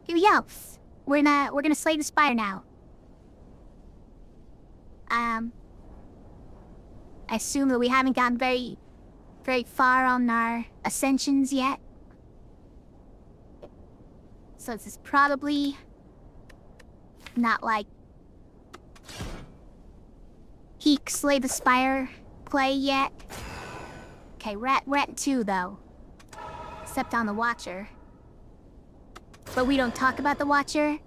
Yes, we're gonna slay the Spire now. I assume that we haven't gotten very far on our ascensions yet. So this is probably not like Heek slay the Spire play yet. Okay, we're at 2 though. Except on the Watcher. But we don't talk about the Watcher.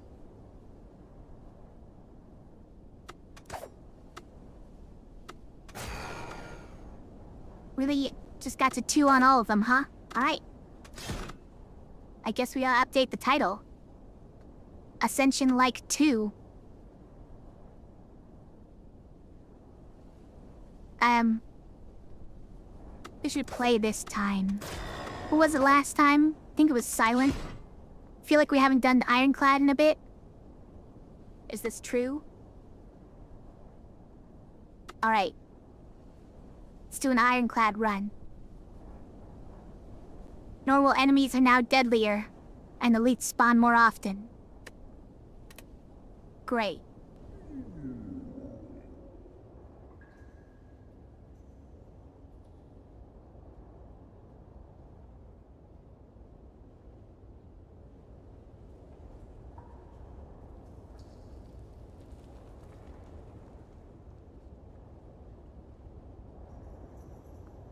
Really just got to 2 on all of them, huh? Alright. I guess we ought to update the title. Ascension like 2. We should play this time. What was it last time? I think it was Silent. Feel like we haven't done the Ironclad in a bit. Is this true? Alright. Let's do an Ironclad run. Normal enemies are now deadlier, and elites spawn more often. Great.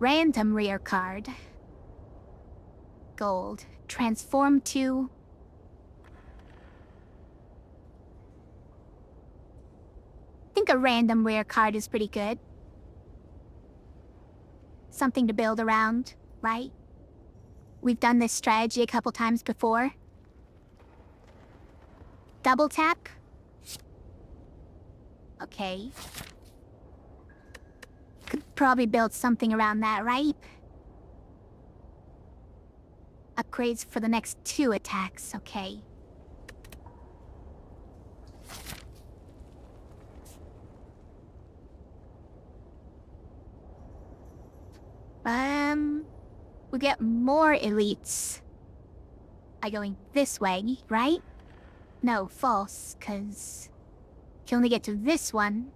Random rear card. Gold. Transform to... I think a random rare card is pretty good. Something to build around, right? We've done this strategy a couple times before. Double tap? Okay. Could probably build something around that, right? Upgrades for the next 2 attacks, okay. We get more elites by going this way, right? No, false, 'cause you can only get to this one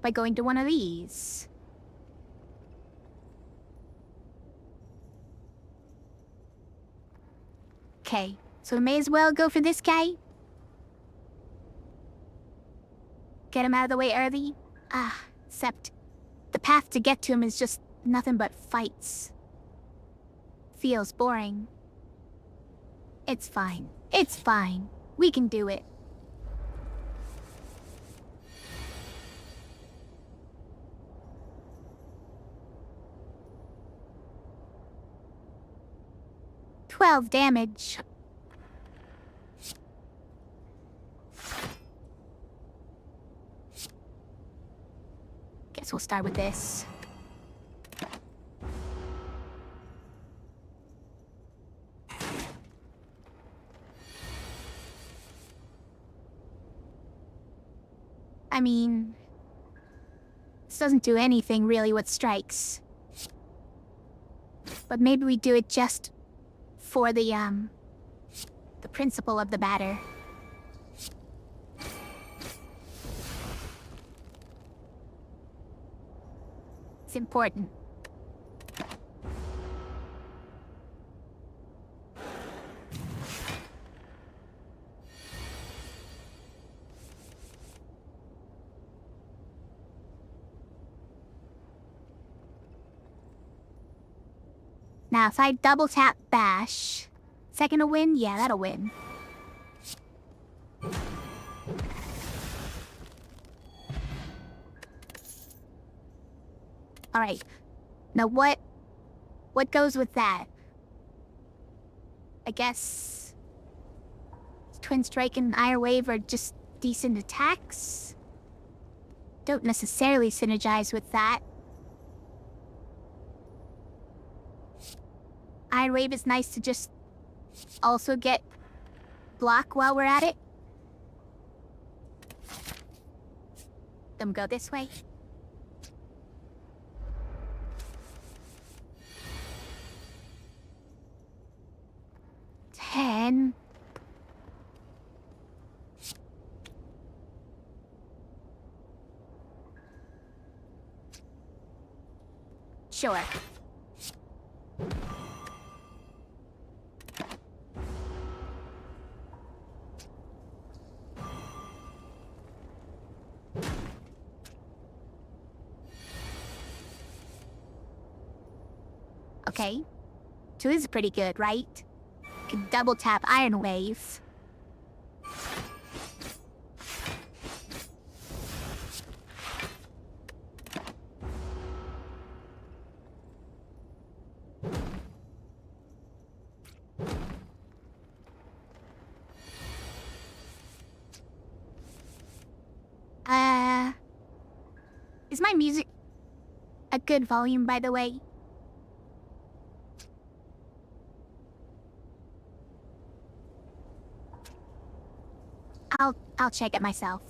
by going to one of these. Okay, so we may as well go for this guy. Get him out of the way early. Except the path to get to him is just nothing but fights. Feels boring. It's fine. It's fine. We can do it. $12 damage. Guess we'll start with this. I mean, this doesn't do anything really with strikes. But maybe we do it just for the principle of the matter. It's important. Now, if I double tap bash, second to win? Yeah, that'll win. Alright. Now what goes with that? I guess Twin Strike and Ire Wave are just decent attacks. Don't necessarily synergize with that. Ire Wave is nice to just also get block while we're at it. Then go this way. Sure. Okay. 2 is pretty good, right? Can double tap Iron Wave. Is my music a good volume, by the way? I'll check it myself.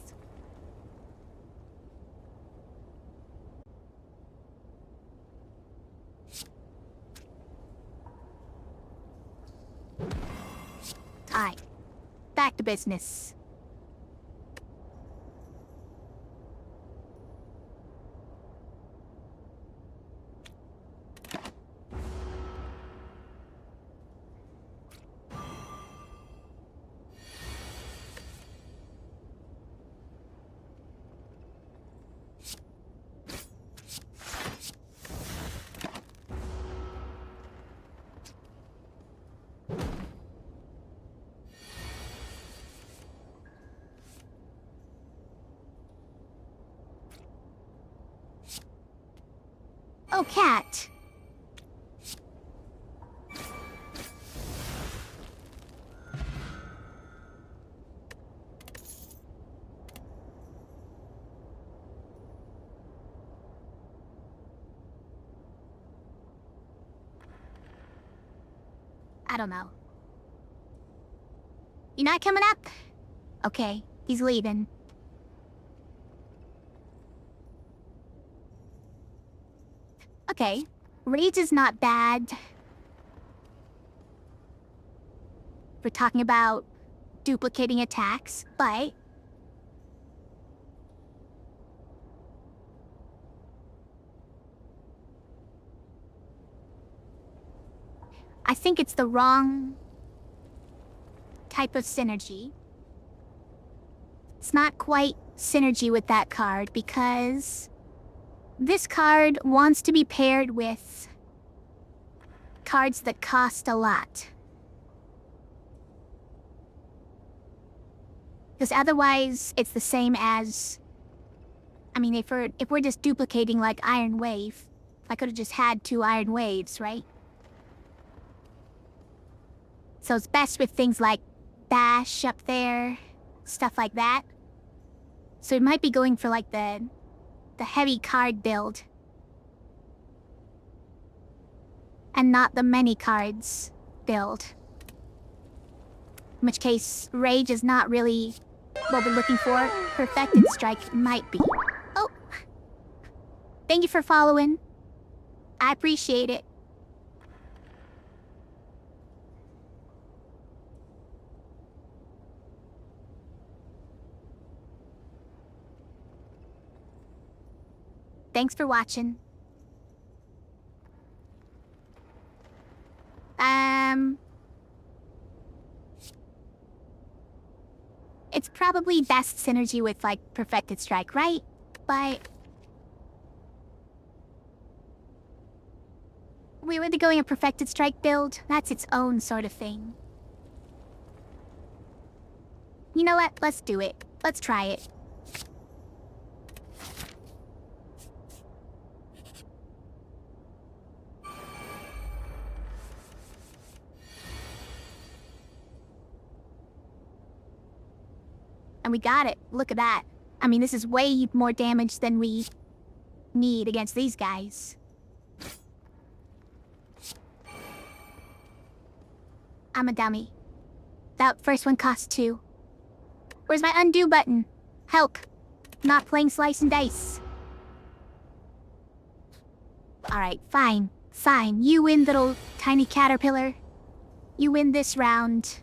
Alright. Back to business. Oh, cat. I don't know. You not coming up? Okay, he's leaving. Okay, rage is not bad. We're talking about duplicating attacks, but I think it's the wrong type of synergy. It's not quite synergy with that card because this card wants to be paired with cards that cost a lot. Because otherwise, it's the same as... I mean, if we're just duplicating like Iron Wave, I could have just had 2 Iron Waves, right? So it's best with things like Bash up there, stuff like that. So it might be going for like the heavy card build. And not the many cards build. In which case, Rage is not really what we're looking for. Perfected Strike might be. Oh! Thank you for following. I appreciate it. Thanks for watching. It's probably best synergy with, like, Perfected Strike, right? But... we were going a Perfected Strike build. That's its own sort of thing. You know what? Let's do it. Let's try it. And we got it. Look at that. I mean, this is way more damage than we need against these guys. I'm a dummy. That first one cost 2. Where's my undo button? Help. Not playing slice and dice. Alright, fine. Fine. You win, little tiny caterpillar. You win this round.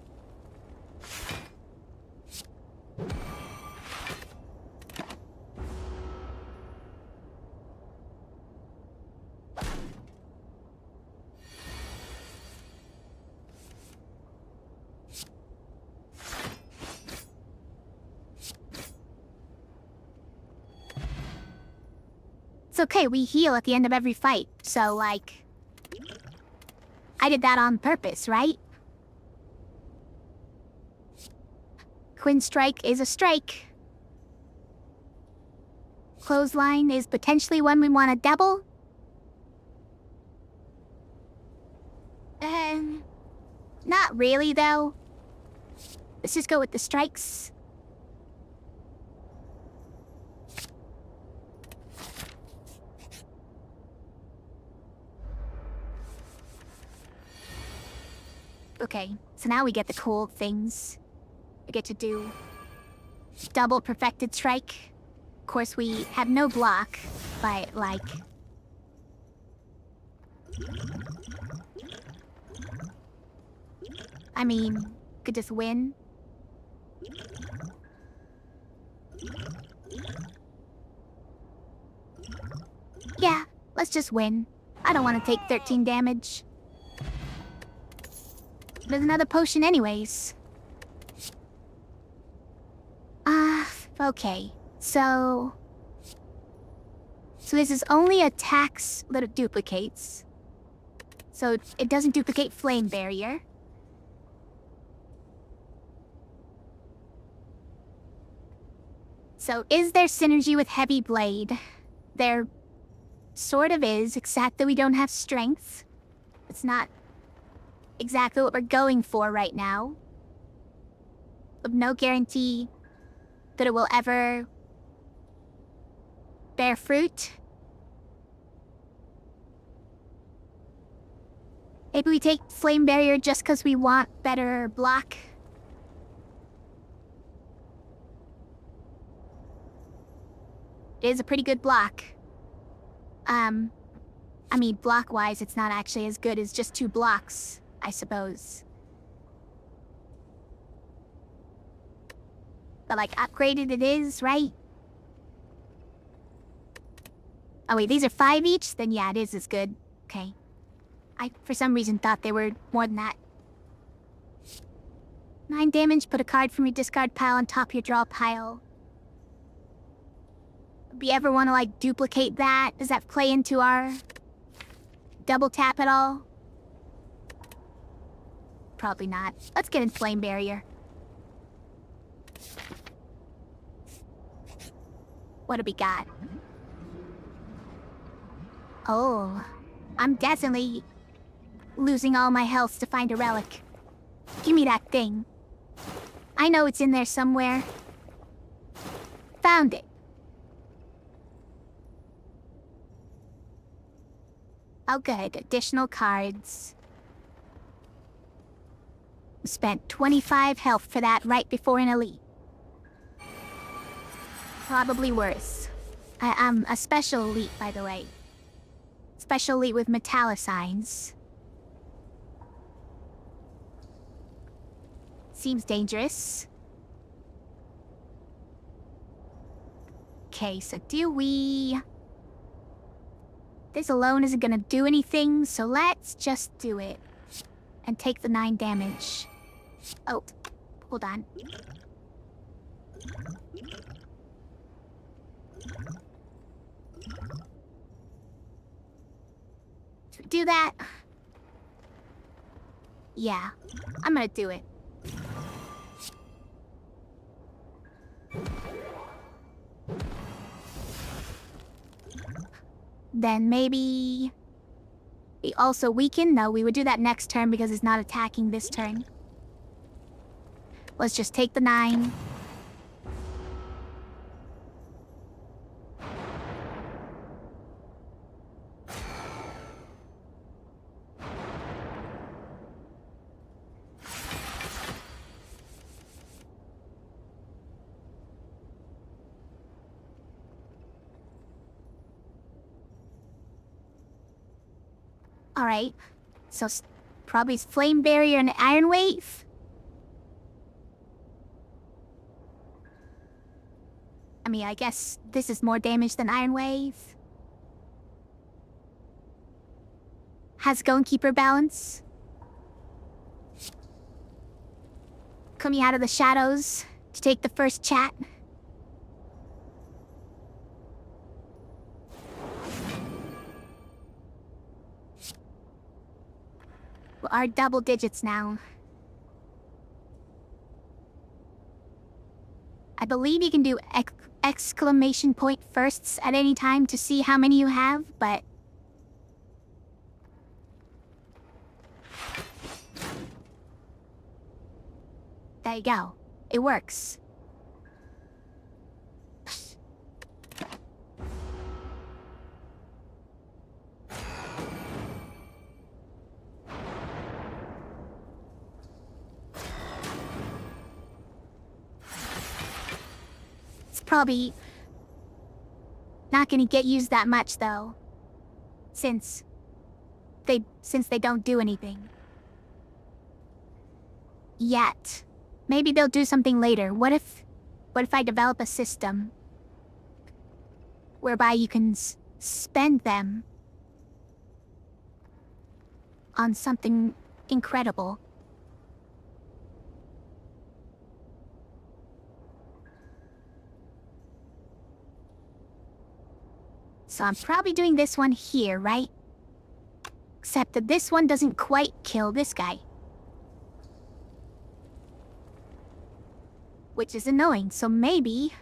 okay, we heal at the end of every fight. So, like... I did that on purpose, right? Twin strike is a strike. Clothesline is potentially one we want to double. Not really, though. Let's just go with the strikes. Okay, so now we get the cool things. We get to do double perfected strike. Of course, we have no block, but like... I mean, could just win. Yeah, let's just win. I don't want to take 13 damage. There's another potion anyways. Okay. So this is only attacks that it duplicates. So it doesn't duplicate flame barrier. So is there synergy with heavy blade? There sort of is, except that we don't have strength. It's not exactly what we're going for right now. With no guarantee that it will ever bear fruit. Maybe we take flame barrier just because we want better block. It is a pretty good block. I mean, block-wise, it's not actually as good as just 2 blocks, I suppose. But, like, upgraded it is, right? Oh, wait, these are 5 each? Then, yeah, it is as good. Okay. I, for some reason, thought they were more than that. 9 damage, put a card from your discard pile on top of your draw pile. Do you ever want to, like, duplicate that? Does that play into our double tap at all? Probably not. Let's get in flame barrier. What do we got? Oh, I'm definitely losing all my health to find a relic. Give me that thing. I know it's in there somewhere. Found it. Oh good, additional cards. Spent 25 health for that right before an elite. Probably worse. I'm a special elite, by the way. Special elite with metallicines. Seems dangerous. Okay, so do we... This alone isn't gonna do anything, so let's just do it. And take the 9 damage. Oh, hold on. Should we do that? Yeah, I'm gonna do it. Then maybe... We also weaken? No, we would do that next turn because it's not attacking this turn. Let's just take the 9. Alright, so probably flame barrier and iron wave. I mean, I guess this is more damage than iron wave. Has Goalkeeper balance. Coming out of the shadows to take the first chat. are double digits now. I believe you can do exclamation point firsts at any time to see how many you have, but... There you go. It works. It's probably not gonna get used that much, though. Since they don't do anything. Yet. Maybe they'll do something later. What if I develop a system whereby you can spend them on something incredible? So I'm probably doing this one here, right? Except that this one doesn't quite kill this guy. Which is annoying, so maybe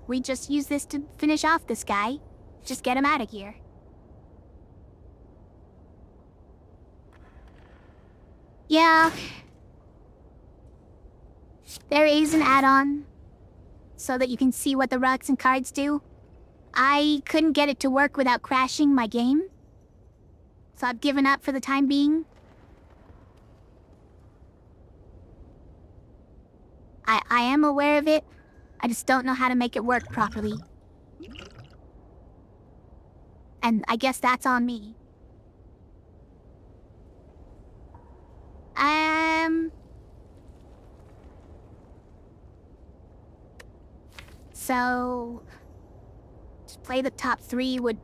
we just use this to finish off this guy. Just get him out of here. Yeah. There is an add-on so that you can see what the rocks and cards do. I couldn't get it to work without crashing my game, so I've given up for the time being. I am aware of it, I just don't know how to make it work properly. And I guess that's on me. So... to play the top 3 would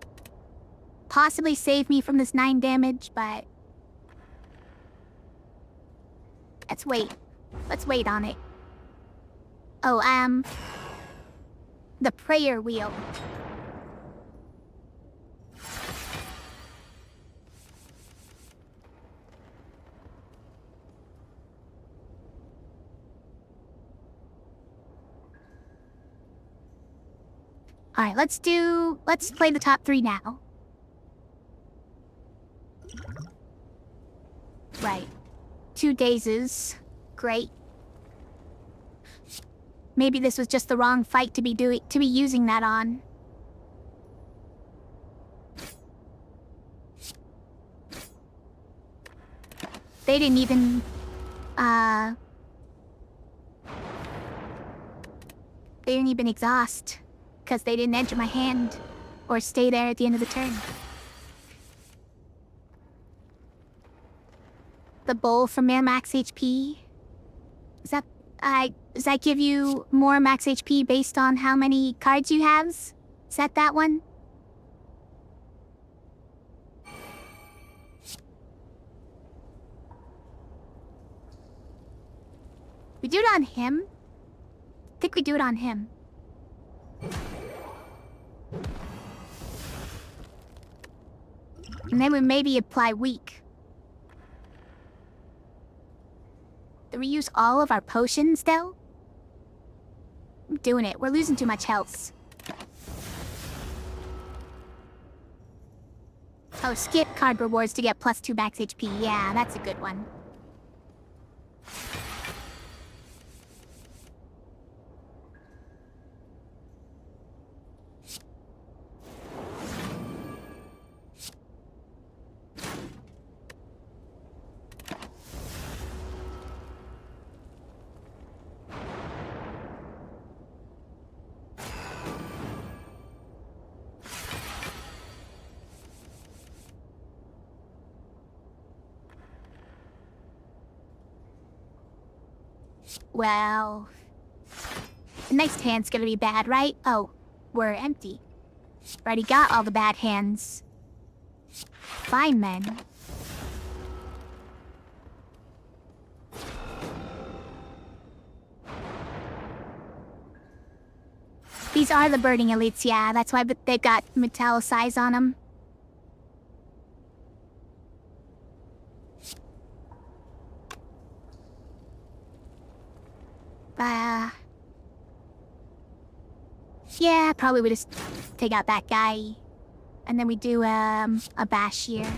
possibly save me from this 9 damage, but... Let's wait. Let's wait on it. Oh, the prayer wheel. Alright, let's play the top 3 now. Right. 2 dazes. Great. Maybe this was just the wrong fight to be using that on. They didn't even, they didn't even exhaust, because they didn't enter my hand, or stay there at the end of the turn. The bowl for more max HP? Does that give you more max HP based on how many cards you have? Is that one? We do it on him? I think we do it on him. And then we maybe apply weak. Do we use all of our potions, though? I'm doing it. We're losing too much health. Oh, skip card rewards to get +2 max HP. Yeah, that's a good one. Well... the next hand's gonna be bad, right? Oh, we're empty. Already got all the bad hands. Fine, then. These are the burning elites, yeah. That's why they've got metallicized on them. Yeah, probably we just take out that guy. And then we do, a bash here.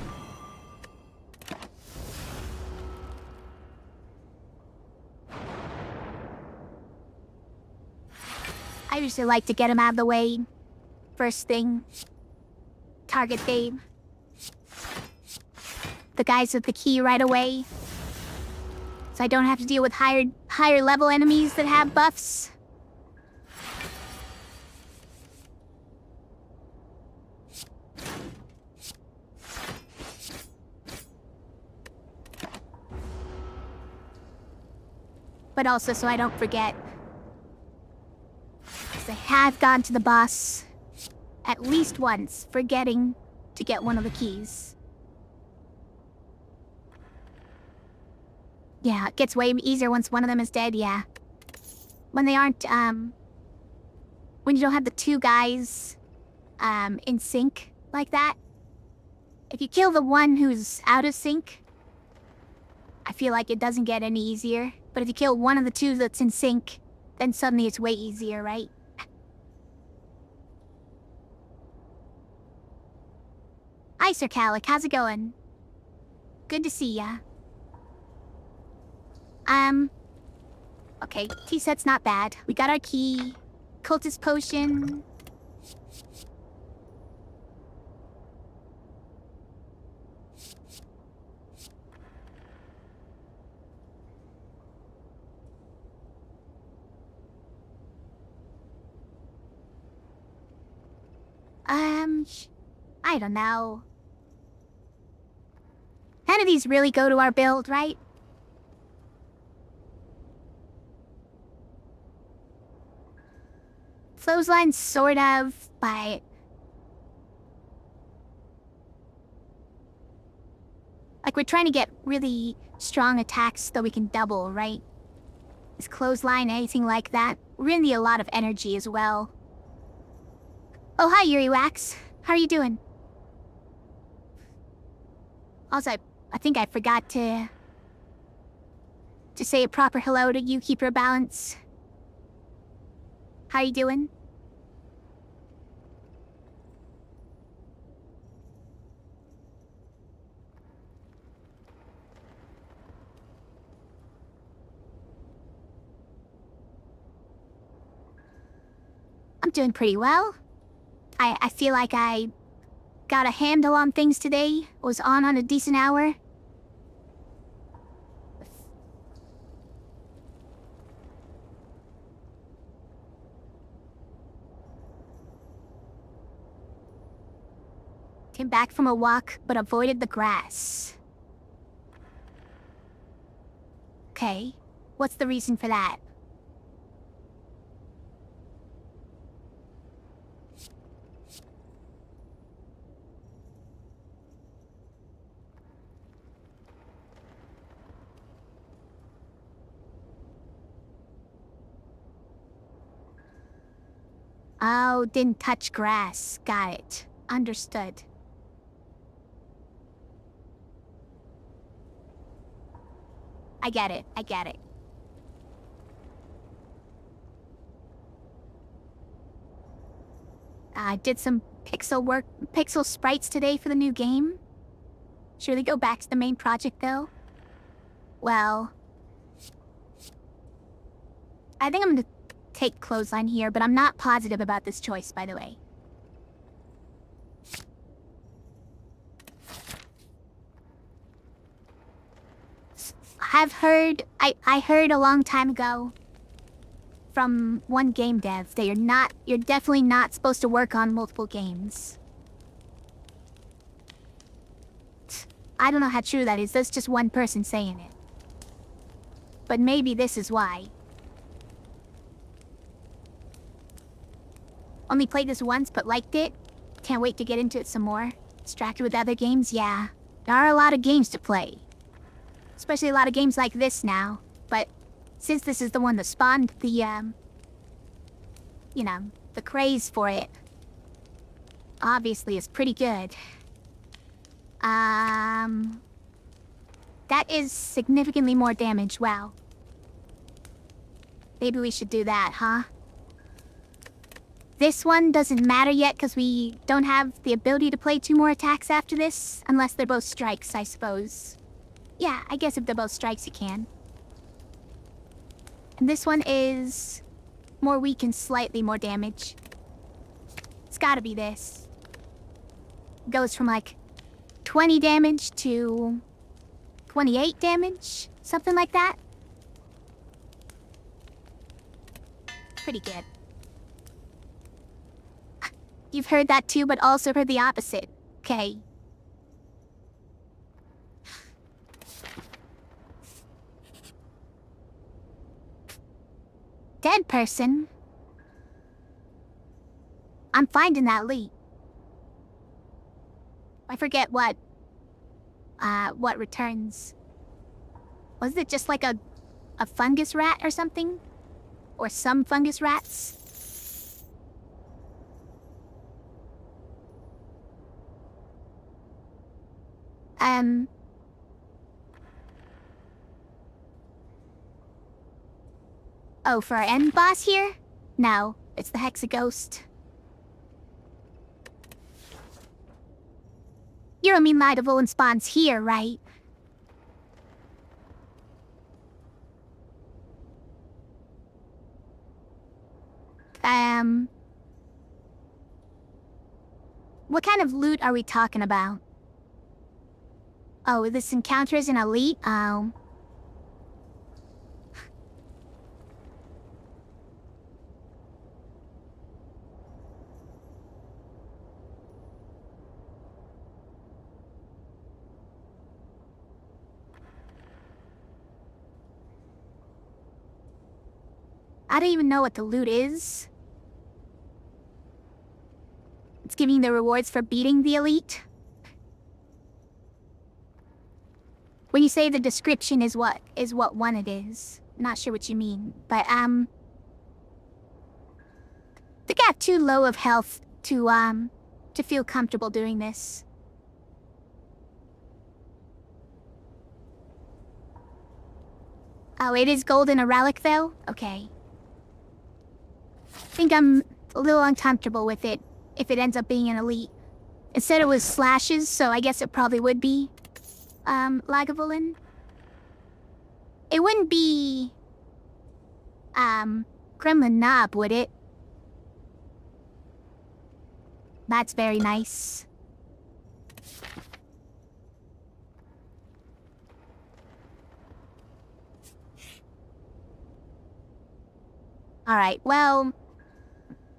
I usually like to get him out of the way. First thing. Target them. The guys with the key right away. So I don't have to deal with higher level enemies that have buffs. But also so I don't forget. Because I have gone to the boss at least once, forgetting to get one of the keys. Yeah, it gets way easier once one of them is dead, yeah. When they aren't, when you don't have the two guys, in sync like that. If you kill the one who's out of sync, I feel like it doesn't get any easier. But if you kill one of the two that's in sync, then suddenly it's way easier, right? Hi, Sir Calic, how's it going? Good to see ya. Okay, tea set's not bad. We got our key. Cultist potion. I don't know. None of these really go to our build, right? Clothesline, sort of, but... Like, we're trying to get really strong attacks so we can double, right? Is clothesline anything like that? We're gonna need a lot of energy as well. Oh, hi, Yuri Wax. How are you doing? Also, I think I forgot to say a proper hello to you, Keeper Balance. How you doing? I'm doing pretty well. I feel like I got a handle on things today. Was on a decent hour. Came back from a walk, but avoided the grass. Okay, what's the reason for that? Oh, didn't touch grass. Got it. Understood. I get it. I get it. I did some pixel sprites today for the new game. Should we go back to the main project, though? Well... I think I'm gonna take clothesline here, but I'm not positive about this choice, by the way. I heard a long time ago from one game dev that you're definitely not supposed to work on multiple games. I don't know how true that is, that's just one person saying it. But maybe this is why. Only played this once, but liked it. Can't wait to get into it some more. Distracted with other games, yeah. There are a lot of games to play. Especially a lot of games like this now. But since this is the one that spawned the, you know, the craze for it, obviously is pretty good. That is significantly more damage, wow. Maybe we should do that, huh? This one doesn't matter yet because we don't have the ability to play 2 more attacks after this. Unless they're both strikes, I suppose. Yeah, I guess if they're both strikes, you can. And this one is more weak and slightly more damage. It's gotta be this. Goes from like 20 damage to 28 damage, something like that. Pretty good. You've heard that too, but also heard the opposite. Okay. Dead person? I'm finding that lead. I forget what returns. Was it just like a fungus rat or something? Or some fungus rats? Oh, for our end boss here? No, it's the Hexaghost. You don't mean Light-of-Olin spawns here, right? What kind of loot are we talking about? Oh, this encounter is an elite? Oh. I don't even know what the loot is. It's giving the rewards for beating the elite. When you say the description is what one it is. Not sure what you mean, but I think I have too low of health to feel comfortable doing this. Oh, it is gold and a relic though? Okay. I think I'm a little uncomfortable with it if it ends up being an elite. It said it was slashes, so I guess it probably would be Lagavulin. It wouldn't be Gremlin Knob, would it? That's very nice. Alright, well,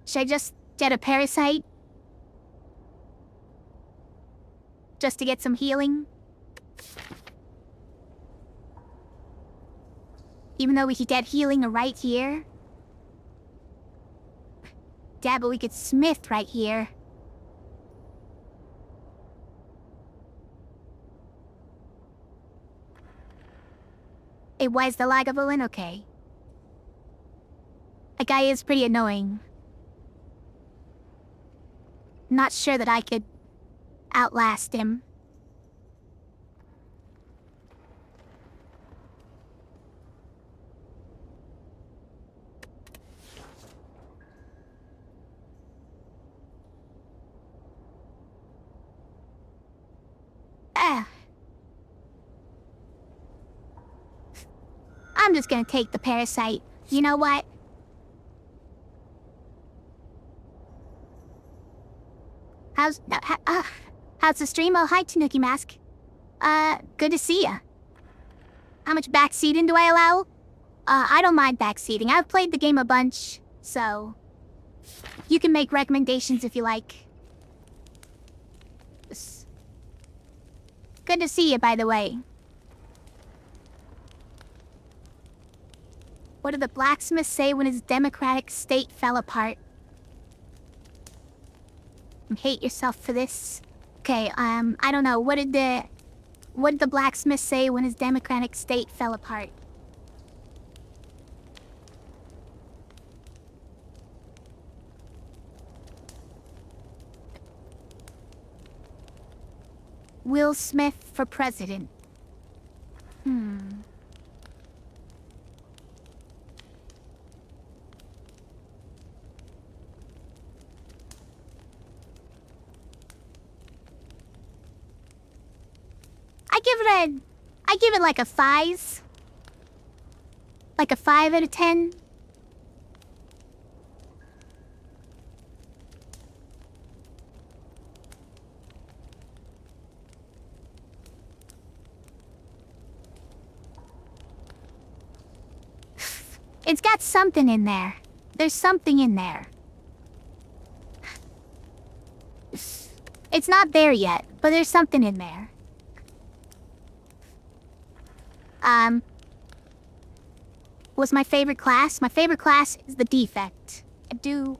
should I just get a parasite? Just to get some healing? Even though we could get healing right here? Yeah, but we could smith right here. It was the Lagavulin? Okay. That guy is pretty annoying. Not sure that I could outlast him. I'm just gonna take the parasite. You know what? How's the stream? Oh, hi, Tanuki Mask. Good to see ya. How much backseating do I allow? I don't mind backseating. I've played the game a bunch, so you can make recommendations if you like. Good to see you, by the way. What did the blacksmith say when his democratic state fell apart? Hate yourself for this. Okay, I don't know. What did the blacksmith say when his democratic state fell apart? Will Smith for president. I give it like a 5. Like a 5 out of 10. It's got something in there. There's something in there. It's not there yet, but there's something in there. What's my favorite class? My favorite class is the defect. I do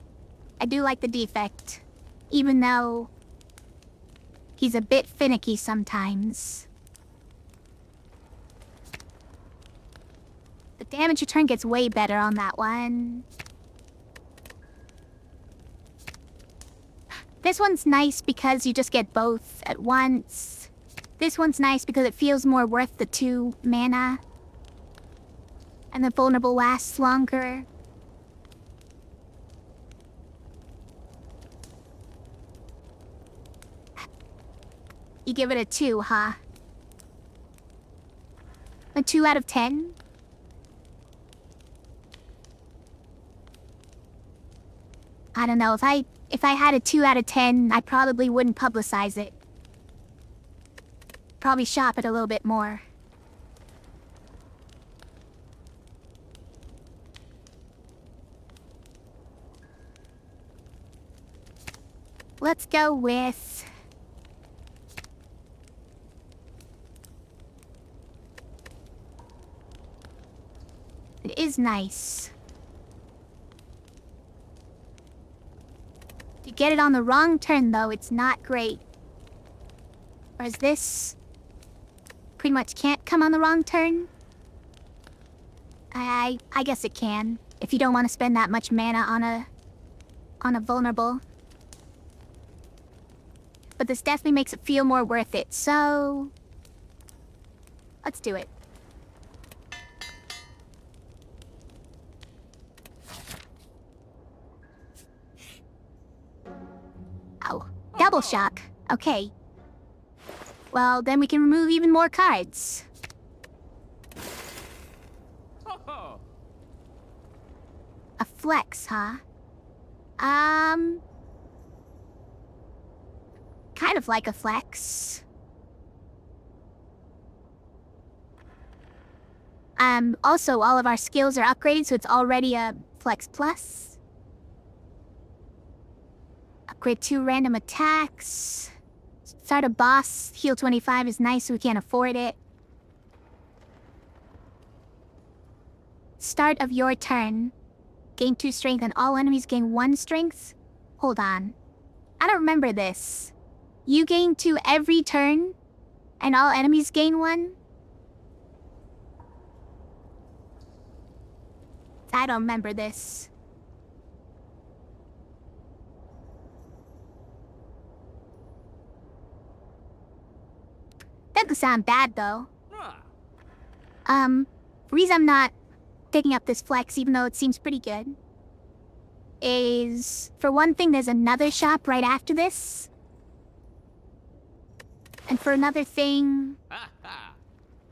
like the defect. Even though he's a bit finicky sometimes. The damage return gets way better on that one. This one's nice because you just get both at once. This one's nice because it feels more worth the 2 mana. And the vulnerable lasts longer. You give it a 2, huh? A 2 out of 10? I don't know, if I had a 2 out of 10, I probably wouldn't publicize it. Probably shop it a little bit more. Let's go with... It is nice. If you get it on the wrong turn, though, it's not great. Whereas this... pretty much can't come on the wrong turn. I guess it can. If you don't want to spend that much mana on a vulnerable. But this definitely makes it feel more worth it, so... let's do it. Ow. Double shock. Okay. Well, then we can remove even more cards. A flex, huh? Kind of like a flex. Also, all of our skills are upgraded, so it's already a flex plus. Upgrade 2 random attacks. Start a boss, heal 25 is nice, so we can't afford it. Start of your turn. Gain 2 strength and all enemies gain 1 strength? Hold on. I don't remember this. You gain 2 every turn, and all enemies gain 1? I don't remember this. That could sound bad, though. Reason I'm not picking up this flex, even though it seems pretty good, is, for one thing, there's another shop right after this. And for another thing,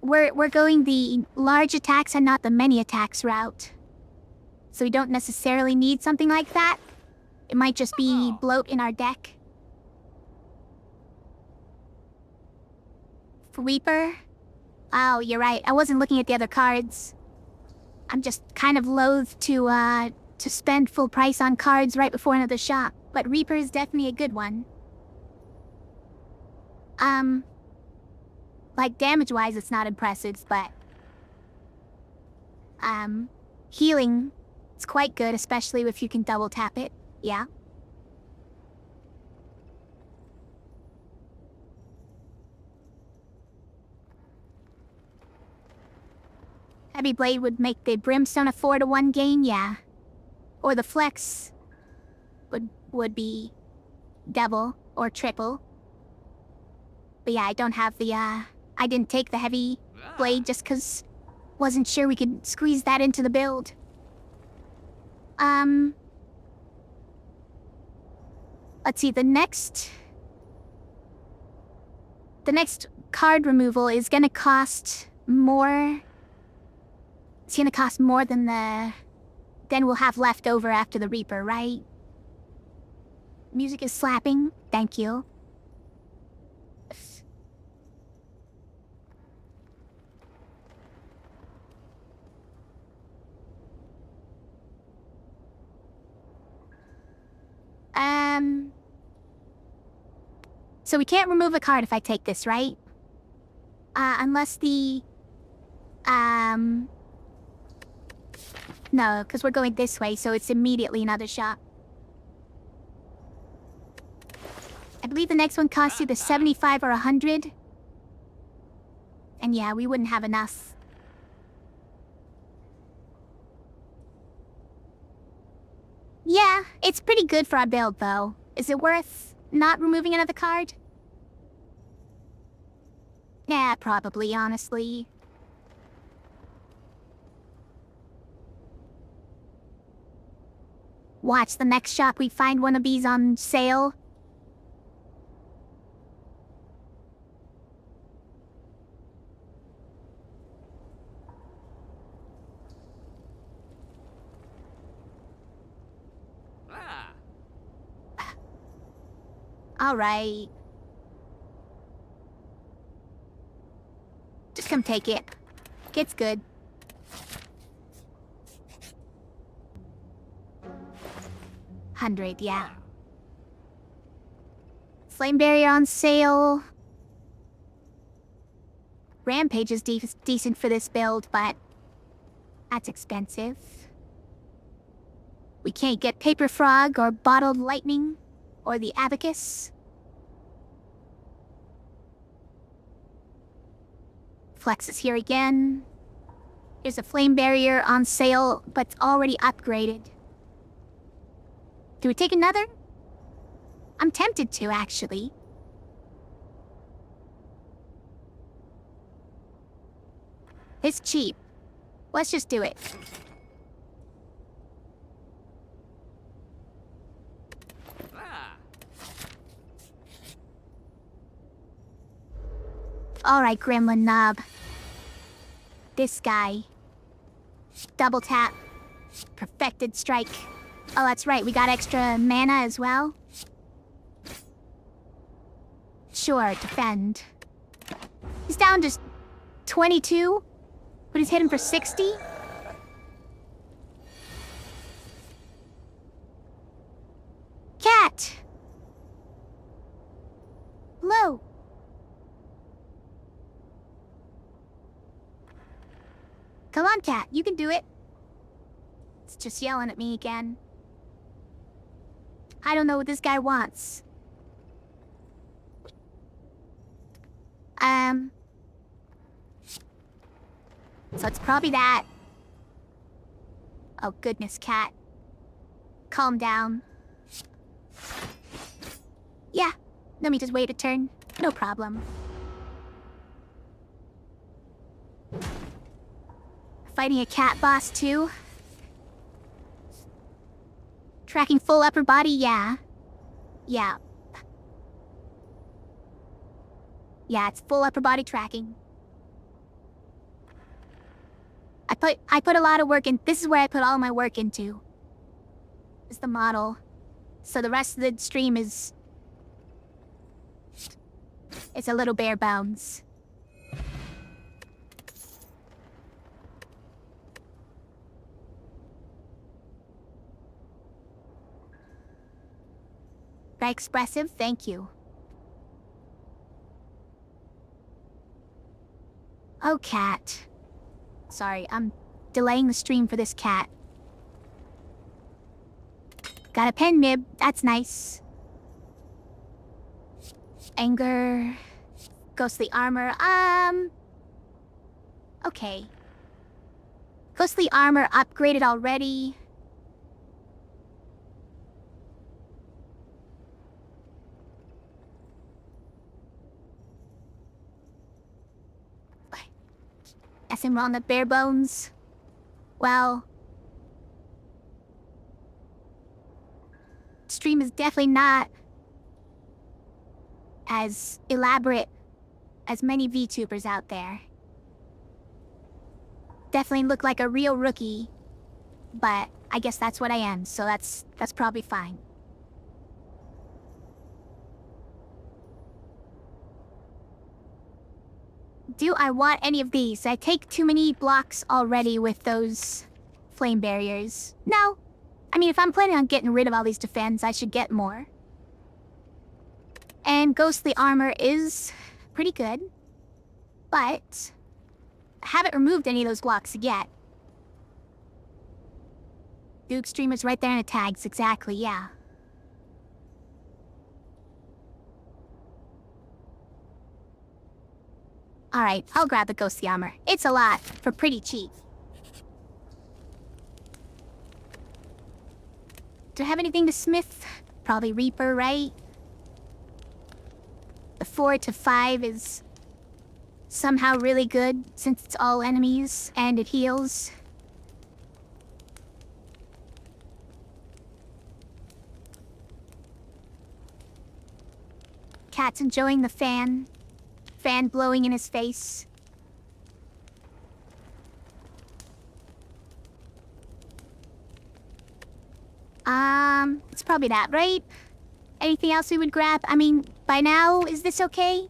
we're going the large attacks and not the many attacks route. So we don't necessarily need something like that. It might just be bloat in our deck. For Reaper? Oh, you're right. I wasn't looking at the other cards. I'm just kind of loath to spend full price on cards right before another shop. But Reaper is definitely a good one. Like, damage-wise, it's not impressive, but... healing, it's quite good, especially if you can double tap it. Yeah. Heavy Blade would make the Brimstone a 4-to-1 gain, yeah. Or the Flex would be double or triple. But yeah, I don't have the, I didn't take the Heavy Blade just because wasn't sure we could squeeze that into the build. Let's see, the next card removal is gonna cost more. It's gonna cost more than we'll have left over after the Reaper, right? Music is slapping. Thank you. So we can't remove a card if I take this, right? Unless the... No, because we're going this way, so it's immediately another shop. I believe the next one costs either 75 or 100. And yeah, we wouldn't have enough. Yeah, it's pretty good for our build, though. Is it worth not removing another card? Yeah, probably, honestly. Watch, the next shop we find one of these on sale. Alright. Just come take it. It's good. $100, yeah. Flame barrier on sale. Rampage is decent for this build, but that's expensive. We can't get Paper Frog or Bottled Lightning or the Abacus. Flex is here again. Here's a flame barrier on sale, but it's already upgraded. Do we take another? I'm tempted to, actually. It's cheap. Let's just do it. Alright, Gremlin Knob. This guy. Double tap. Perfected strike. Oh, that's right, we got extra mana as well. Sure, defend. He's down to 22, but he's hitting for 60? Cat! Hello. Come on, Cat, you can do it. It's just yelling at me again. I don't know what this guy wants. So it's probably that. Oh goodness, Cat. Calm down. Yeah, let me just wait a turn. No problem. Fighting a cat boss too? Tracking full upper body, yeah. Yeah. Yeah, it's full upper body tracking. I put a lot of work in. This is where I put all my work into. Is the model. So the rest of the stream is... It's a little bare bones. Very expressive, thank you. Oh, Cat. Sorry, I'm delaying the stream for this cat. Got a pen nib, that's nice. Anger... Ghostly armor, okay. Ghostly armor upgraded already. Guess I'm on the bare bones. Well... Stream is definitely not as elaborate as many VTubers out there. Definitely look like a real rookie, but I guess that's what I am, so that's probably fine. Do I want any of these? I take too many blocks already with those flame barriers. No. I mean, if I'm planning on getting rid of all these defense, I should get more. And ghostly armor is pretty good, but I haven't removed any of those blocks yet. Duke Stream is right there in the tags, exactly, yeah. Alright, I'll grab the ghostly armor. It's a lot, for pretty cheap. Do I have anything to smith? Probably Reaper, right? The 4 to 5 is somehow really good, since it's all enemies, and it heals. Cat's enjoying the fan. Fan blowing in his face. It's probably that, right? Anything else we would grab? I mean, by now, is this okay?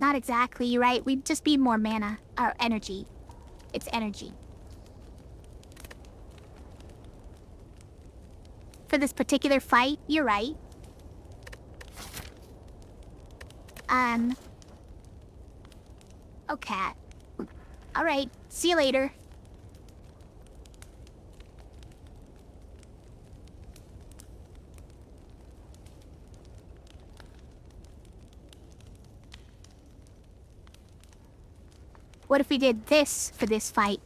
Not exactly, you're right. We'd just be more mana. Or energy. It's energy. For this particular fight, you're right. Oh, cat. Alright, see you later. What if we did this for this fight?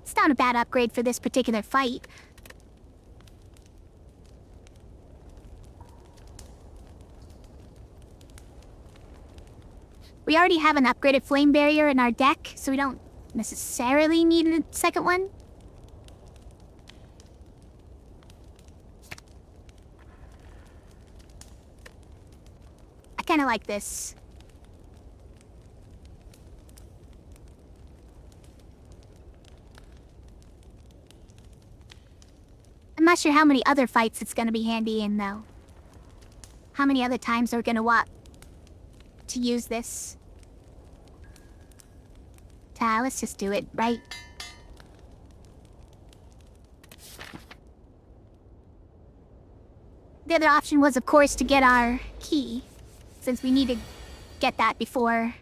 It's not a bad upgrade for this particular fight. We already have an upgraded flame barrier in our deck, so we don't necessarily need a second one. I kinda like this. I'm not sure how many other fights it's gonna be handy in, though. How many other times we're gonna want to use this. Let's just do it, right? The other option was, of course, to get our key, since we need to get that before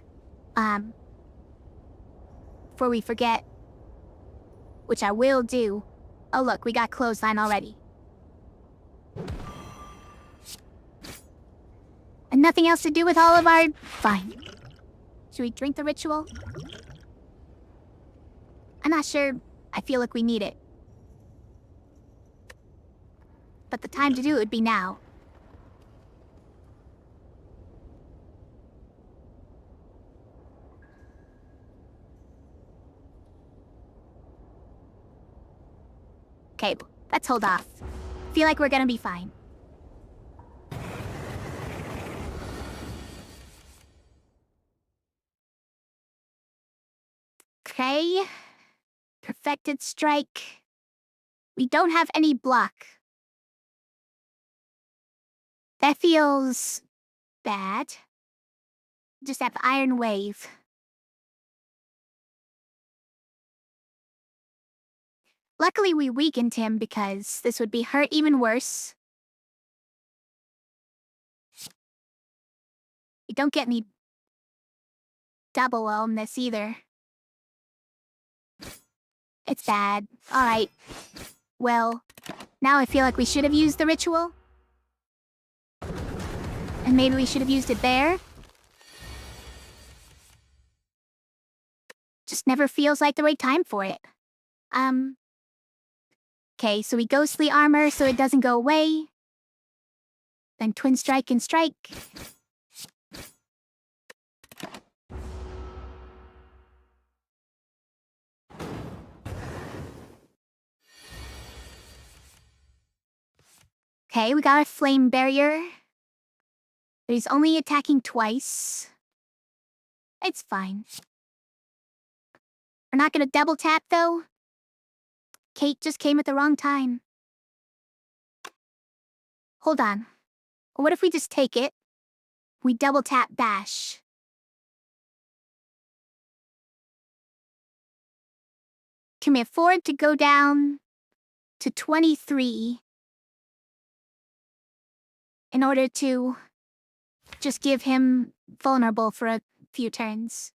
we forget. Which I will do. Oh look, we got clothesline already. And nothing else to do with all of our... Fine. Should we drink the ritual? I'm not sure. I feel like we need it. But the time to do it would be now. Okay, let's hold off. Feel like we're gonna be fine. Okay. Perfected strike. We don't have any block. That feels bad. Just have Iron Wave. Luckily we weakened him because this would be hurt even worse. We don't get any double on this either. It's bad. Alright. Well, now I feel like we should have used the ritual. And maybe we should have used it there. Just never feels like the right time for it. Okay, so we ghostly armor so it doesn't go away. Then twin strike and strike. Okay, we got a flame barrier. But he's only attacking twice. It's fine. We're not gonna double tap, though. Kate just came at the wrong time. Hold on. What if we just take it? We double tap dash. Can we afford to go down to 23 in order to just give him vulnerable for a few turns?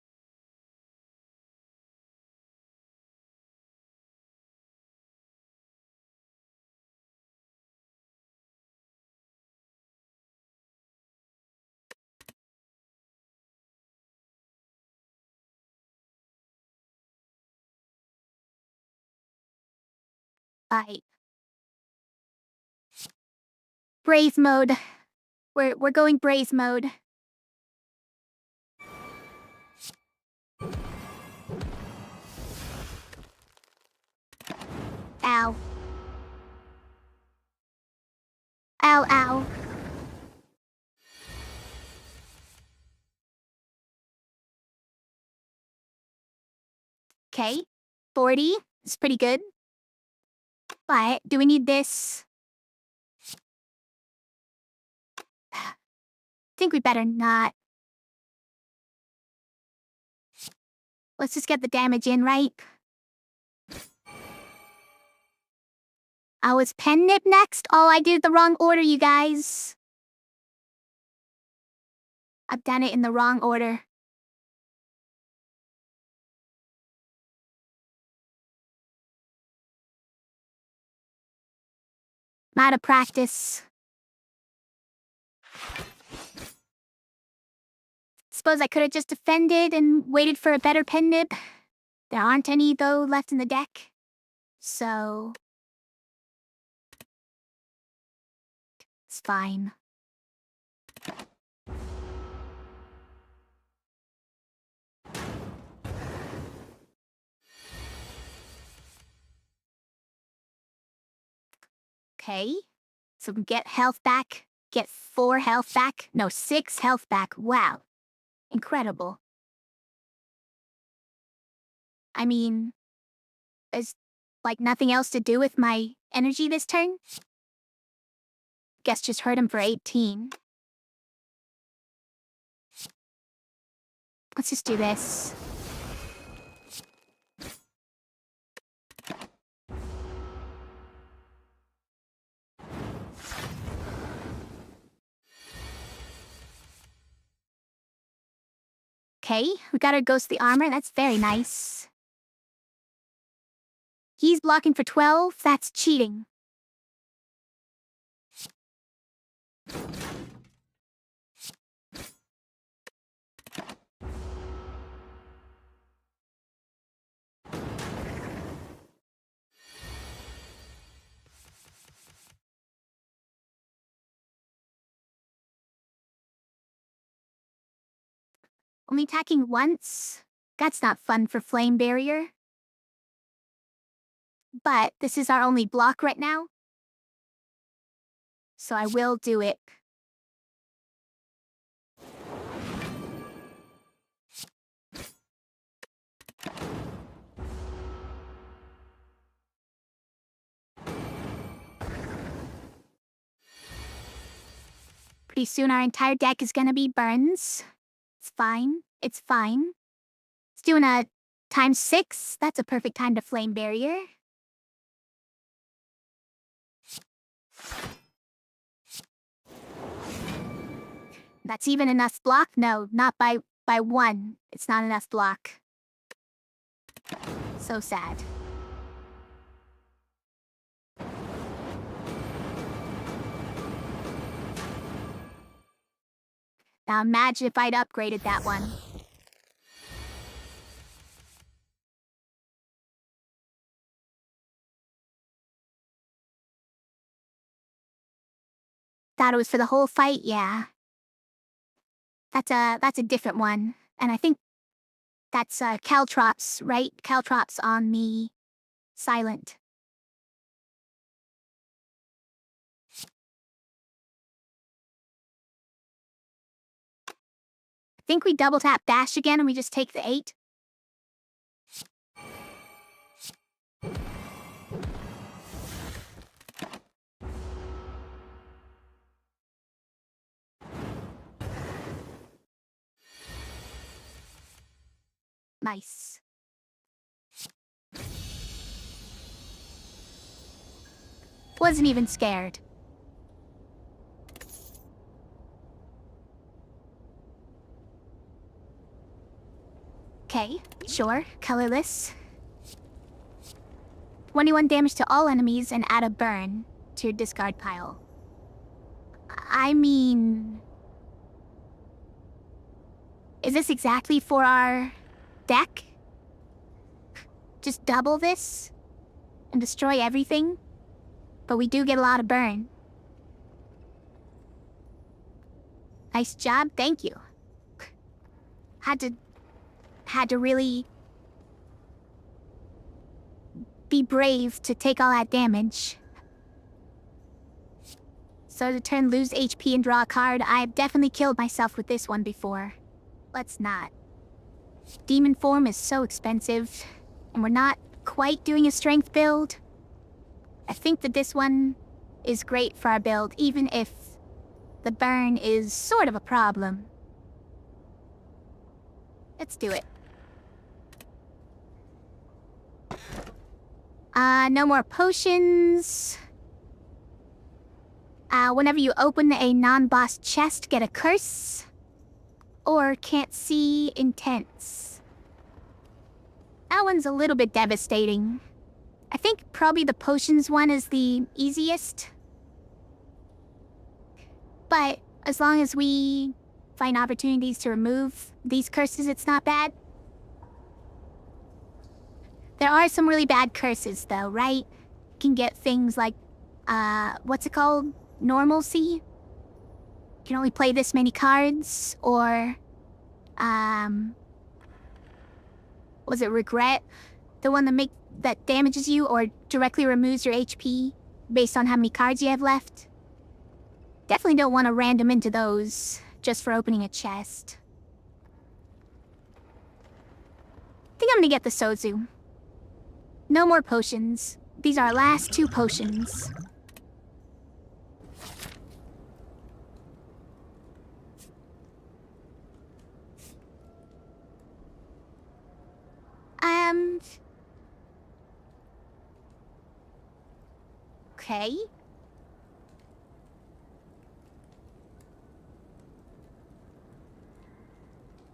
Alright. Brave mode. We're going brave mode. Ow. Ow, ow. Okay. 40 is pretty good. But do we need this? Think we better not. Let's just get the damage in, right? I was pen nib next? Oh, I did the wrong order, you guys. I've done it in the wrong order. I'm out of practice. Suppose I could have just defended and waited for a better pen nib. There aren't any, though, left in the deck. So... it's fine. Okay. So we get health back. Get 4 health back. No, 6 health back. Wow. Incredible. I mean... there's, like, nothing else to do with my energy this turn? Guess just hurt him for 18. Let's just do this. Okay, we got our ghostly armor. That's very nice. He's blocking for 12. That's cheating. Only attacking once? That's not fun for Flame Barrier. But this is our only block right now. So I will do it. Pretty soon our entire deck is gonna be burns. It's fine. It's fine. It's doing a ×6. That's a perfect time to Flame Barrier. That's even enough block? No, not by 1. It's not enough block. So sad. Now imagine if I'd upgraded that one. Thought it was for the whole fight, yeah. That's a different one. And I think that's Caltrops, right? Caltrops on the silent. think we double tap dash again and we just take the 8. Nice. Wasn't even scared. Okay, sure, colorless. 21 damage to all enemies and add a burn to your discard pile. I mean... is this exactly for our deck? Just double this and destroy everything? But we do get a lot of burn. Nice job, thank you. Had to really be brave to take all that damage. So to turn lose HP and draw a card, I've definitely killed myself with this one before. Let's not. Demon form is so expensive, and we're not quite doing a strength build. I think that this one is great for our build, even if the burn is sort of a problem. Let's do it. No more potions. Whenever you open a non-boss chest, get a curse. Or can't see intense. That one's a little bit devastating. I think probably the potions one is the easiest. But as long as we find opportunities to remove these curses, it's not bad. There are some really bad curses though, right? You can get things like, what's it called? Normalcy? You can only play this many cards, or, was it regret? The one that damages you or directly removes your HP based on how many cards you have left? Definitely don't want to random into those just for opening a chest. I think I'm gonna get the Sozu. No more potions. These are our last 2 potions. Okay.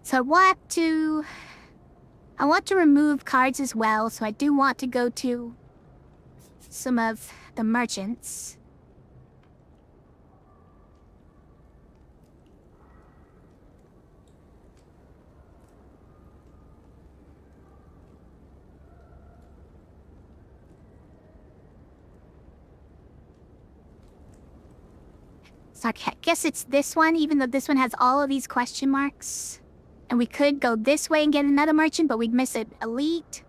So I want to remove cards as well, so I do want to go to some of the merchants. So I guess it's this one, even though this one has all of these question marks. And we could go this way and get another merchant, but we'd miss an elite.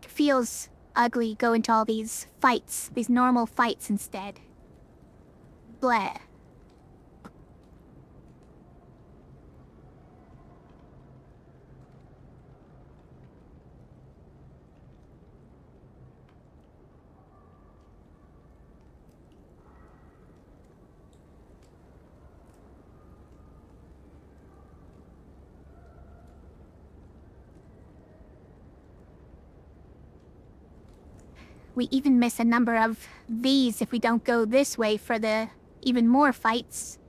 It feels ugly going to all these fights, these normal fights instead. Bleh. We even miss a number of these if we don't go this way for the even more fights.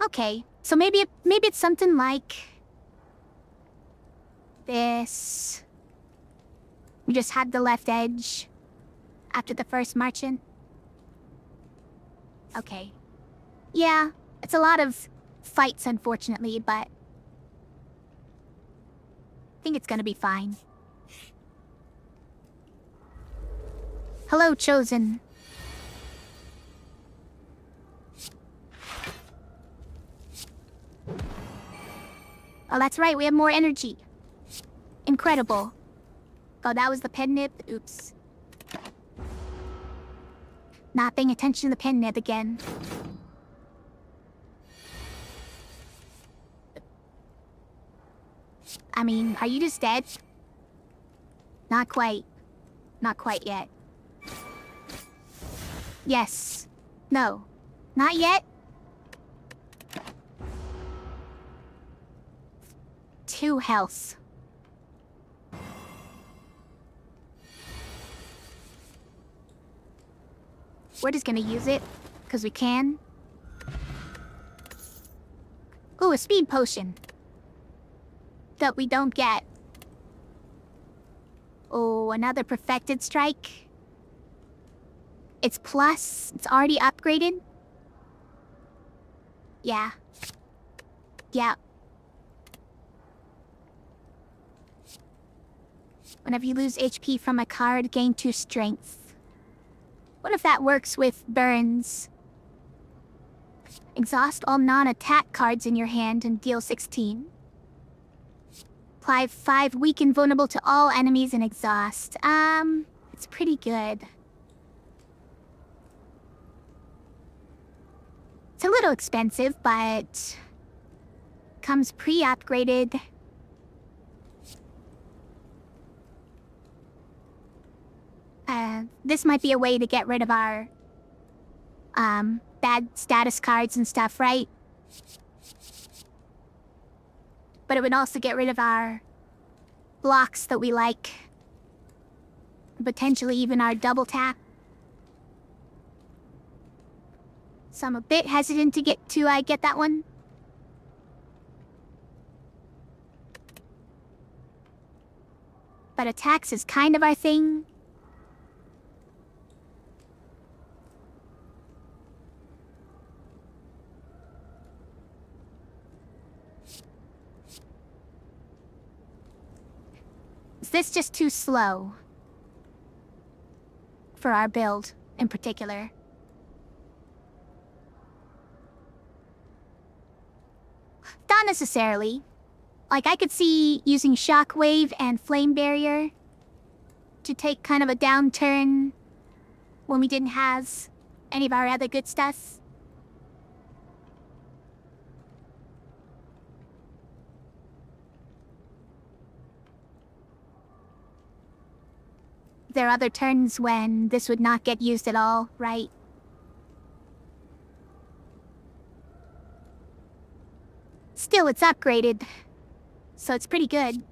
Okay, so maybe it's something like this. We just had the left edge after the first merchant. Okay. Yeah, it's a lot of fights, unfortunately, but I think it's gonna be fine. Hello, Chosen. Oh, that's right, we have more energy. Incredible. Oh, that was the pen nip? Oops. Not paying attention to the pinhead again. I mean, are you just dead? Not quite. Not quite yet. Yes. No. Not yet. 2 health. We're just gonna use it, because we can. Ooh, a speed potion. That we don't get. Oh, another perfected strike. It's plus. It's already upgraded. Yeah. Yeah. Whenever you lose HP from a card, gain 2 strength. What if that works with burns? Exhaust all non-attack cards in your hand and deal 16. Apply 5 weak and vulnerable to all enemies and exhaust. It's pretty good. It's a little expensive, but comes pre-upgraded. This might be a way to get rid of our bad status cards and stuff, right? But it would also get rid of our blocks that we like. Potentially even our double tap. So I'm a bit hesitant to get that one. But attacks is kind of our thing. Is this just too slow? For our build, in particular. Not necessarily. Like, I could see using Shockwave and Flame Barrier to take kind of a downturn when we didn't have any of our other good stuff. There are other turns when this would not get used at all, right? Still, it's upgraded, so it's pretty good,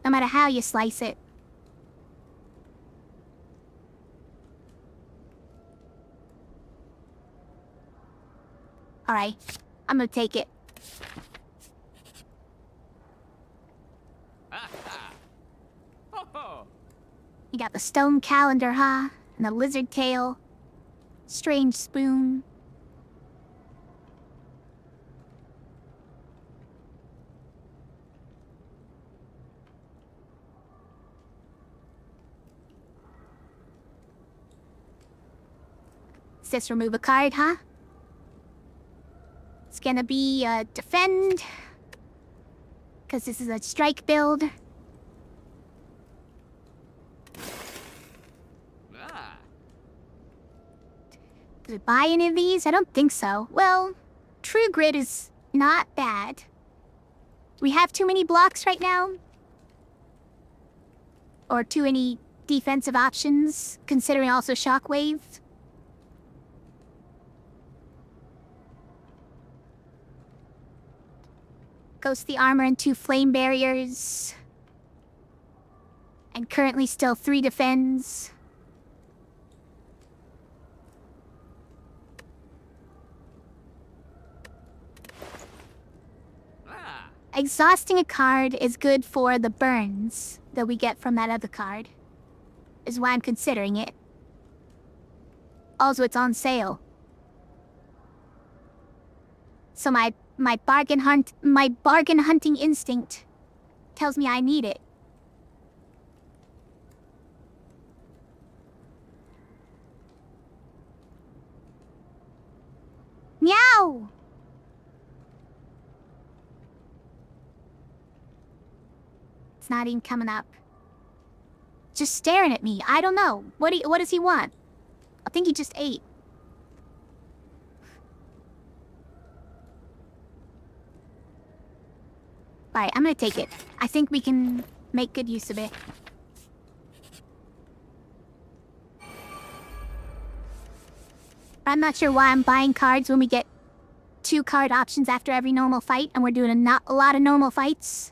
no matter how you slice it. Alright, I'm gonna take it. You got the stone calendar, huh? And the lizard tail. Strange spoon. Does this remove a card, huh? It's gonna be defend. Because this is a strike build. Did I buy any of these? I don't think so. Well, True Grit is not bad. Do we have too many blocks right now? Or too many defensive options, considering also Shockwave? Ghostly armor and 2 flame barriers. And currently still 3 defends. Exhausting a card is good for the burns that we get from that other card. Is why I'm considering it. Also, it's on sale. So my bargain hunting instinct tells me I need it. Meow! It's not even coming up. Just staring at me. I don't know. What does he want? I'll think he just ate. Alright, I'm gonna take it. I think we can make good use of it. I'm not sure why I'm buying cards when we get 2 card options after every normal fight, and we're doing not a lot of normal fights.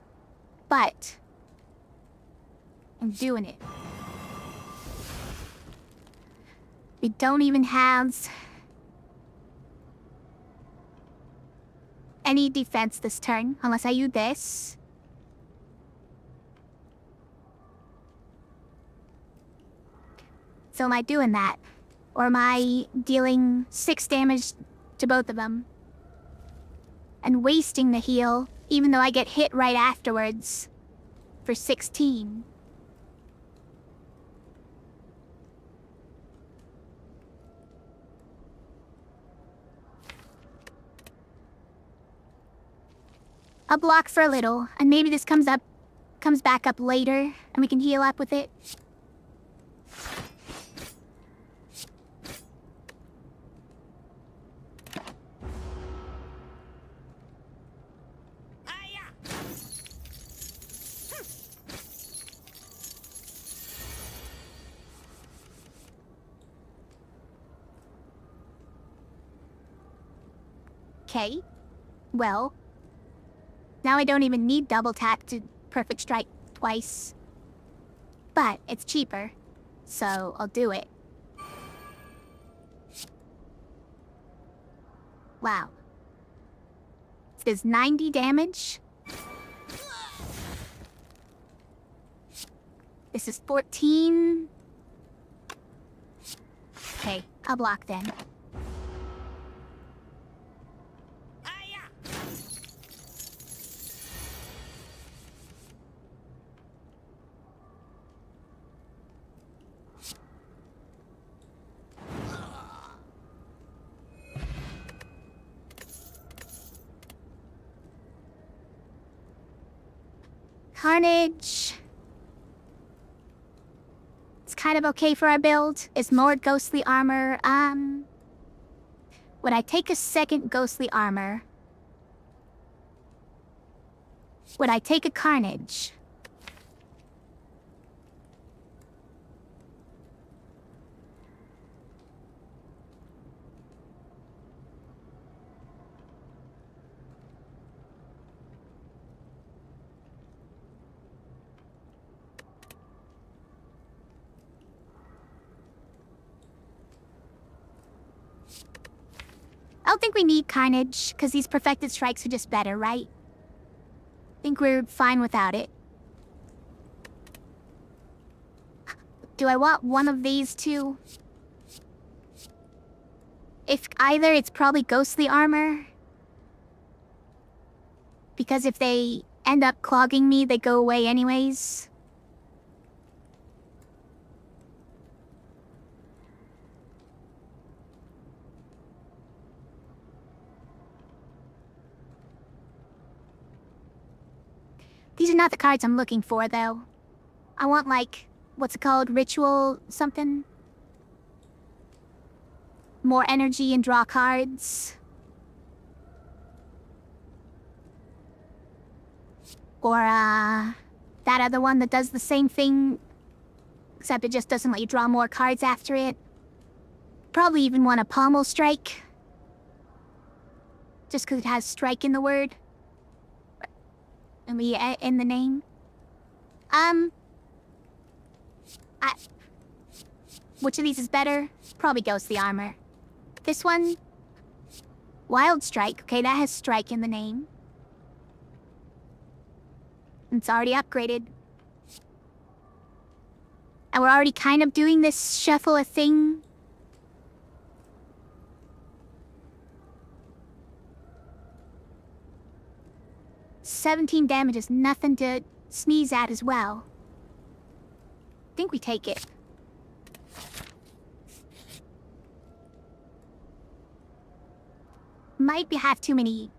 But I'm doing it. We don't even have any defense this turn, unless I use this. So am I doing that? Or am I dealing 6 damage to both of them? And wasting the heal, even though I get hit right afterwards, for 16. I'll block for a little, and maybe this comes back up later, and we can heal up with it. Okay, well, now I don't even need double tap to perfect strike twice. But it's cheaper, so I'll do it. Wow. This is 90 damage. This is 14. Okay, I'll block then. Carnage. It's kind of okay for our build. It's more ghostly armor. Would I take a second ghostly armor? Would I take a carnage? I don't think we need carnage, because these perfected strikes are just better, right? I think we're fine without it. Do I want one of these two? If either, it's probably ghostly armor. Because if they end up clogging me, they go away anyways. These are not the cards I'm looking for, though. I want, like, what's it called? Ritual something? More energy and draw cards. Or, that other one that does the same thing, except it just doesn't let you draw more cards after it. Probably even want a pommel strike. Just because it has strike in the word. And we in the name. Which of these is better? Probably ghostly armor. This one, wild strike. Okay, that has strike in the name. It's already upgraded. And we're already kind of doing this shuffle a thing. $17 damage is nothing to sneeze at as well. I think we take it. Might have too many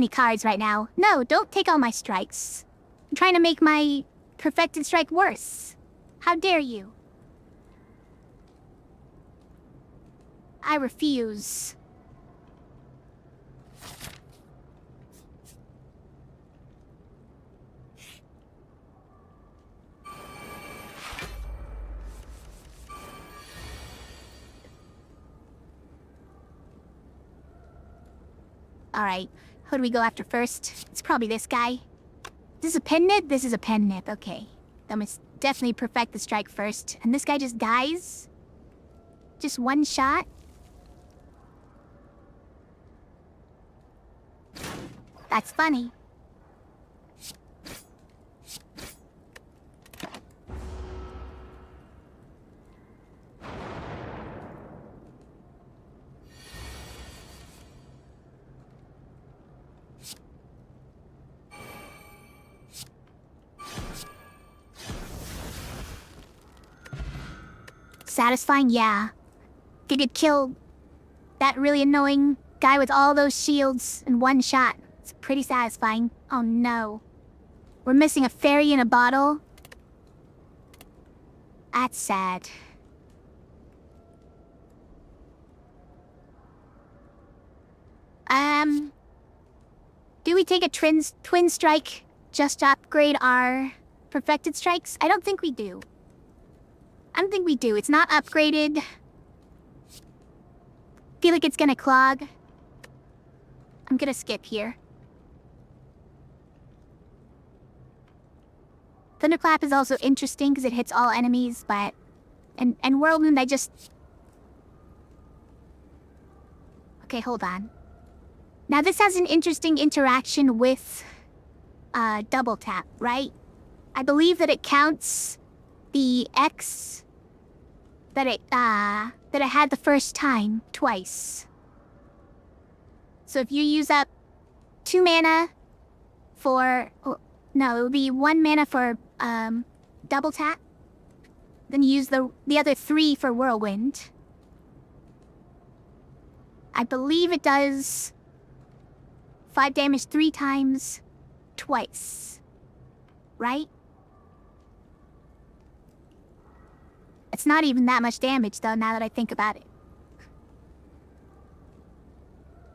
cards right now. No, don't take all my strikes. I'm trying to make my perfected strike worse. How dare you? I refuse. Alright, who do we go after first? It's probably this guy. This is a pen nib? This is a pen nib, okay. Then we definitely perfect the strike first. And this guy just dies? Just one shot? That's funny. Satisfying? Yeah. You could kill that really annoying guy with all those shields in one shot. It's pretty satisfying. Oh no. We're missing a fairy in a bottle? That's sad. Do we take a twin strike just to upgrade our perfected strikes? I don't think we do. I don't think we do. It's not upgraded. Feel like it's gonna clog. I'm gonna skip here. Thunderclap is also interesting because it hits all enemies, but... And Whirlwind, I just... Okay, hold on. Now this has an interesting interaction with... double tap, right? I believe that it counts the X that it had the first time twice. So if you use up 2 mana for... Oh, no, it would be 1 mana for double tap. Then you use the other 3 for Whirlwind. I believe it does 5 damage 3 times twice. Right? It's not even that much damage, though, now that I think about it.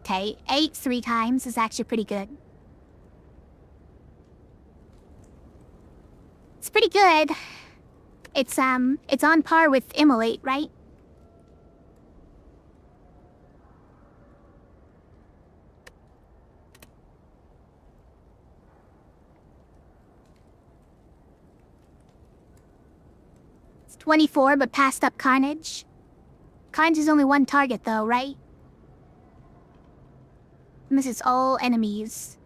Okay, 8 3 times is actually pretty good. It's pretty good. It's on par with Immolate, right? It's 24, but passed up Carnage. Carnage is only 1 target, though, right? Misses all enemies.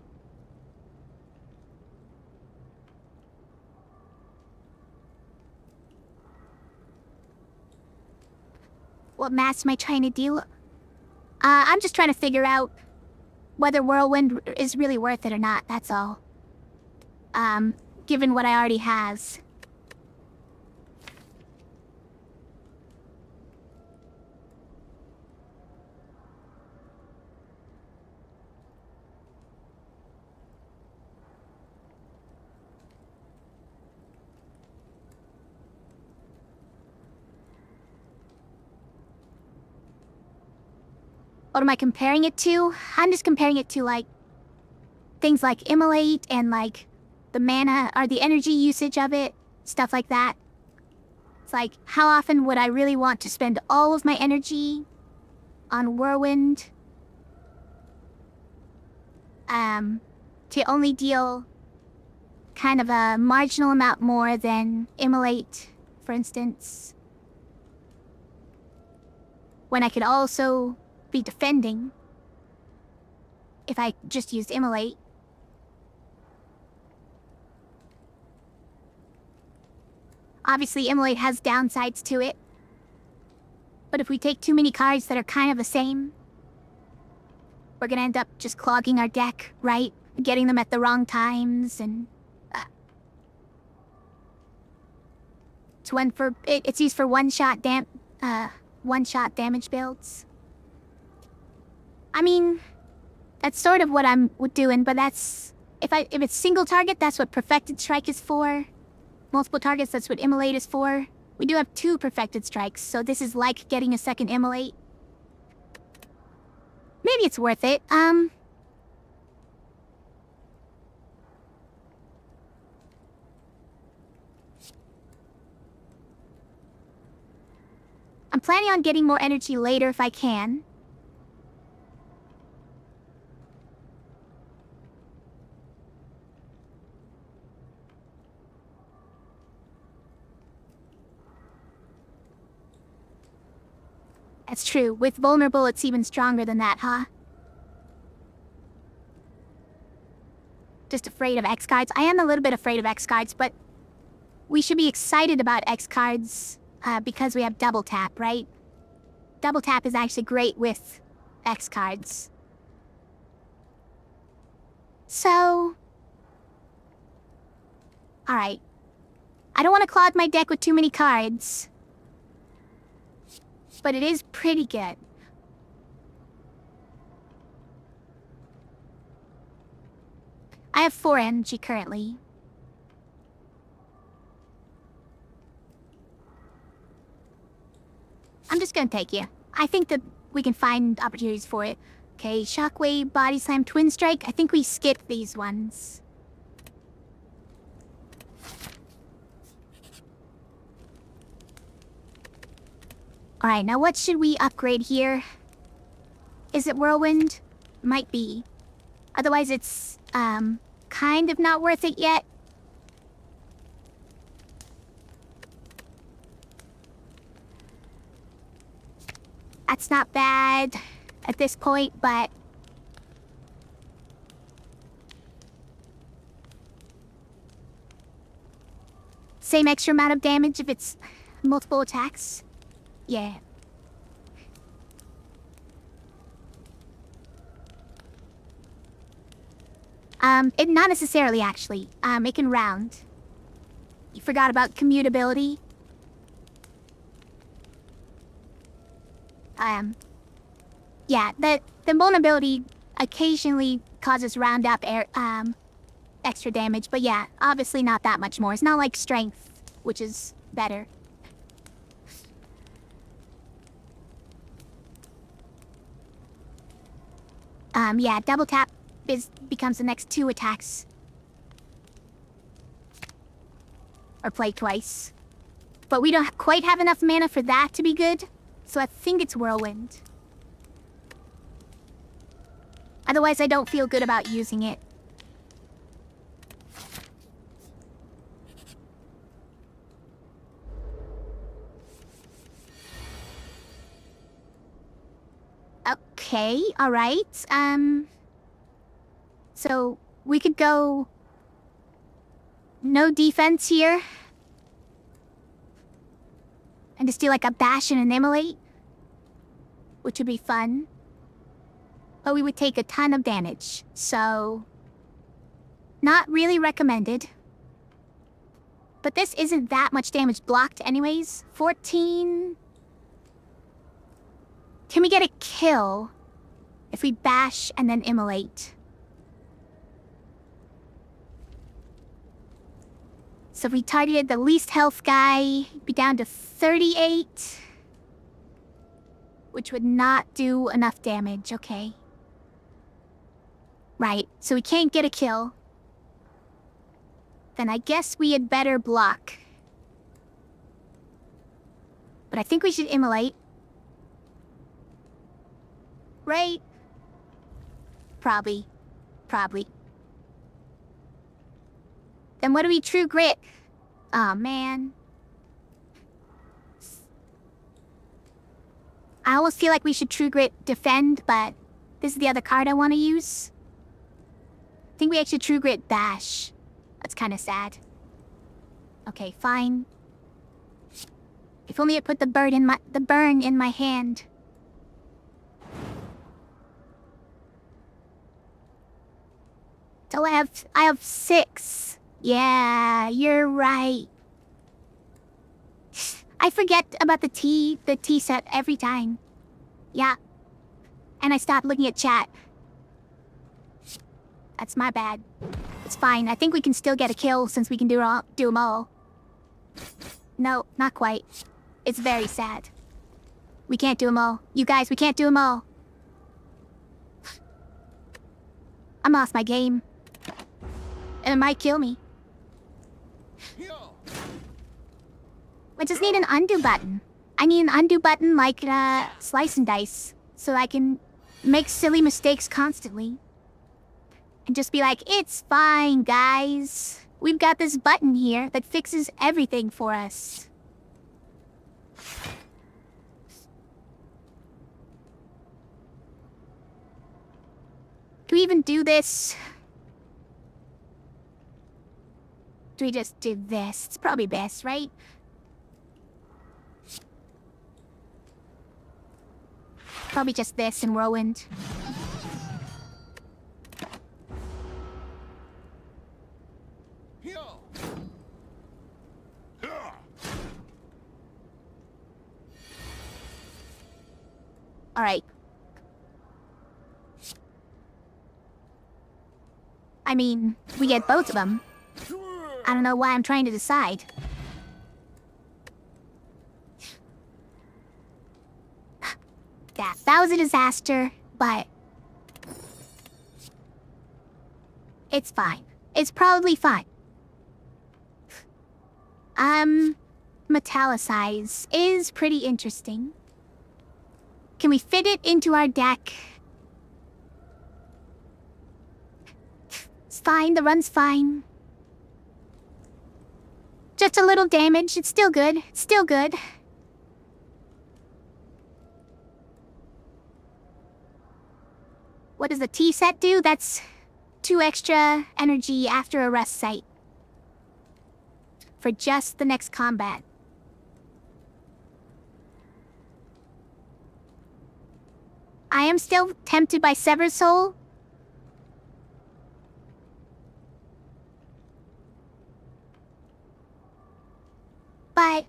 What mass am I trying to deal? I'm just trying to figure out whether Whirlwind is really worth it or not, that's all. Given what I already has. What am I comparing it to? I'm just comparing it to, like, things like Immolate and, like, the mana or the energy usage of it, stuff like that. It's like, how often would I really want to spend all of my energy on Whirlwind? To only deal kind of a marginal amount more than Immolate, for instance. When I could also be defending if I just used Immolate. Obviously, Immolate has downsides to it. But if we take too many cards that are kind of the same, we're gonna end up just clogging our deck, right? Getting them at the wrong times, and... It's used for one-shot damage builds. I mean, that's sort of what I'm doing, but that's... If it's single target, that's what Perfected Strike is for. Multiple targets, that's what Immolate is for. We do have 2 Perfected Strikes, so this is like getting a second Immolate. Maybe it's worth it. I'm planning on getting more energy later if I can. That's true. With vulnerable, it's even stronger than that, huh? Just afraid of X cards. I am a little bit afraid of X cards, but we should be excited about X cards because we have double tap, right? Double tap is actually great with X cards. So... Alright. I don't want to clog my deck with too many cards. But it is pretty good. I have 4 energy currently. I'm just gonna take you. I think that we can find opportunities for it. Okay, Shockwave, Body Slam, Twin Strike. I think we skip these ones. Alright, now what should we upgrade here? Is it Whirlwind? Might be. Otherwise it's, kind of not worth it yet. That's not bad at this point, but... Same extra amount of damage if it's multiple attacks. Yeah. Not necessarily, actually. It can round. You forgot about commutability? Yeah, the vulnerability occasionally causes round up extra damage, but yeah, obviously not that much more. It's not like strength, which is better. Yeah, double tap becomes the next 2 attacks. Or play twice. But we don't quite have enough mana for that to be good, so I think it's Whirlwind. Otherwise, I don't feel good about using it. Okay, alright, so we could go... No defense here. And just do like a bash and an immolate. Which would be fun. But we would take a ton of damage, so... Not really recommended. But this isn't that much damage blocked anyways. 14... Can we get a kill if we bash and then immolate? So if we targeted the least health guy, be down to 38. Which would not do enough damage, okay. Right, so we can't get a kill. Then I guess we had better block. But I think we should immolate. Right? Probably. Then what do we True Grit? Aw, man. I almost feel like we should True Grit defend, but this is the other card I want to use. I think we actually True Grit bash. That's kind of sad. Okay, fine. If only I put the burn in my hand. So I have 6. Yeah, you're right. I forget about the T set every time. Yeah. And I stopped looking at chat. That's my bad. It's fine. I think we can still get a kill since we can do them all. No, not quite. It's very sad. We can't do them all. You guys, we can't do them all. I'm off my game. And it might kill me. I just need an undo button. I need an undo button like slice and dice. So I can make silly mistakes constantly. And just be like, it's fine, guys. We've got this button here that fixes everything for us. Do we even do this? Do we just do this? It's probably best, right? Probably just this and whirlwind. Alright. I mean, we get both of them. I don't know why I'm trying to decide. That was a disaster, but... it's fine. It's probably fine. Metallicize is pretty interesting. Can we fit it into our deck? It's fine, the run's fine. Just a little damage, it's still good, it's still good. What does the T set do? That's 2 extra energy after a rest site. For just the next combat. I am still tempted by Severed Soul. But I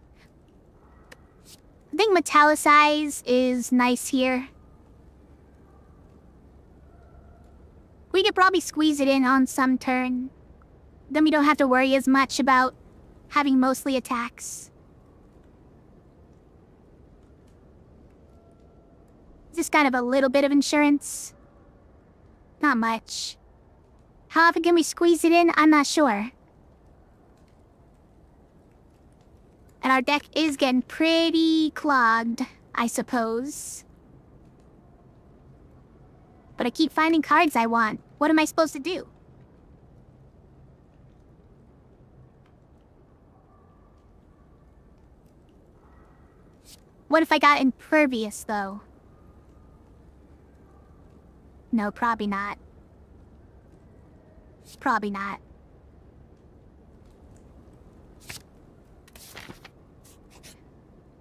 think Metallicize is nice here. We could probably squeeze it in on some turn. Then we don't have to worry as much about having mostly attacks. Just kind of a little bit of insurance. Not much. How often can we squeeze it in? I'm not sure. And our deck is getting pretty clogged, I suppose. But I keep finding cards I want. What am I supposed to do? What if I got Impervious, though? No, probably not. Probably not.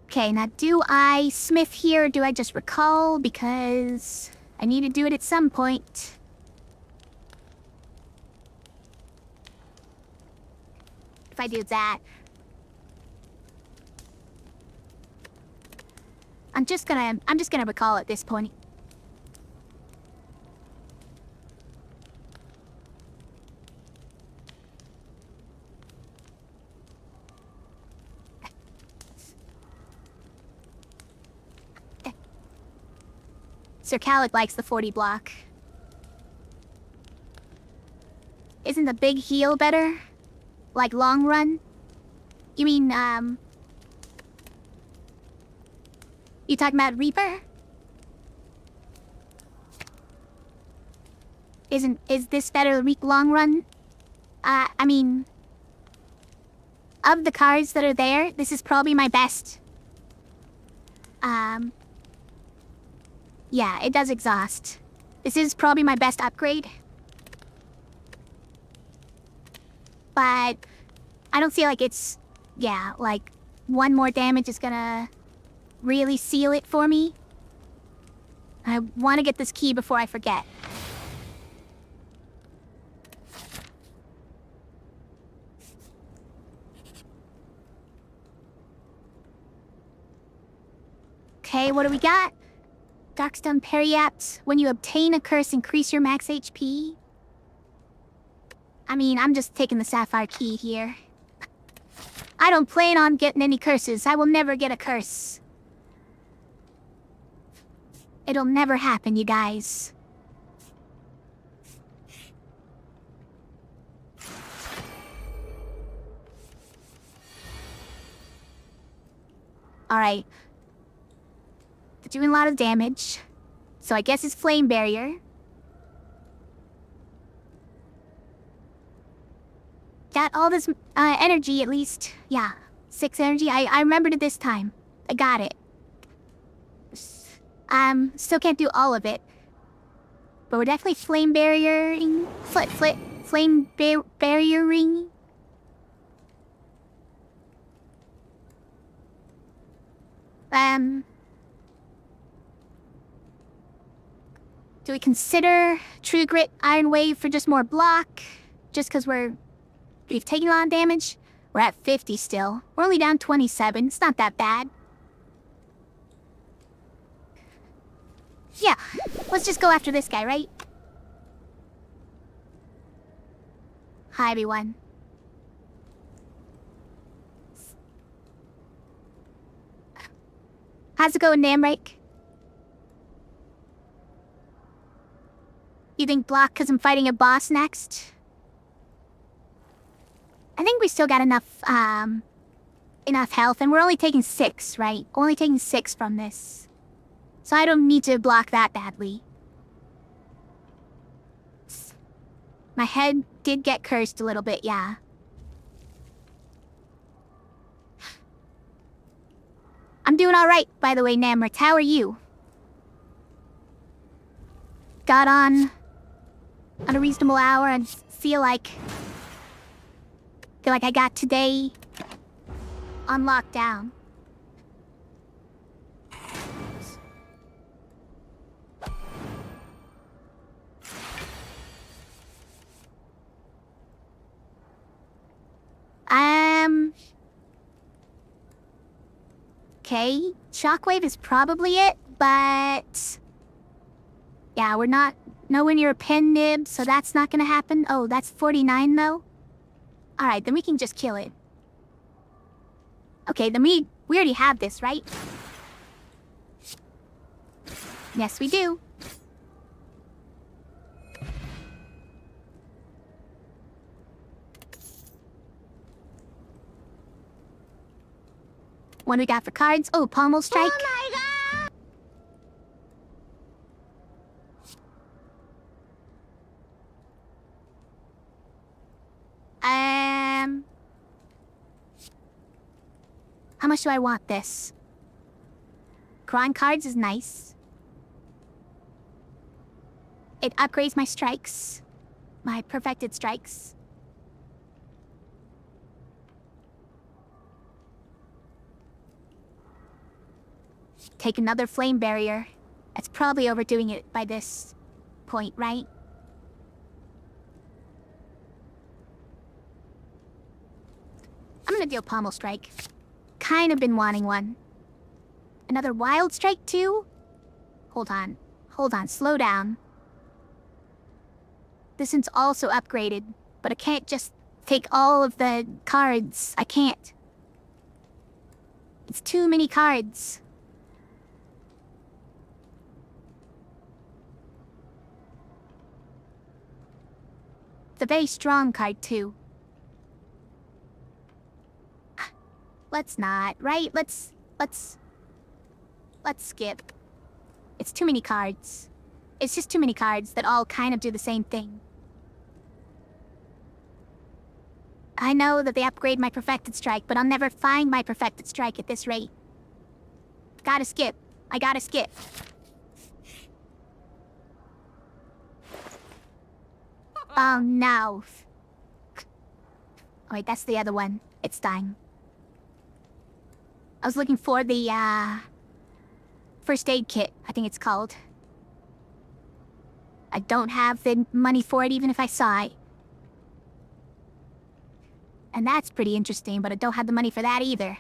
Okay, now do I smith here or do I just recall? Because I need to do it at some point. If I do that... I'm just gonna recall at this point. Sir Khaled likes the 40 block. Isn't the big heal better? Like long run? You mean, you talking about Reaper? Is this better long run? I mean... of the cards that are there, this is probably my best. Yeah, it does exhaust. This is probably my best upgrade. But I don't feel like it's... yeah, like, one more damage is gonna really seal it for me. I want to get this key before I forget. Okay, what do we got? Darkstone Periapt. When you obtain a curse, increase your max HP. I mean, I'm just taking the Sapphire Key here. I don't plan on getting any curses. I will never get a curse. It'll never happen, you guys. Alright. They're doing a lot of damage. So I guess it's flame barrier. Got all this energy at least. Yeah, 6 energy. I remembered it this time. I got it. Still can't do all of it. But we're definitely flame barriering. Flame barriering. Do we consider True Grit Iron Wave for just more block? Just because we've taken a lot of damage? We're at 50 still. We're only down 27. It's not that bad. Yeah, let's just go after this guy, right? Hi, everyone. How's it going, Namrake? You think block because I'm fighting a boss next? I think we still got enough health, and we're only taking 6, right? Only taking 6 from this. So I don't need to block that badly. My head did get cursed a little bit, yeah. I'm doing alright, by the way, Namrit. How are you? Got on at a reasonable hour and feel like I got today on lockdown. Okay, Shockwave is probably it, but yeah, we're not nowhere near a pin nib, so that's not gonna happen. Oh, that's 49 though. All right, then we can just kill it. Okay, then we already have this, right? Yes, we do. What do we got for cards? Oh, Pommel Strike. Oh my god! How much do I want this? Cron cards is nice. It upgrades my strikes. My perfected strikes. Take another flame barrier. That's probably overdoing it by this point, right? I'm gonna deal Pommel Strike. Kind of been wanting one. Another Wild Strike too? Hold on, slow down. This one's also upgraded, but I can't just take all of the cards. I can't. It's too many cards. It's a very strong card, too. Let's not, right? Let's skip. It's too many cards. It's just too many cards that all kind of do the same thing. I know that they upgrade my Perfected Strike, but I'll never find my Perfected Strike at this rate. Gotta skip. I gotta skip. Oh no. Oh wait, that's the other one. It's dying. I was looking for the, first aid kit, I think it's called. I don't have the money for it even if I saw it. And that's pretty interesting, but I don't have the money for that either.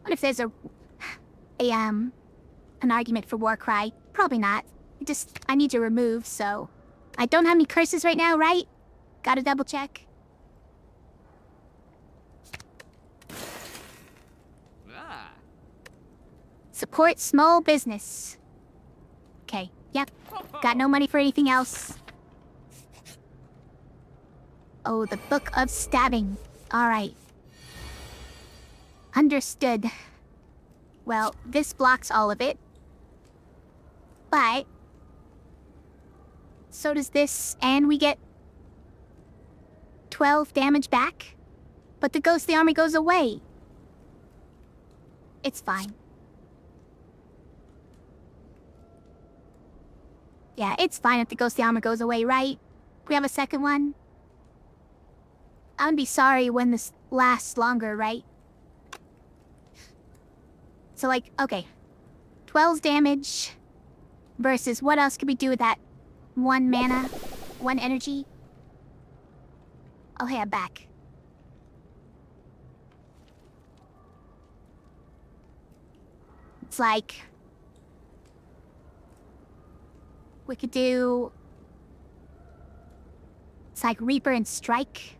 What if there's an argument for Warcry? Probably not. I need to remove, so... I don't have any curses right now, right? Gotta double check. Support small business. Okay, yep. Got no money for anything else. Oh, the Book of Stabbing. Alright. Understood. Well, this blocks all of it. But... so does this, and we get 12 damage back? But the ghostly armor goes away. It's fine. Yeah, it's fine if the ghostly armor goes away, right? We have a second one? I would be sorry when this lasts longer, right? So, like, okay. 12 damage versus what else could we do with that? 1 mana? 1 energy? I'll head back. It's like... we could do... it's like Reaper and Strike.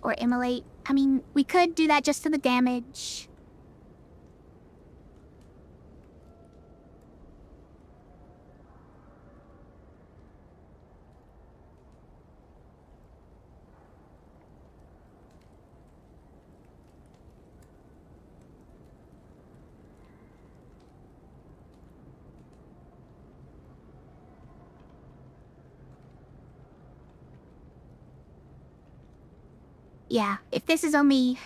Or Immolate. I mean, we could do that just to the damage. Yeah, if this is only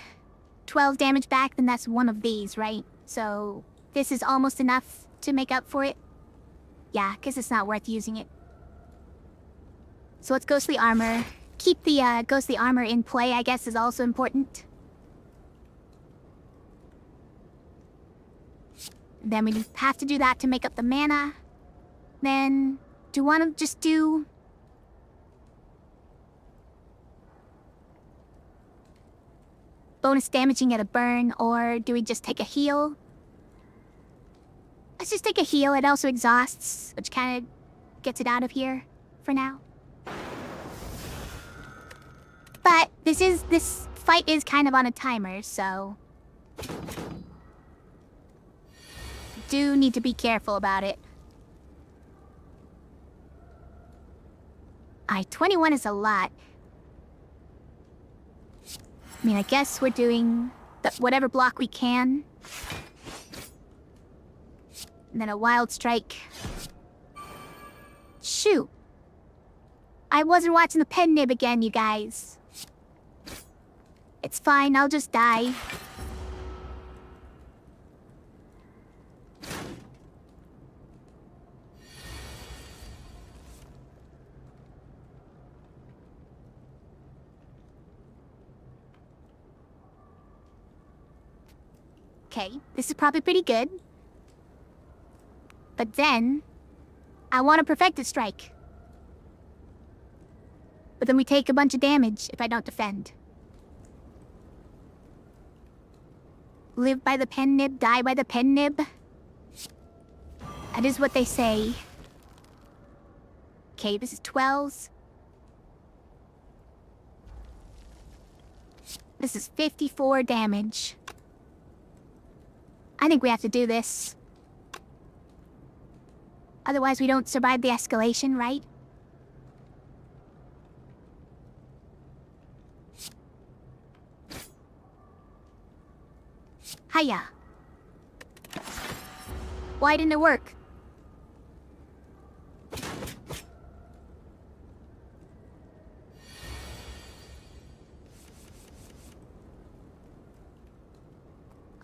12 damage back, then that's one of these, right? So, this is almost enough to make up for it? Yeah, because it's not worth using it. So it's Ghostly Armor. Keep the Ghostly Armor in play, I guess, is also important. Then we have to do that to make up the mana. Then, do you want to just do... bonus damaging at a burn, or do we just take a heal? Let's just take a heal. It also exhausts, which kind of gets it out of here for now. But this fight is kind of on a timer, so... do need to be careful about it. 21 is a lot. I mean, I guess we're doing whatever block we can. And then a Wild Strike. Shoot. I wasn't watching the pen nib again, you guys. It's fine, I'll just die. Okay, this is probably pretty good. But then, I want a Perfected Strike. But then we take a bunch of damage if I don't defend. Live by the pen nib, die by the pen nib. That is what they say. Okay, this is 12s. This is 54 damage. I think we have to do this. Otherwise we don't survive the escalation, right? Hiya. Why didn't it work?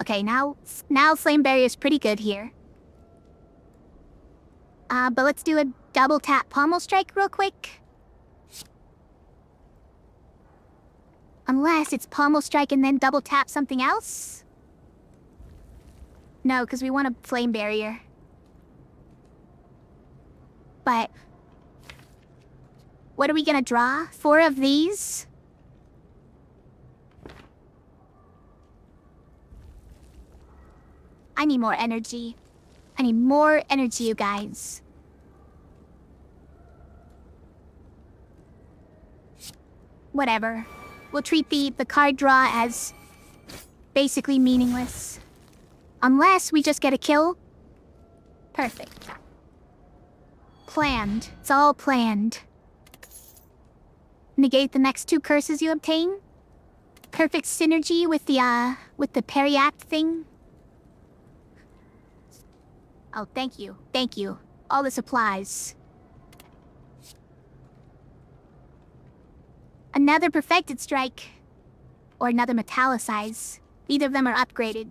Okay, now Flame Barrier is pretty good here. But let's do a double tap Pommel Strike real quick. Unless it's Pommel Strike and then double tap something else? No, because we want a Flame Barrier. But... what are we gonna draw? 4 of these? I need more energy. I need more energy, you guys. Whatever. We'll treat the card draw as basically meaningless. Unless we just get a kill. Perfect. Planned. It's all planned. Negate the next 2 curses you obtain. Perfect synergy with the periact thing. Oh, thank you. Thank you. All the supplies. Another perfected strike. Or another metallicize. Either of them are upgraded.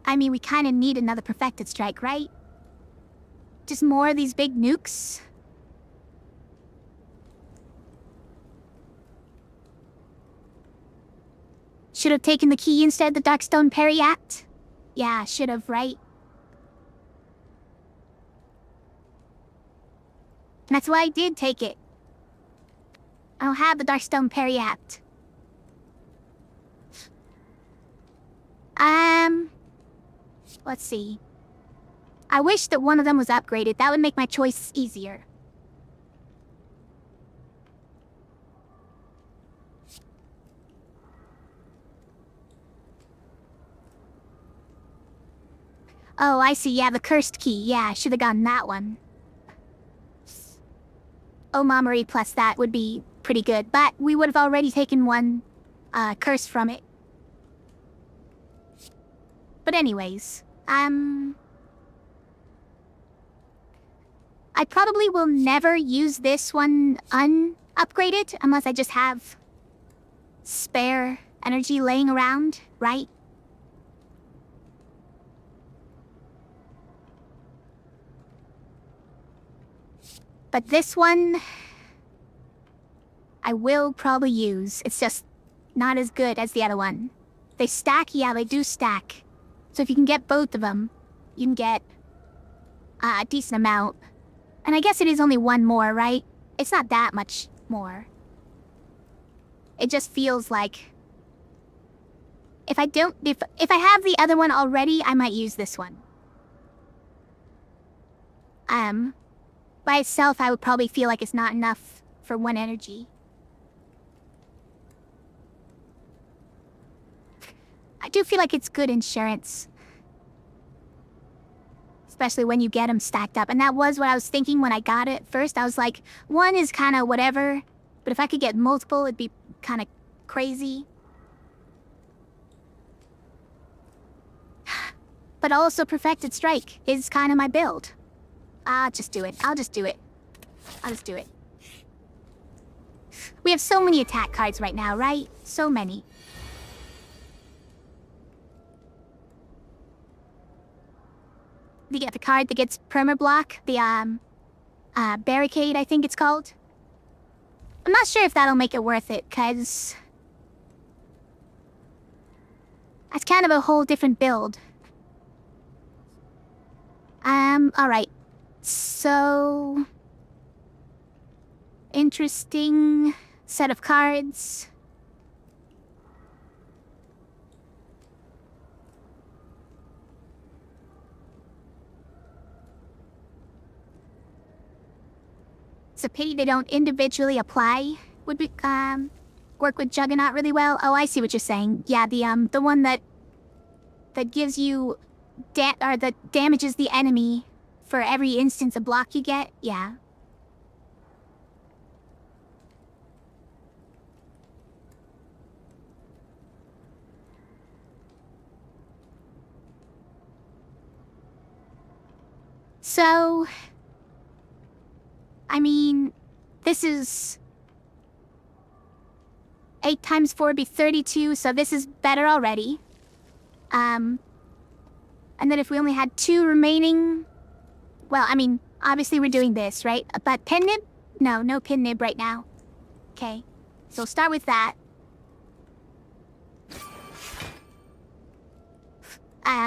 I mean, we kind of need another perfected strike, right? Just more of these big nukes? Should have taken the key instead of the Darkstone Periact? Yeah, should have, right? And that's why I did take it. I don't have the Darkstone Periact. Let's see. I wish that one of them was upgraded. That would make my choice easier. Oh, I see. Yeah, the cursed key. Yeah, I should have gotten that one. Omamori plus that would be pretty good, but we would have already taken one curse from it. But anyways, I probably will never use this one unupgraded unless I just have spare energy laying around, right? But this one, I will probably use. It's just not as good as the other one. They stack? Yeah, they do stack. So if you can get both of them, you can get a decent amount. And I guess it is only one more, right? It's not that much more. It just feels like... If I have the other one already, I might use this one. By itself, I would probably feel like it's not enough for one energy. I do feel like it's good insurance. Especially when you get them stacked up. And that was what I was thinking when I got it first. I was like, one is kind of whatever. But if I could get multiple, it'd be kind of crazy. But also Perfected Strike is kind of my build. I'll just do it. I'll just do it. We have so many attack cards right now, right? So many. You get the card that gets permablock, the barricade, I think it's called. I'm not sure if that'll make it worth it, cause that's kind of a whole different build. Alright. So... interesting set of cards. It's a pity they don't individually apply. Would be, work with Juggernaut really well. Oh, I see what you're saying. Yeah, the one that gives you that damages the enemy for every instance of block you get. Yeah. So, I mean, this is 8 times 4 would be 32, so this is better already. And then if we only had 2 remaining... Well, I mean, obviously we're doing this, right? But pin nib? No pin nib right now. Okay, so start with that.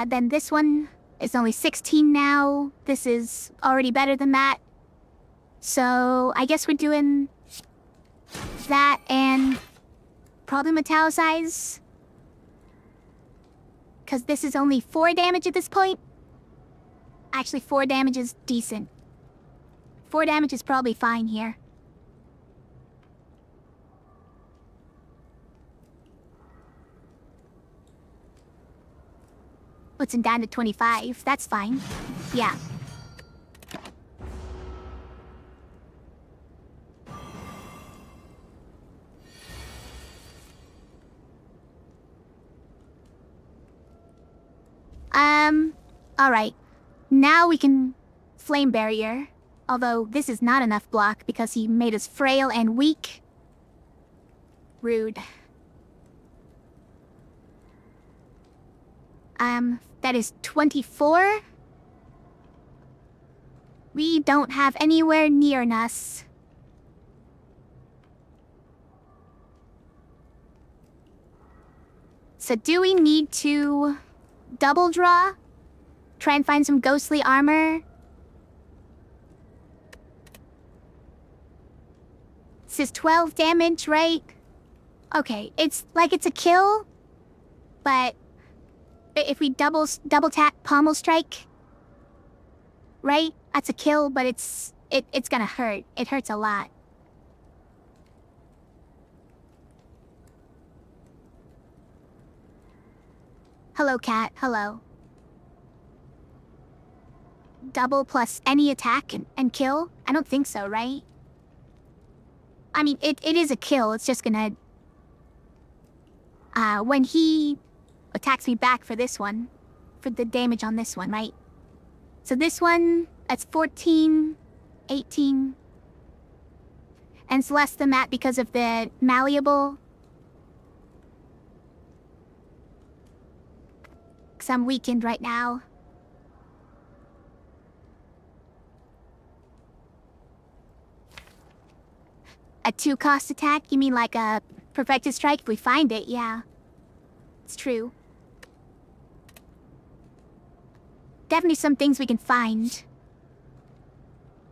Then this one is only 16 now. This is already better than that. So, I guess we're doing that and probably metallicize. Because this is only 4 damage at this point. Actually, 4 damage is decent. 4 damage is probably fine here. Puts him down to 25. That's fine. Yeah. Alright. Now we can flame barrier. Although this is not enough block because he made us frail and weak. Rude. That is 24. We don't have anywhere near us. So do we need to double draw? Try and find some ghostly armor? This is 12 damage, right? Okay, it's a kill, but if we double tap pommel strike, right? That's a kill, but it's gonna hurt. It hurts a lot. Hello, cat. Hello. Double plus any attack and kill? I don't think so, right? I mean, it is a kill. It's just gonna... when he attacks me back for this one, for the damage on this one, right? So this one, that's 14, 18. And it's less than that because of the malleable. Because I'm weakened right now. A 2-cost attack? You mean like a perfected strike if we find it? Yeah. It's true. Definitely some things we can find.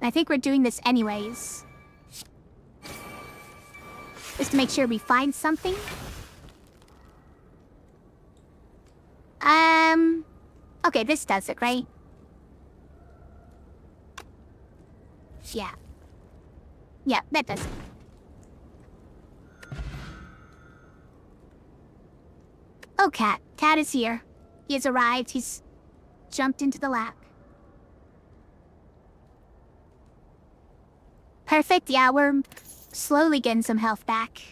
And I think we're doing this anyways. Just to make sure we find something. Okay, this does it, right? Yeah. Yeah, that does it. Oh, Cat. Cat is here. He has arrived. He's jumped into the lap. Perfect. Yeah, we're slowly getting some health back.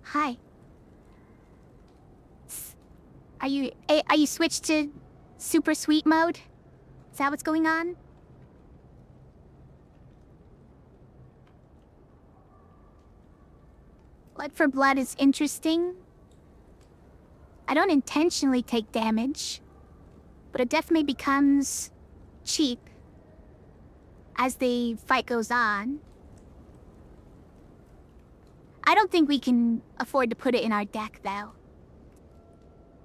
Hi. Are you switched to super sweet mode? Is that what's going on? Blood for blood is interesting. I don't intentionally take damage, but it definitely becomes cheap as the fight goes on. I don't think we can afford to put it in our deck, though.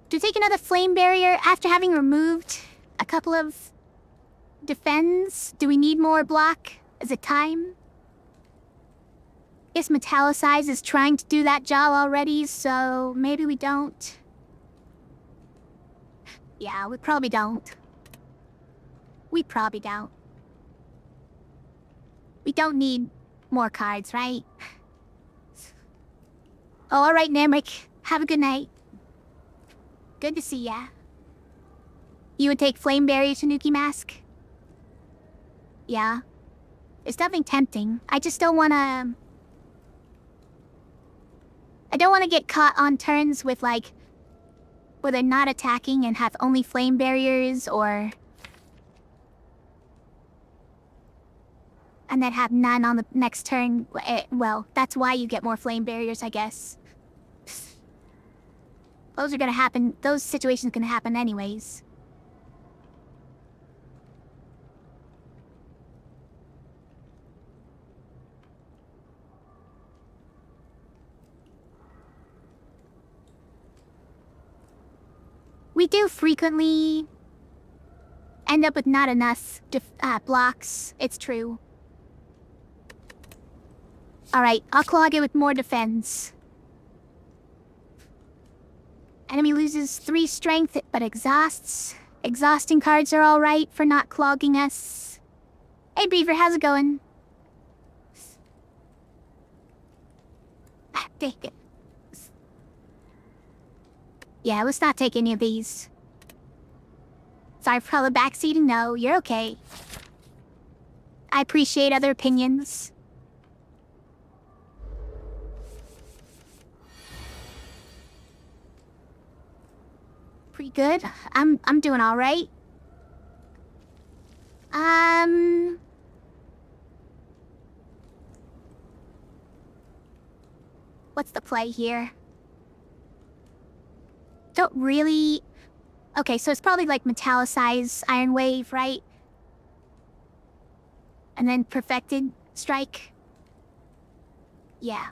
To take another flame barrier after having removed a couple of defends, do we need more block? Is it time? Guess Metallicize is trying to do that job already, so maybe we don't. Yeah, we probably don't. We probably don't. We don't need more cards, right? Oh, alright, Nemric. Have a good night. Good to see ya. You would take Flame Barrier Tanuki Mask? Yeah. It's definitely tempting. I just don't wanna... I don't want to get caught on turns with, like, where they're not attacking and have only flame barriers, or... and then have none on the next turn. Well, that's why you get more flame barriers, I guess. Those are gonna happen. Those situations are gonna happen anyways. We do frequently end up with not enough blocks. It's true. Alright, I'll clog it with more defense. Enemy loses 3 strength, but exhausts. Exhausting cards are alright for not clogging us. Hey Beaver, how's it going? Dang it. Yeah, let's not take any of these. Sorry for all the backseating. No, you're okay. I appreciate other opinions. Pretty good. I'm doing all right. What's the play here? Don't really... Okay, so it's probably like metallicized iron wave, right? And then perfected strike. Yeah.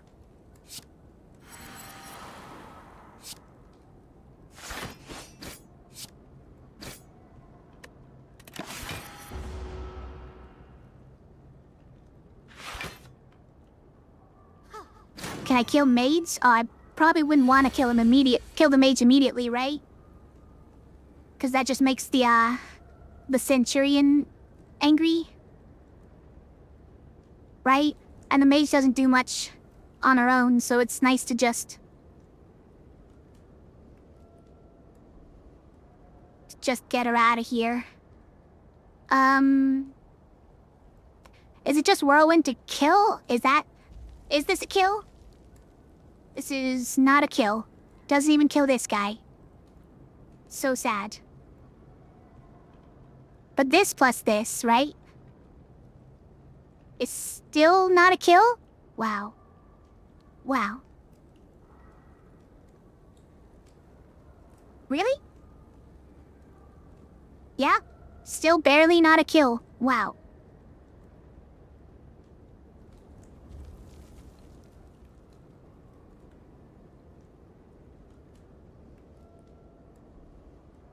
Can I kill mage? Oh, I probably wouldn't want to kill the mage immediately, right? Because that just makes the centurion angry. Right? And the mage doesn't do much on her own, so it's nice to just get her out of here. Is it just whirlwind to kill? Is this a kill? This is not a kill. Doesn't even kill this guy. So sad. But this plus this, right? Is still not a kill? Wow. Wow. Really? Yeah? Still barely not a kill. Wow.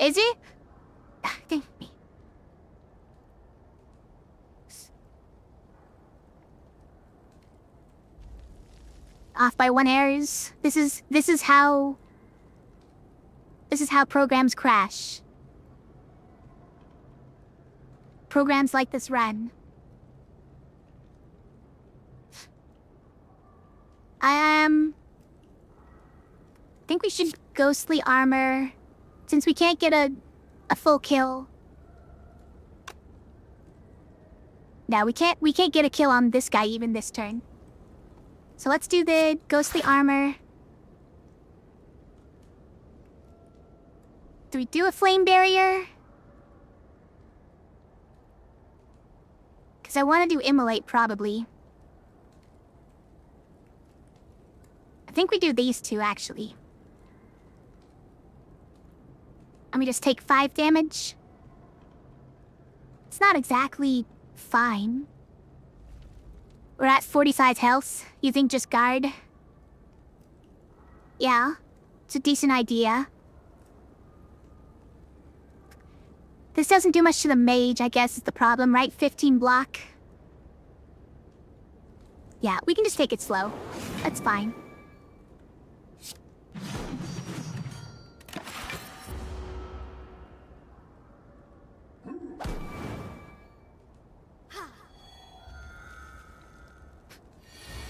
Is it? Dang me. Off by 1 errors. This is how programs crash. Programs like this run. I think we should ghostly armor, since we can't get a full kill. No, we can't get a kill on this guy even this turn. So let's do the ghostly armor. Do we do a flame barrier? Because I want to do immolate, probably. I think we do these two, actually. And we just take 5 damage. It's not exactly fine. We're at 45 health. You think just guard? Yeah, it's a decent idea. This doesn't do much to the mage, I guess is the problem, right? 15 block. Yeah, we can just take it slow. That's fine.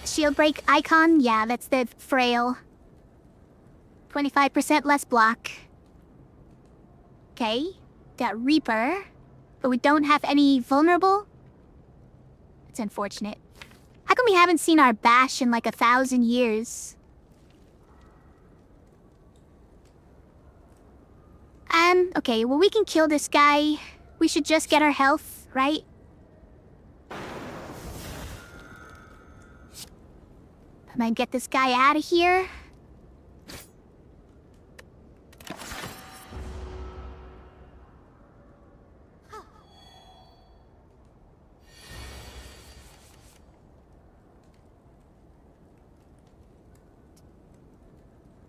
Shield break icon? Yeah, that's the frail. 25% less block. Okay. Got Reaper. But we don't have any vulnerable? It's unfortunate. How come we haven't seen our bash in like 1,000 years? Okay, well we can kill this guy. We should just get our health, right? I might get this guy out of here.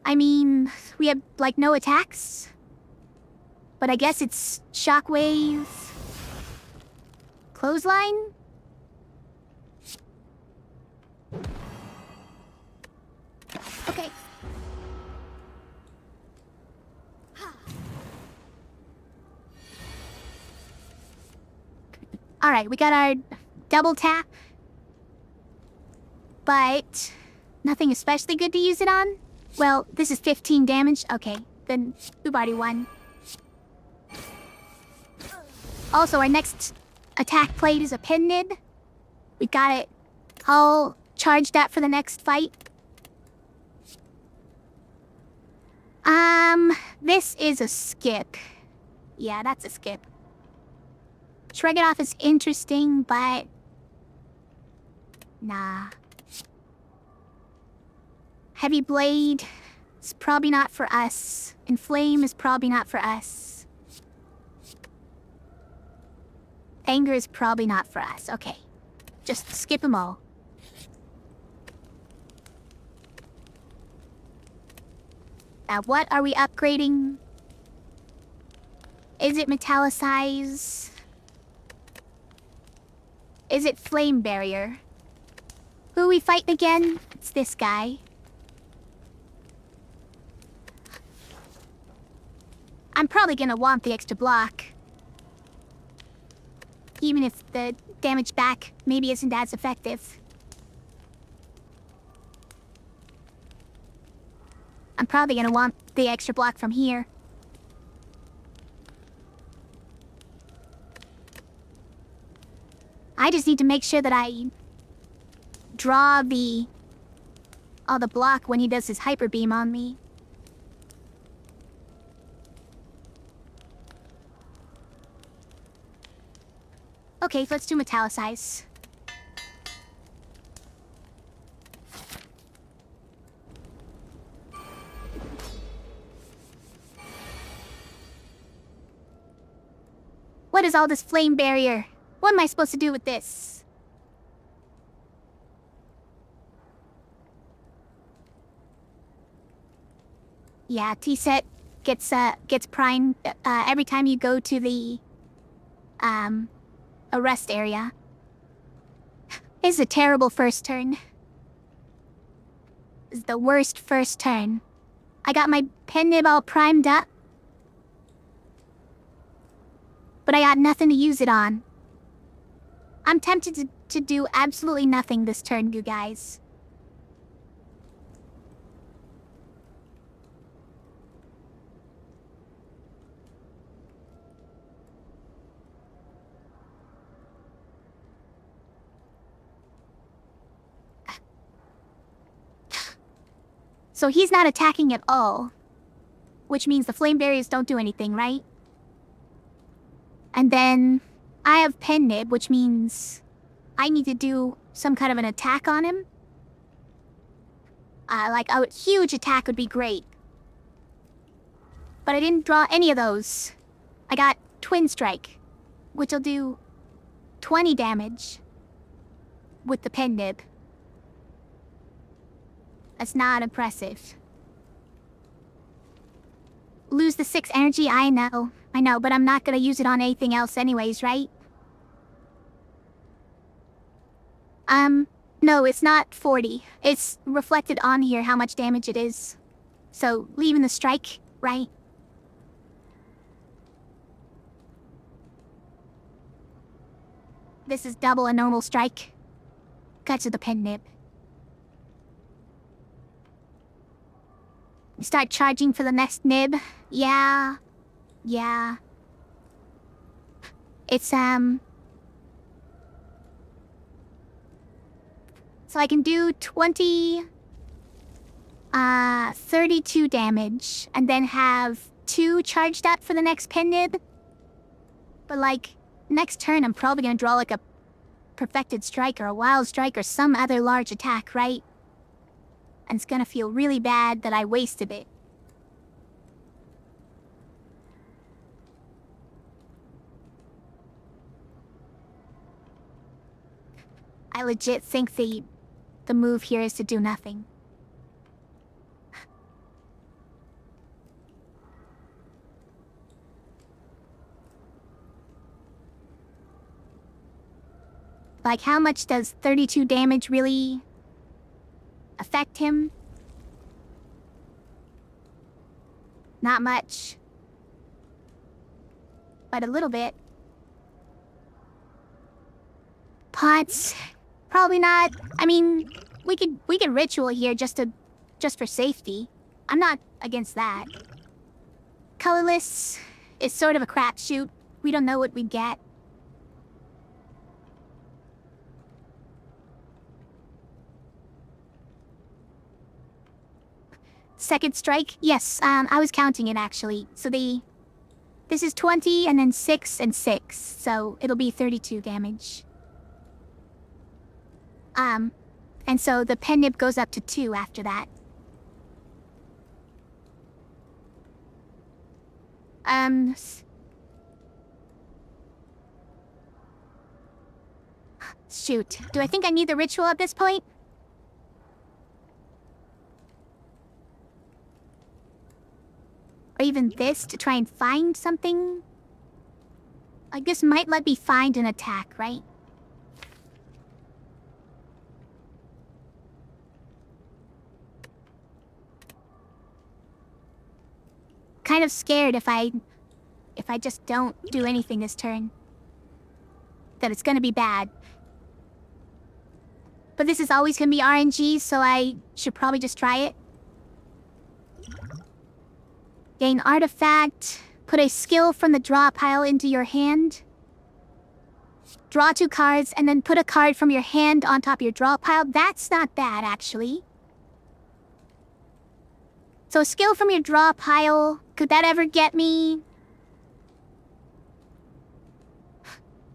I mean, we have, like, no attacks. But I guess it's shockwave... clothesline? Okay. Alright, we got our double tap. But nothing especially good to use it on? Well, this is 15 damage. Okay, the we've already won. Also, our next attack plate is a pin nib. We got it all charged up for the next fight. This is a skip. Yeah, that's a skip. Shrug it off is interesting, but... nah. Heavy Blade is probably not for us. Inflame is probably not for us. Anger is probably not for us. Okay. Just skip them all. Now, what are we upgrading? Is it Metallicize? Is it Flame Barrier? Who are we fighting again? It's this guy. I'm probably gonna want the extra block. Even if the damage back maybe isn't as effective. I'm probably gonna want the extra block from here. I just need to make sure that I draw all the block when he does his hyper beam on me. Okay, let's do Metallicize. What is all this flame barrier? What am I supposed to do with this? Yeah, T-set gets primed every time you go to the a rest area. It's a terrible first turn. It's the worst first turn. I got my pen nib all primed up, but I got nothing to use it on. I'm tempted to do absolutely nothing this turn, you guys. So he's not attacking at all, which means the flame barriers don't do anything, right? And then I have pen nib, which means I need to do some kind of an attack on him. Like a huge attack would be great. But I didn't draw any of those. I got Twin Strike, which will do 20 damage with the pen nib. That's not impressive. Lose the 6 energy, I know, but I'm not gonna use it on anything else anyways, right? No, it's not 40. It's reflected on here how much damage it is. So, leaving the strike, right? This is double a normal strike. Cut to the pen nib. Start charging for the next nib. Yeah. It's, So I can do 32 damage, and then have 2 charged up for the next pen nib. But like, next turn I'm probably gonna draw like a perfected strike or a wild strike or some other large attack, right? And it's gonna feel really bad that I wasted it. I legit think the move here is to do nothing. Like, how much does 32 damage really affect him? Not much. But a little bit. Pots. Probably not. I mean, we could ritual here just for safety. I'm not against that. Colorless is sort of a crapshoot. We don't know what we get. Second strike? Yes, I was counting it actually. So this is 20 and then 6 and 6. So it'll be 32 damage. And so the pen nib goes up to 2 after that. Shoot. Do I think I need the ritual at this point? Or even this to try and find something? I guess might let me find an attack, right? Kind of scared if I just don't do anything this turn, that it's gonna be bad. But this is always gonna be RNG, so I should probably just try it. Gain artifact. Put a skill from the draw pile into your hand. Draw 2 cards, and then put a card from your hand on top of your draw pile. That's not bad, actually. So a skill from your draw pile, could that ever get me?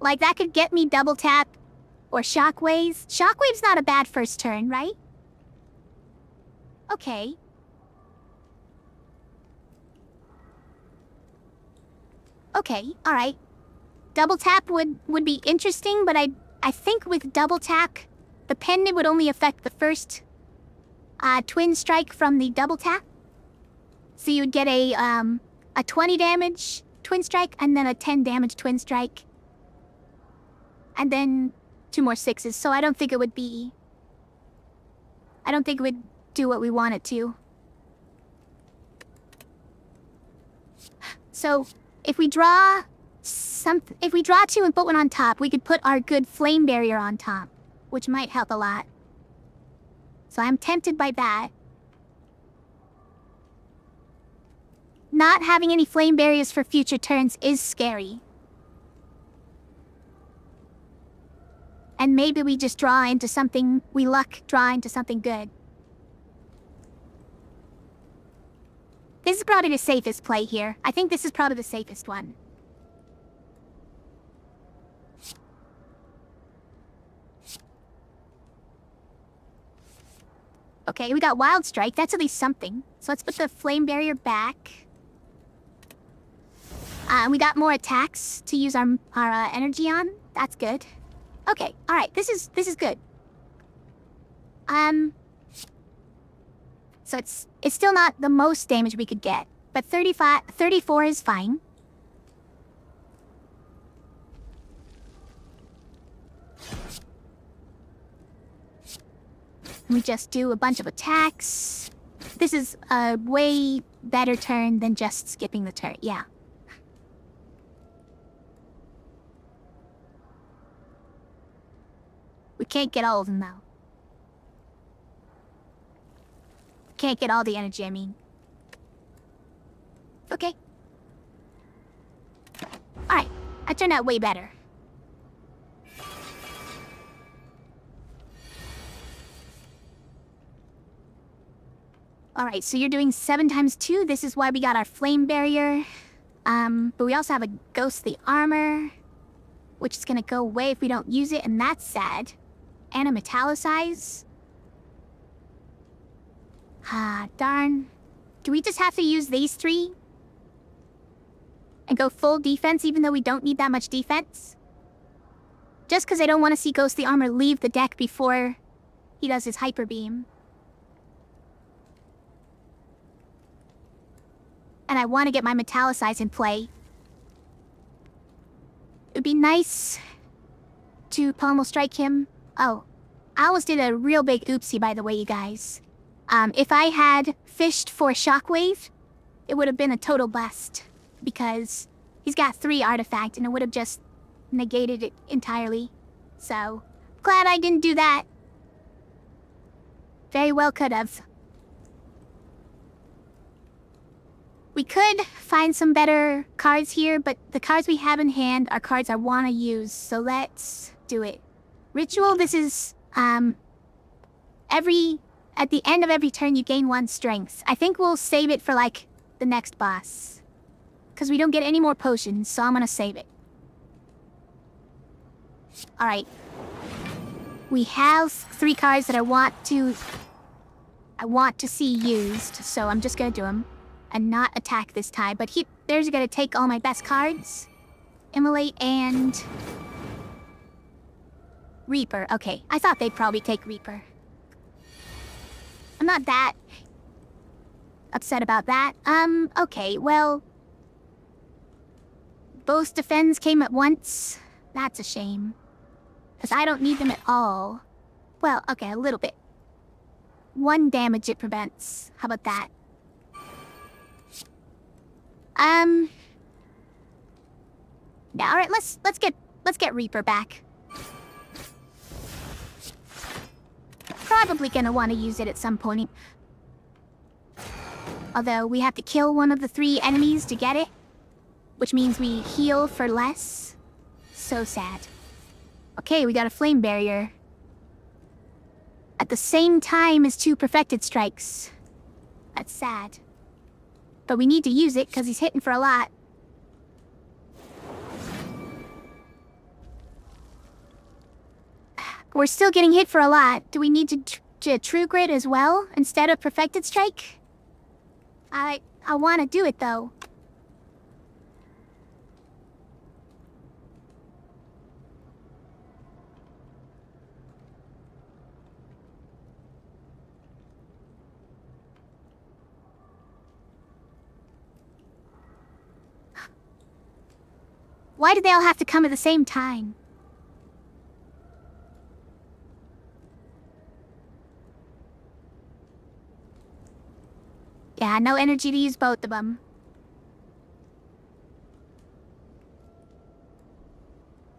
Like, that could get me double tap or shockwaves. Shockwave's not a bad first turn, right? Okay. Okay, alright. Double tap would be interesting, but I think with double tap, the pen would only affect the first twin strike from the double tap. So you'd get a 20 damage twin strike and then a 10 damage twin strike. And then 2 more 6s, so I don't think it would be... I don't think it would do what we want it to. So, if we draw 2 and put 1 on top, we could put our good flame barrier on top, which might help a lot. So I'm tempted by that. Not having any flame barriers for future turns is scary. And maybe we just draw into something, we luck draw into something good. This is probably the safest play here. I think this is probably the safest one. Okay, we got Wild Strike. That's at least something. So let's put the Flame Barrier back. We got more attacks to use our energy on. That's good. Okay, alright. This is good. So it's still not the most damage we could get, but 34 is fine. We just do a bunch of attacks. This is a way better turn than just skipping the turn, yeah. We can't get all of them, though. Can't get all the energy, I mean. Okay. Alright, I turned out way better. Alright, so you're doing 7 times 2. This is why we got our flame barrier. But we also have a ghostly armor, which is gonna go away if we don't use it, and that's sad. And a metallicize. Ah, darn. Do we just have to use these 3? And go full defense even though we don't need that much defense? Just because I don't want to see Ghostly Armor leave the deck before he does his Hyper Beam. And I want to get my metallicize in play. It would be nice to pommel strike him. Oh, I almost did a real big oopsie, by the way, you guys. If I had fished for Shockwave, it would have been a total bust. Because he's got 3 artifact and it would have just negated it entirely. So, glad I didn't do that. Very well could have. We could find some better cards here, but the cards we have in hand are cards I want to use, so let's do it. Ritual, this is, at the end of every turn you gain 1 strength. I think we'll save it for, like, the next boss. Because we don't get any more potions, so I'm gonna save it. Alright. We have 3 cards that I want to see used, so I'm just gonna do them. And not attack this time, but there's gonna take all my best cards. Immolate and... Reaper, okay. I thought they'd probably take Reaper. I'm not that upset about that. Okay, well... Both defends came at once. That's a shame. Because I don't need them at all. Well, okay, a little bit. 1 damage it prevents. How about that? Yeah, alright, let's get Reaper back. Probably gonna want to use it at some point. Although, we have to kill one of the 3 enemies to get it. Which means we heal for less. So sad. Okay, we got a flame barrier. At the same time as 2 perfected strikes. That's sad. But we need to use it, because he's hitting for a lot. We're still getting hit for a lot. Do we need to True Grit as well, instead of Perfected Strike? I want to do it, though. Why do they all have to come at the same time? Yeah, no energy to use both of them.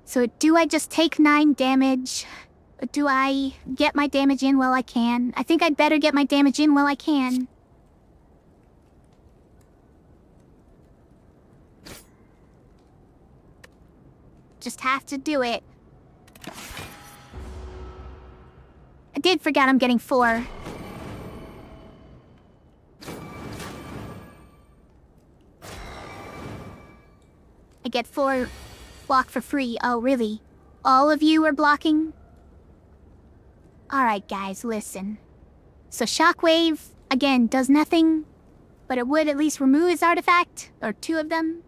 So do I just take 9 damage? Or do I get my damage in while I can? I think I'd better get my damage in while I can. Just have to do it. I did forget I'm getting 4. I get 4 block for free. Oh, really? All of you are blocking? Alright, guys, listen. So Shockwave, again, does nothing, but it would at least remove his artifact, or 2 of them.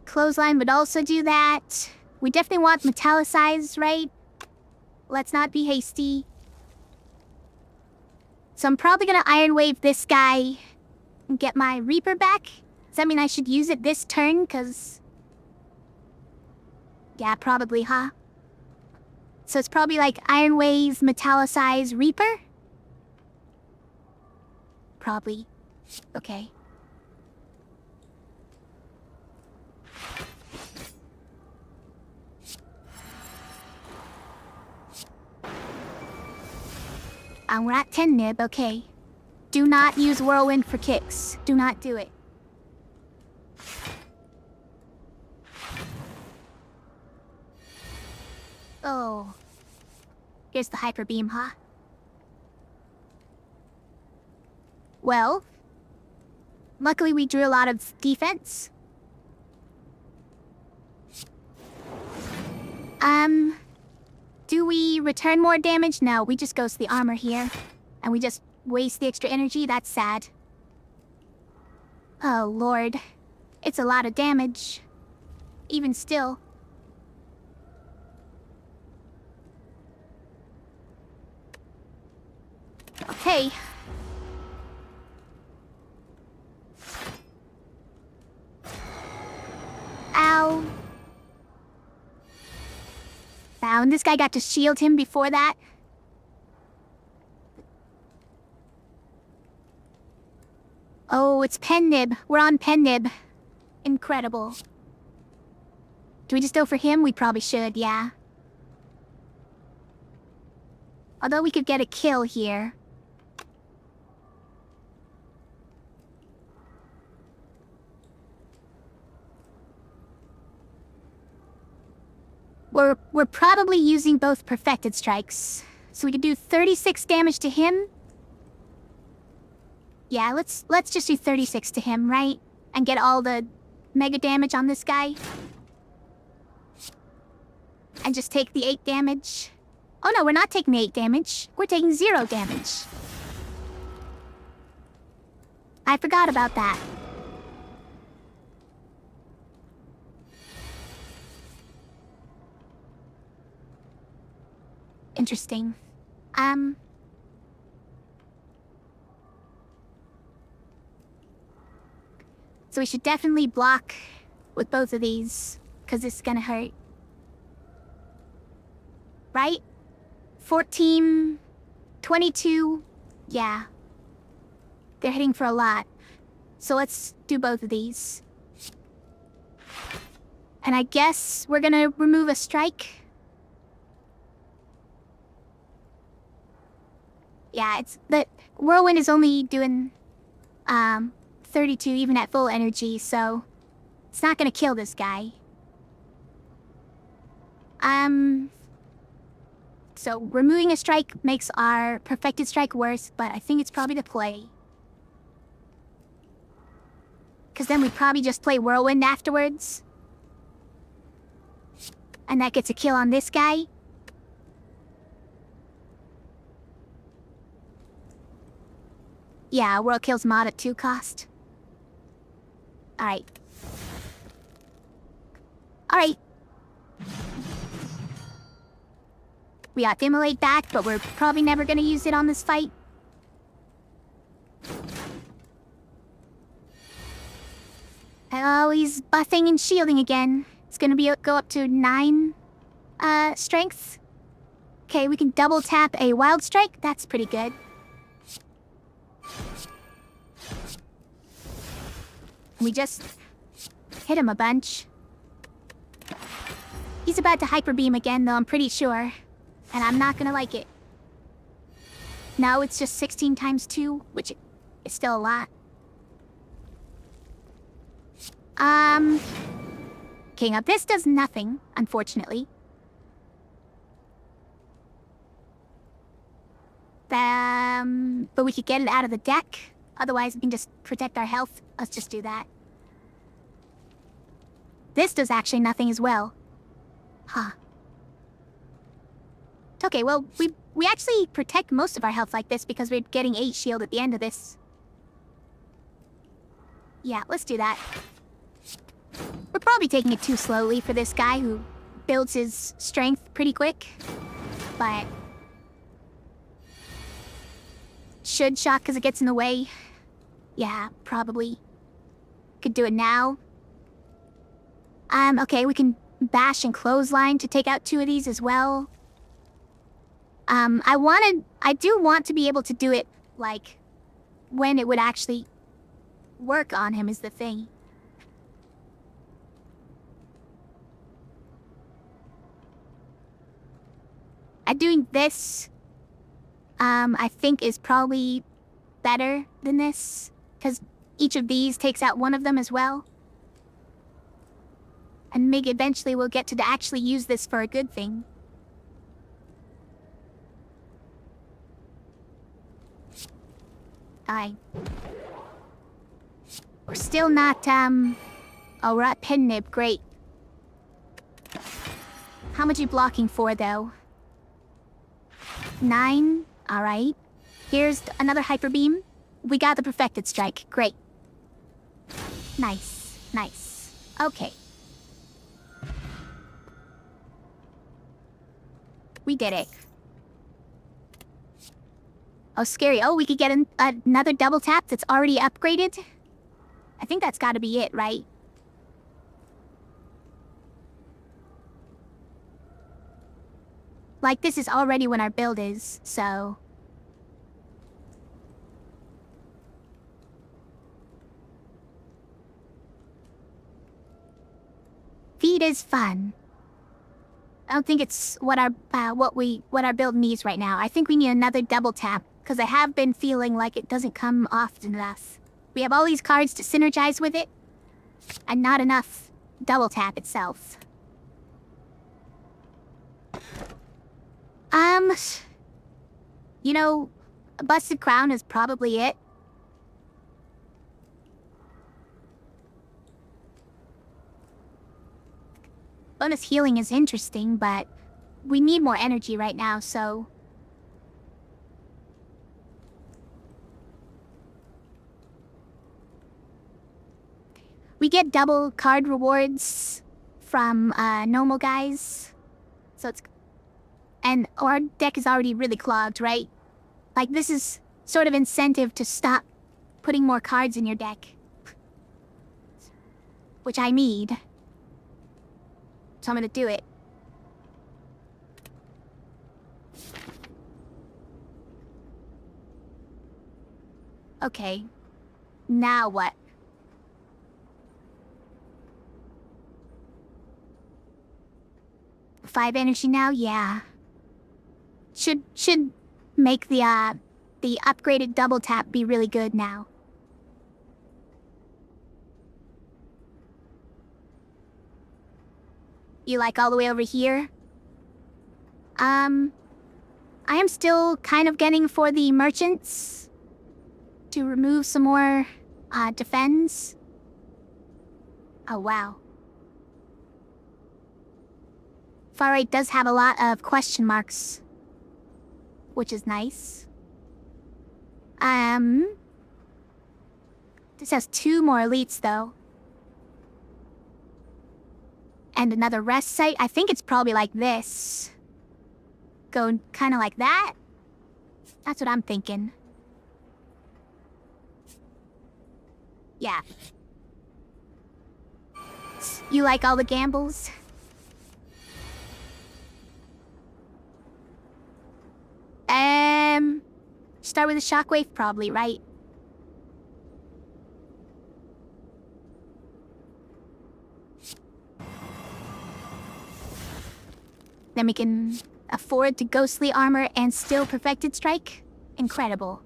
Clothesline would also do that. We definitely want Metallicize, right? Let's not be hasty. So I'm probably gonna Iron Wave this guy and get my Reaper back. Does that mean I should use it this turn? Cause... yeah, probably, huh? So it's probably like Iron Wave, Metallicize, Reaper? Probably. Okay. We're at 10 nib, okay. Do not use Whirlwind for kicks. Do not do it. Oh. Here's the Hyper Beam, huh? Well. Luckily we drew a lot of defense. Do we return more damage? No, we just ghost the armor here. And we just waste the extra energy? That's sad. Oh, Lord. It's a lot of damage. Even still. Okay. Ow. Wow, and this guy got to shield him before that? Oh, it's Pen Nib. We're on Pen Nib. Incredible. Do we just go for him? We probably should, yeah. Although we could get a kill here. We're probably using both perfected strikes. So we could do 36 damage to him. Yeah, let's just do 36 to him, right? And get all the mega damage on this guy. And just take the 8 damage. Oh no, we're not taking the 8 damage. We're taking 0 damage. I forgot about that. Interesting. So we should definitely block with both of these, because this is gonna hurt. Right? 14, 22, yeah. They're hitting for a lot. So let's do both of these. And I guess we're gonna remove a strike. Yeah, it's the whirlwind is only doing 32 even at full energy, so it's not gonna kill this guy. So removing a strike makes our perfected strike worse, but I think it's probably the play. Because then we'd probably just play whirlwind afterwards. And that gets a kill on this guy. Yeah, world kills mod at 2 cost. Alright. Alright. We got Immolate back, but we're probably never gonna use it on this fight. Oh, he's buffing and shielding again. It's gonna go up to 9 strength. Okay, we can double tap a wild strike. That's pretty good. We just hit him a bunch. He's about to hyper beam again, though, I'm pretty sure. And I'm not gonna like it. No, it's just 16 times 2, which is still a lot. King up. This does nothing, unfortunately. But we could get it out of the deck. Otherwise, we can just protect our health. Let's just do that. This does actually nothing as well. Huh. Okay, well, we actually protect most of our health like this because we're getting 8 shield at the end of this. Yeah, let's do that. We're probably taking it too slowly for this guy who builds his strength pretty quick. But should shock because it gets in the way. Yeah, probably. Could do it now. Okay, we can bash and clothesline to take out 2 of these as well. I do want to be able to do it, like, when it would actually work on him is the thing. And doing this, I think is probably better than this, because each of these takes out one of them as well. And maybe eventually we'll get to actually use this for a good thing. We're still not, oh, we're at Pin Nib, great. How much are you blocking for, though? 9? Alright. Here's another Hyper Beam. We got the Perfected Strike, great. Nice, nice. Okay. We did it. Oh, scary. Oh, we could get another double tap that's already upgraded? I think that's gotta be it, right? Like, this is already when our build is, so... Feed is fun. I don't think it's what our build needs right now. I think we need another double tap, because I have been feeling like it doesn't come often enough. We have all these cards to synergize with it, and not enough double tap itself. Um, you know, a busted crown is probably it. Bonus healing is interesting, but we need more energy right now, so... We get double card rewards from normal guys. So it's... And our deck is already really clogged, right? Like, this is sort of incentive to stop putting more cards in your deck. Which I need. So I'm gonna do it. Okay. Now what? Five energy now? Yeah. Should make the upgraded double tap be really good now. You like all the way over here? I am still kind of getting for the merchants to remove some more, defense. Oh, wow. Far right does have a lot of question marks, which is nice. This has 2 more elites, though. And another rest site. I think it's probably like this. Go kind of like that? That's what I'm thinking. Yeah. You like all the gambles? Start with a shockwave probably, right? Then we can afford to ghostly armor and still perfected strike? Incredible.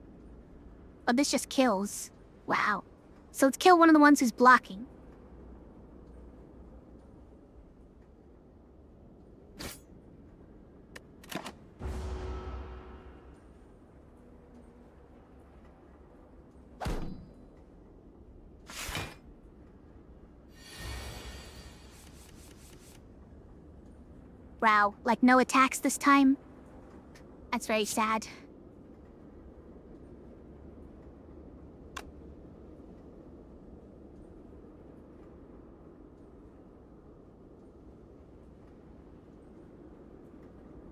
Oh, this just kills. Wow. So let's kill one of the ones who's blocking. Wow, like no attacks this time? That's very sad.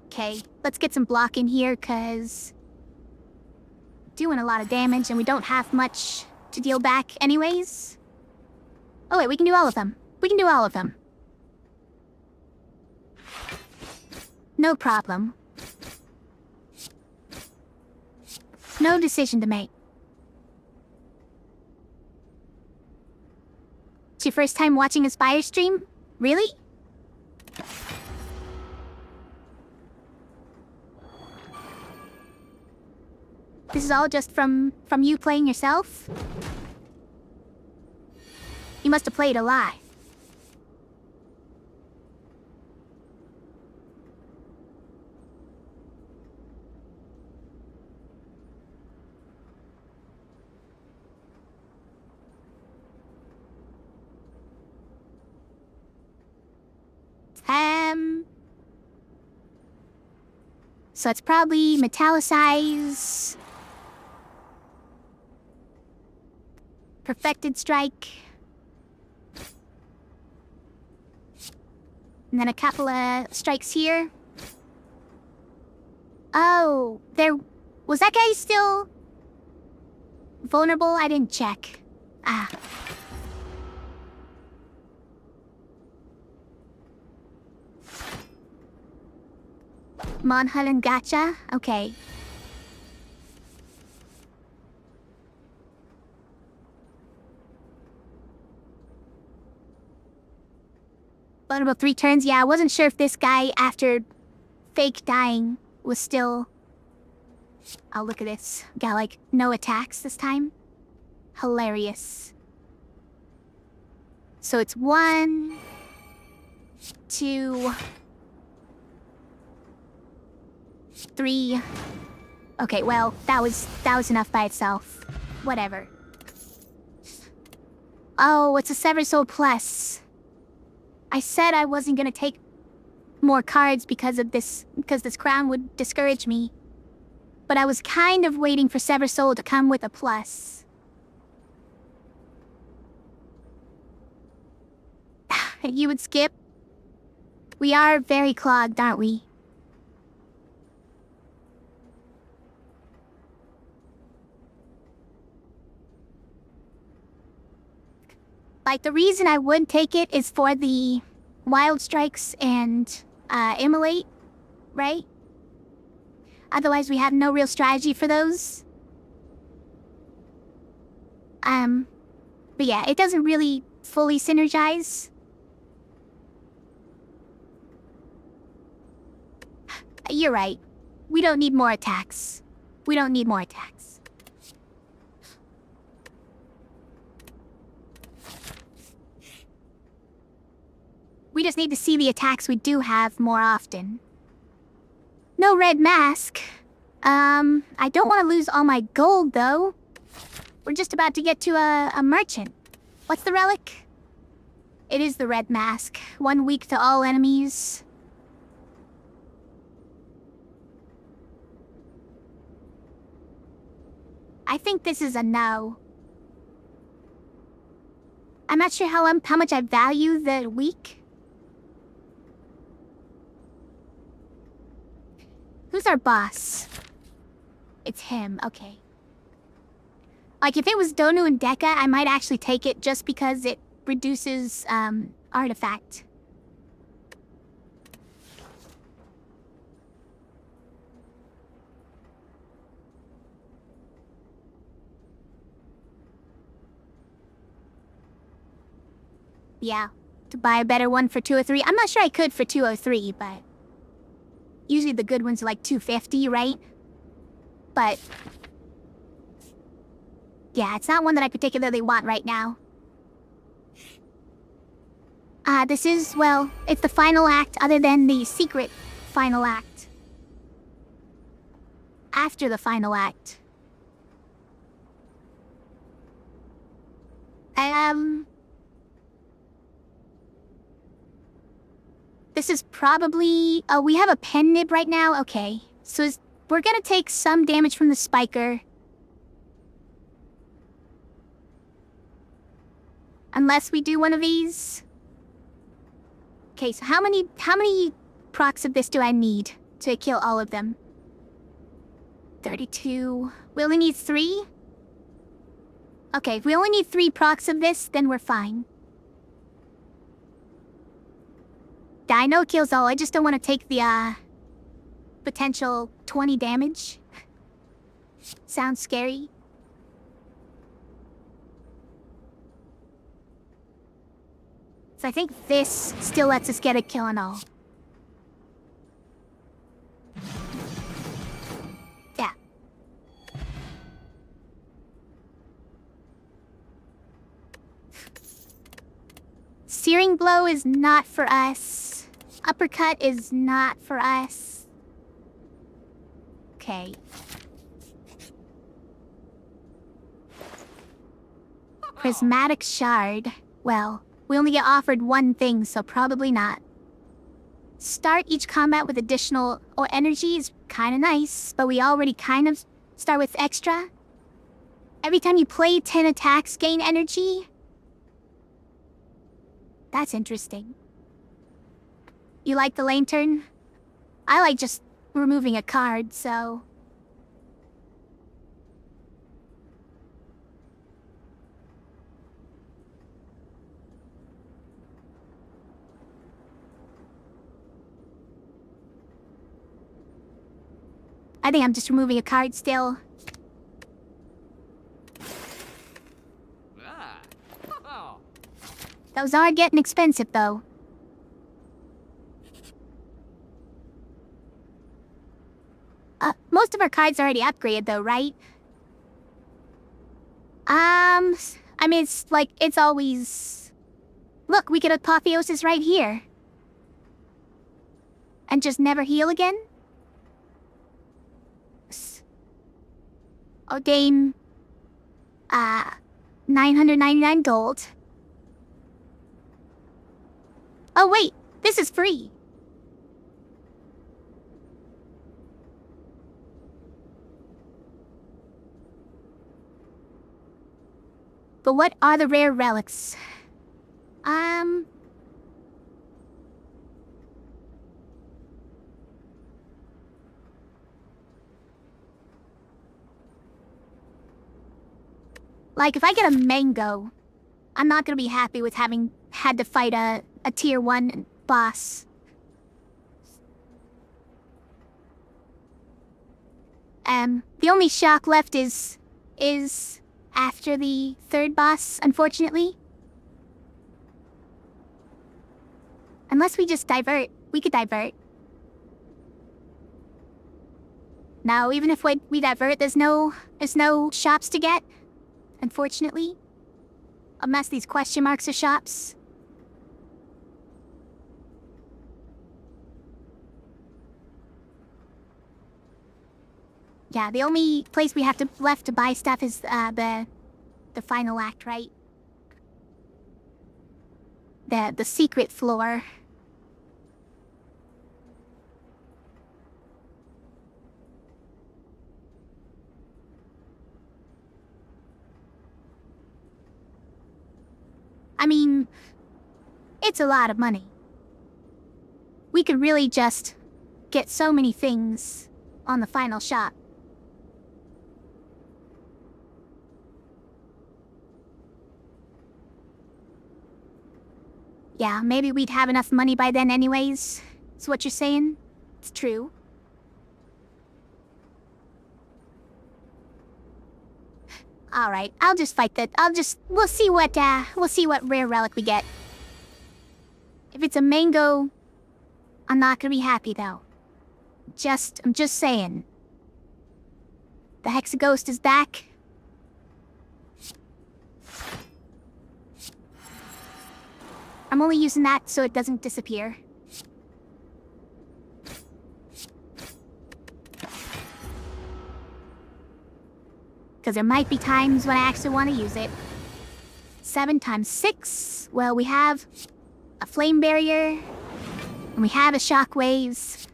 Okay, let's get some block in here, cause... doing a lot of damage and we don't have much to deal back anyways. Oh wait, we can do all of them. We can do all of them. No problem. No decision to make. It's your first time watching a Spire stream? Really? This is all just from you playing yourself? You must have played a lot. So it's probably metallicize, perfected strike, and then a couple of strikes here. Oh, was that guy still vulnerable? I didn't check. Ah. Monhul and Gacha? Okay. Vulnerable 3 turns? Yeah, I wasn't sure if this guy, after fake dying, was still... Oh, look at this. Got, like, no attacks this time. Hilarious. So it's 1... 2... 3. Okay, well, that was enough by itself. Whatever. Oh, it's a Sever Soul Plus. I said I wasn't gonna take more cards because this crown would discourage me. But I was kind of waiting for Sever Soul to come with a plus. You would skip? We are very clogged, aren't we? Like, the reason I would take it is for the Wild Strikes and Immolate, right? Otherwise, we have no real strategy for those. But yeah, it doesn't really fully synergize. You're right. We don't need more attacks. We don't need more attacks. We just need to see the attacks we do have more often. No red mask. I don't want to lose all my gold, though. We're just about to get to a merchant. What's the relic? It is the red mask. 1 week to all enemies. I think this is a no. I'm not sure how much I value the week. Who's our boss? It's him, okay. Like, if it was Donu and Deka, I might actually take it just because it reduces, artifact. Yeah, to buy a better one for 203. I'm not sure I could for 203, but usually the good ones are like 250, right? But yeah, it's not one that I particularly want right now. This is, well, it's the final act other than the secret final act. After the final act. This is probably... Oh, we have a pen nib right now? Okay. So we're gonna take some damage from the spiker. Unless we do one of these. Okay, so how many procs of this do I need to kill all of them? 32. We only need 3? Okay, if we only need 3 procs of this, then we're fine. I know it kills all, I just don't want to take the, potential 20 damage. Sounds scary. So I think this still lets us get a kill and all. Yeah. Searing Blow is not for us. Uppercut is not for us. Okay. Prismatic Shard. Well, we only get offered one thing, so probably not. Start each combat with additional or energy is kinda nice, but we already kind of start with extra. Every time you play 10 attacks, gain energy. That's interesting. You like the lane turn? I like just removing a card, so... I think I'm just removing a card still. Those are getting expensive, though. Most of our cards are already upgraded, though, right? I mean, it's always... Look, we get Apotheosis right here. And just never heal again? I'll gain 999 gold. Oh wait, this is free. But what are the rare relics? Like, if I get a mango, I'm not gonna be happy with having had to fight a tier 1 boss. The only shock left is after the 3rd boss, unfortunately. Unless we just divert. We could divert. No, even if we divert, there's no shops to get. Unfortunately. Unless these question marks are shops. Yeah, the only place we have left to buy stuff is the final act, right? The secret floor. I mean, it's a lot of money. We could really just get so many things on the final shop. Yeah, maybe we'd have enough money by then anyways. Is what you're saying? It's true. Alright, I'll just fight that. We'll see what rare relic we get. If it's a mango, I'm not gonna be happy though. I'm just saying. The Hexaghost is back. I'm only using that so it doesn't disappear. Because there might be times when I actually want to use it. 7 times 6. Well, we have a flame barrier. And we have a shockwaves.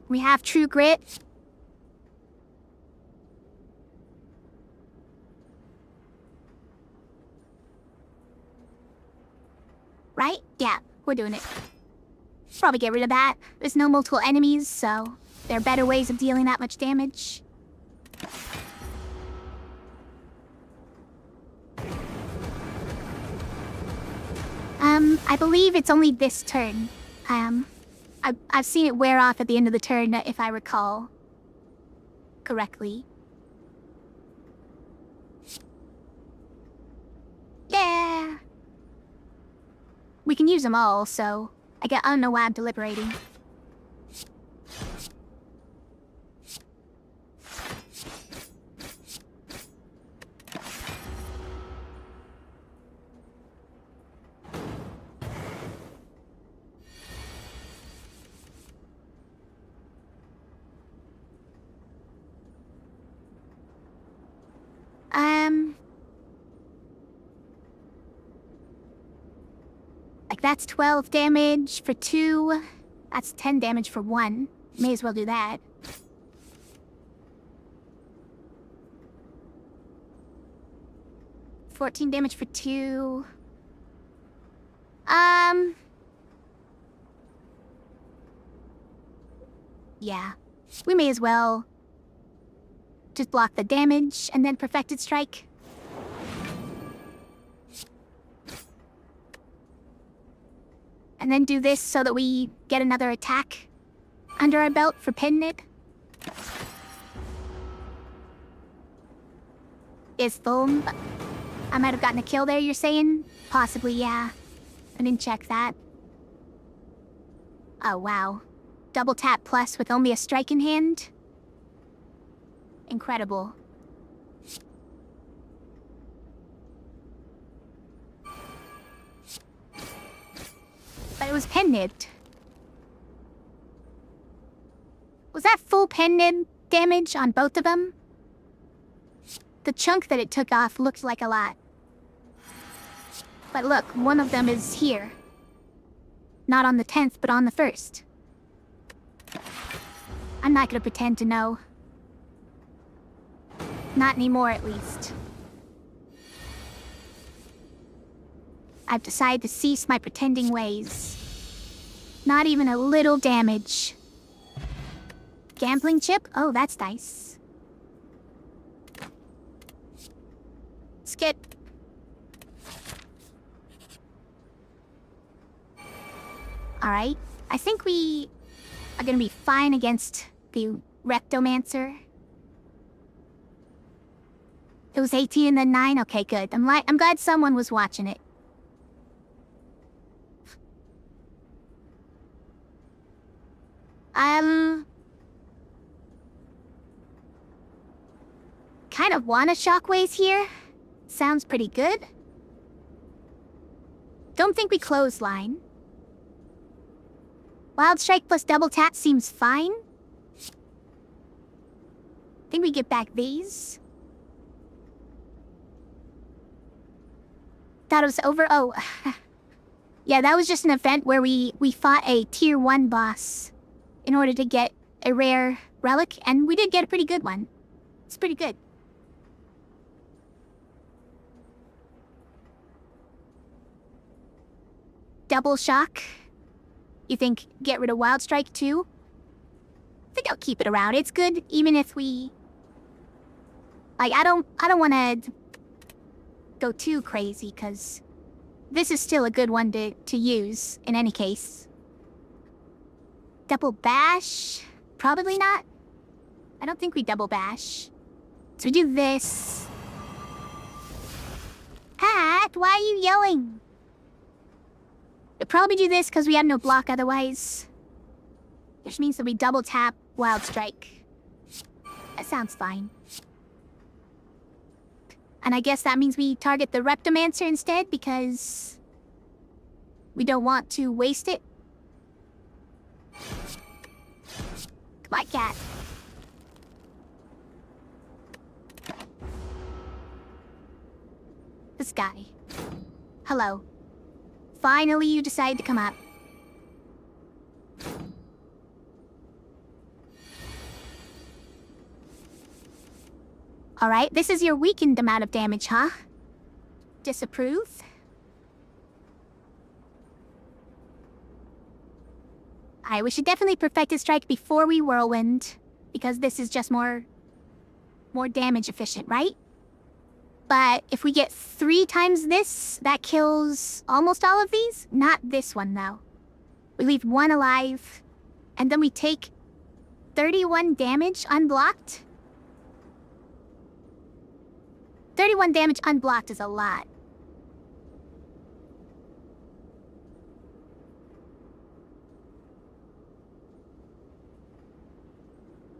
We have true grit. Right? Yeah, we're doing it. Probably get rid of that. There's no multiple enemies, so there are better ways of dealing that much damage. I believe it's only this turn. I've seen it wear off at the end of the turn, if I recall correctly. Yeah! We can use them all, so I don't know why I'm deliberating. Like, that's 12 damage for 2. That's 10 damage for 1. May as well do that. $14 damage for 2. Yeah. We may as well just block the damage and then Perfected Strike. And then do this so that we get another attack under our belt for pinning it. Is full. I might have gotten a kill there, you're saying? Possibly, yeah. I didn't check that. Oh, wow. Double tap plus with only a strike in hand? Incredible. But it was pen-nipped. Was that full pen damage on both of them? The chunk that it took off looked like a lot. But look, one of them is here. Not on the 10th, but on the 1st. I'm not gonna pretend to know. Not anymore, at least. I've decided to cease my pretending ways. Not even a little damage. Gambling chip? Oh, that's nice. Skip. Alright, I think we are gonna be fine against the Rectomancer. It was 18 and then 9? Okay, good. I'm glad someone was watching it. Kind of want a Shockwaves here. Sounds pretty good. Don't think we clothesline. Wild Strike plus double tap seems fine. Think we get back these. Thought it was over. Oh. Yeah, that was just an event where we fought a tier 1 boss in order to get a rare relic, and we did get a pretty good one. It's pretty good. Double shock. You think get rid of Wild Strike too? I think I'll keep it around. It's good even if we... Like, I don't want to go too crazy, because this is still a good one to use in any case. Double bash? Probably not. I don't think we double bash. So we do this. Hat, why are you yelling? We'll probably do this because we have no block otherwise. Which means that we double tap Wild Strike. That sounds fine. And I guess that means we target the Rectomancer instead because we don't want to waste it. Come on, cat. This guy. Hello. Finally, you decide to come up. Alright, this is your weakened amount of damage, huh? Disapprove? Alright, we should definitely perfect his strike before we whirlwind, because this is just more damage efficient, right? But if we get 3 times this, that kills almost all of these? Not this one, though. We leave 1 alive, and then we take 31 damage unblocked? 31 damage unblocked is a lot.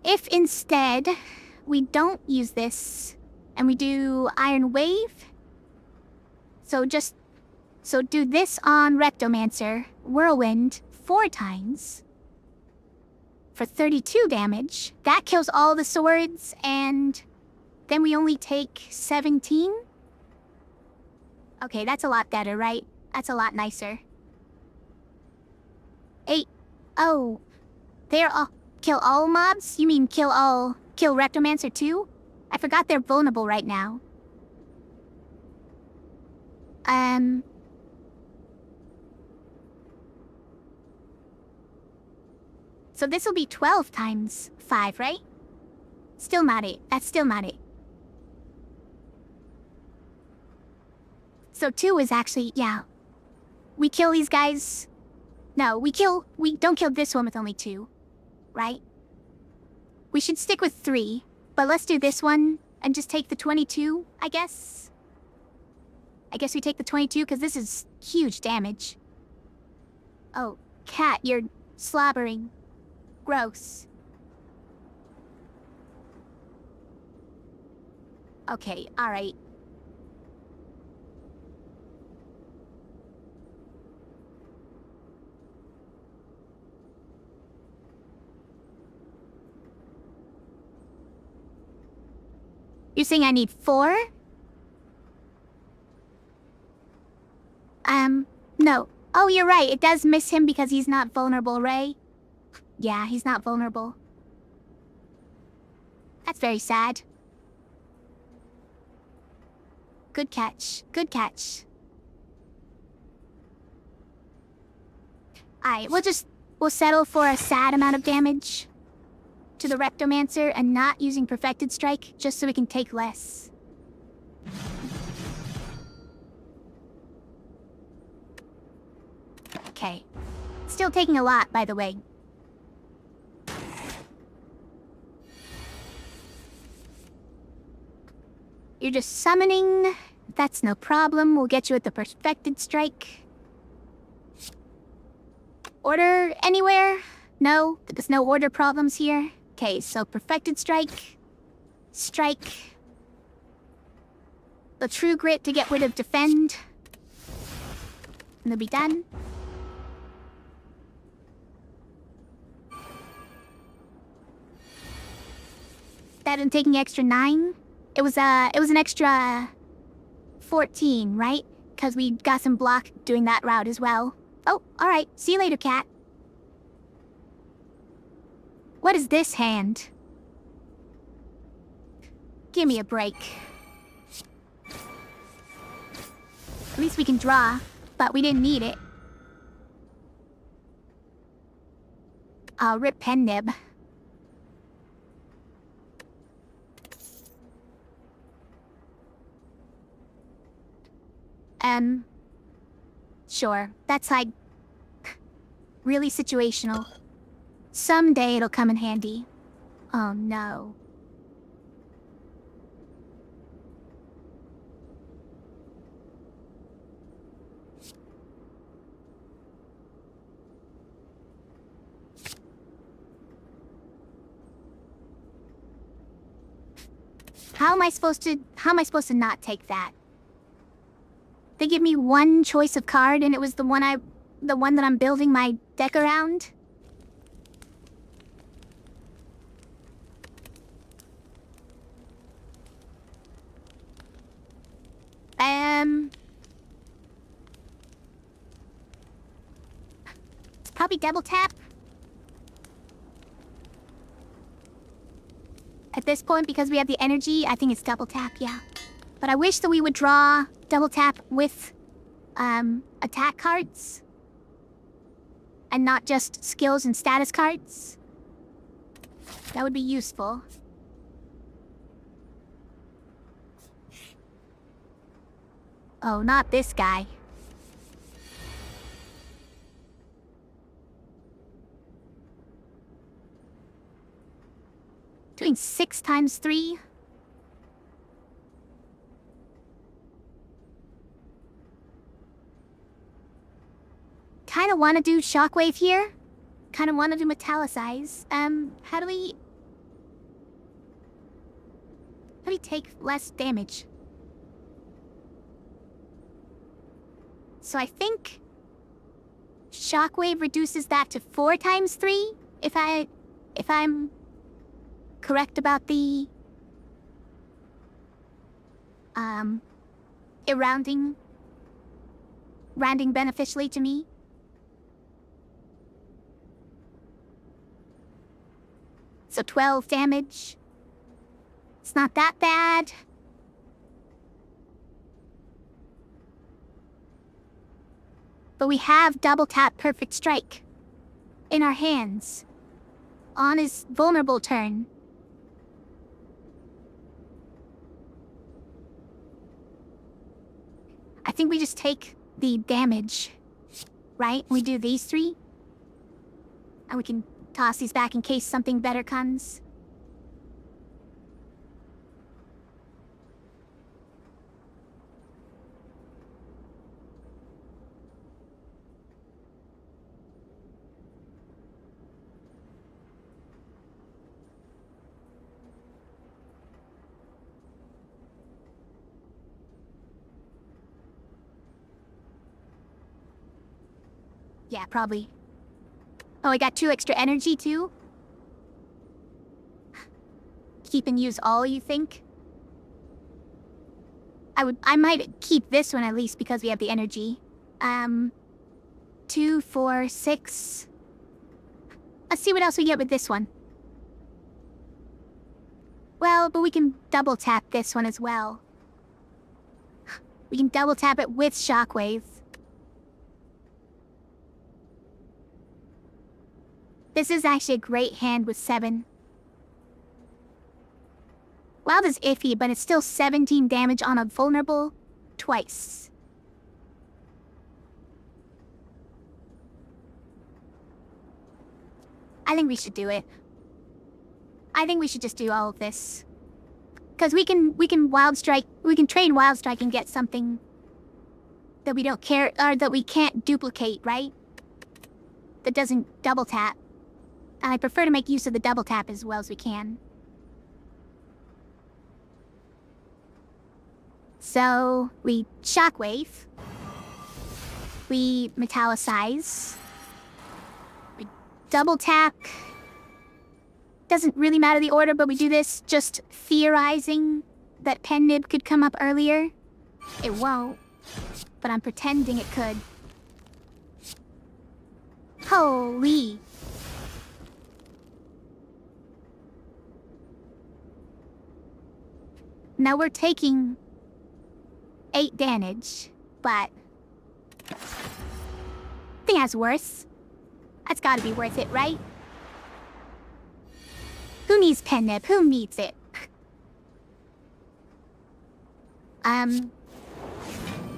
If instead we don't use this and we do Iron Wave, so do this on Rectomancer, Whirlwind 4 times for 32 damage. That kills all the swords, and then we only take 17? Okay, that's a lot better, right? That's a lot nicer. 8. Oh, they're all... Kill all mobs? You mean kill Rectomancer too? I forgot they're vulnerable right now. So this will be 12 times 5, right? Still not it. That's still not it. So 2 is actually, yeah. We kill these guys... No, we don't kill this one with only 2. Right? We should stick with 3, but let's do this one and just take the 22, I guess. I guess we take the 22 because this is huge damage. Oh, cat, you're slobbering. Gross. Okay, alright. You're saying I need 4? No. Oh, you're right. It does miss him because he's not vulnerable, Ray. Yeah, he's not vulnerable. That's very sad. Good catch. Good catch. Alright, we'll settle for a sad amount of damage to the Rectomancer and not using Perfected Strike, just so we can take less. Okay. Still taking a lot, by the way. You're just summoning. That's no problem. We'll get you at the Perfected Strike. Order anywhere? No? There's no order problems here? Okay, so Perfected Strike. Strike. The True Grit to get rid of Defend. And they'll be done. That and taking extra 9? It was an extra 14, right? Because we got some block doing that route as well. Oh, alright. See you later, cat. What is this hand? Give me a break. At least we can draw, but we didn't need it. Rip pen nib. Sure. That's like... really situational. Someday it'll come in handy. Oh no. How am I supposed to not take that? They give me one choice of card and it was the one that I'm building my deck around? It's probably double tap. At this point, because we have the energy, I think it's double tap, yeah. But I wish that we would draw double tap with, attack cards. And not just skills and status cards. That would be useful. Oh, not this guy. Doing 6 times 3? Kinda wanna do Shockwave here. Kinda wanna do Metallicize. How do we take less damage? So I think Shockwave reduces that to 4 times 3, if I'm correct about the rounding beneficially to me. So 12 damage. It's not that bad. But we have double tap Perfect Strike in our hands on his vulnerable turn. I think we just take the damage, right? We do these 3. And we can toss these back in case something better comes. Yeah, probably. Oh, I got 2 extra energy, too? Keep and use all, you think? I might keep this one at least because we have the energy. 2, 4, 6. Let's see what else we get with this one. Well, but we can double tap this one as well. We can double tap it with Shockwave. This is actually a great hand with 7. Wild is iffy, but it's still 17 damage on a vulnerable twice. I think we should do it. I think we should just do all of this. Because we can Wild Strike, we can trade Wild Strike and get something that we don't care, or that we can't duplicate, right? That doesn't double tap. And I prefer to make use of the double tap as well as we can. So, we Shockwave. We Metallicize. We double tap. Doesn't really matter the order, but we do this just theorizing that Pen Nib could come up earlier. It won't, but I'm pretending it could. Holy. Now we're taking 8 damage, but I think that's worse. That's gotta be worth it, right? Who needs Pen Nib? Who needs it?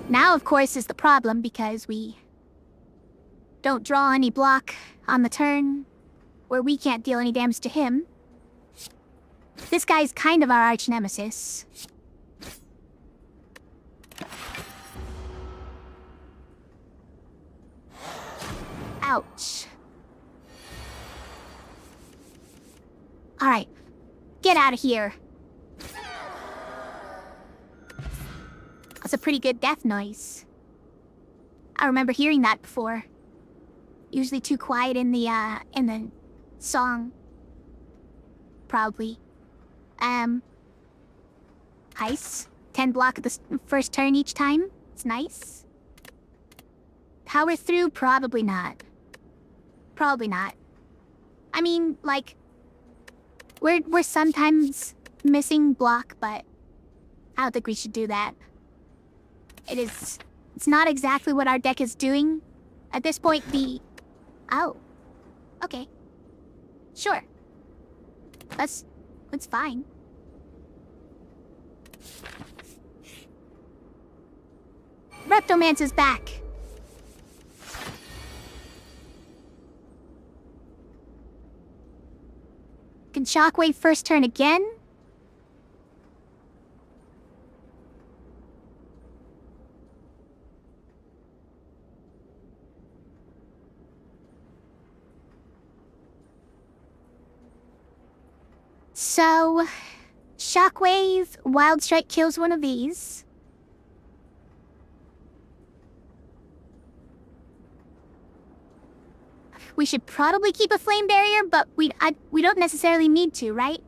Now, of course, is the problem because we don't draw any block on the turn where we can't deal any damage to him. This guy's kind of our arch nemesis. Ouch. Alright, get out of here. That's a pretty good death noise. I remember hearing that before. Usually too quiet in the song. Probably. Ice. 10 block at the first turn each time. It's nice. Power through? Probably not. Probably not. I mean, like, we're sometimes missing block, but I don't think we should do that. It's not exactly what our deck is doing. At this point, oh. Okay. Sure. That's fine. Reptomancer's back. Can Shockwave first turn again? So, Shockwave, Wild Strike kills one of these. We should probably keep a flame barrier, but we don't necessarily need to, right?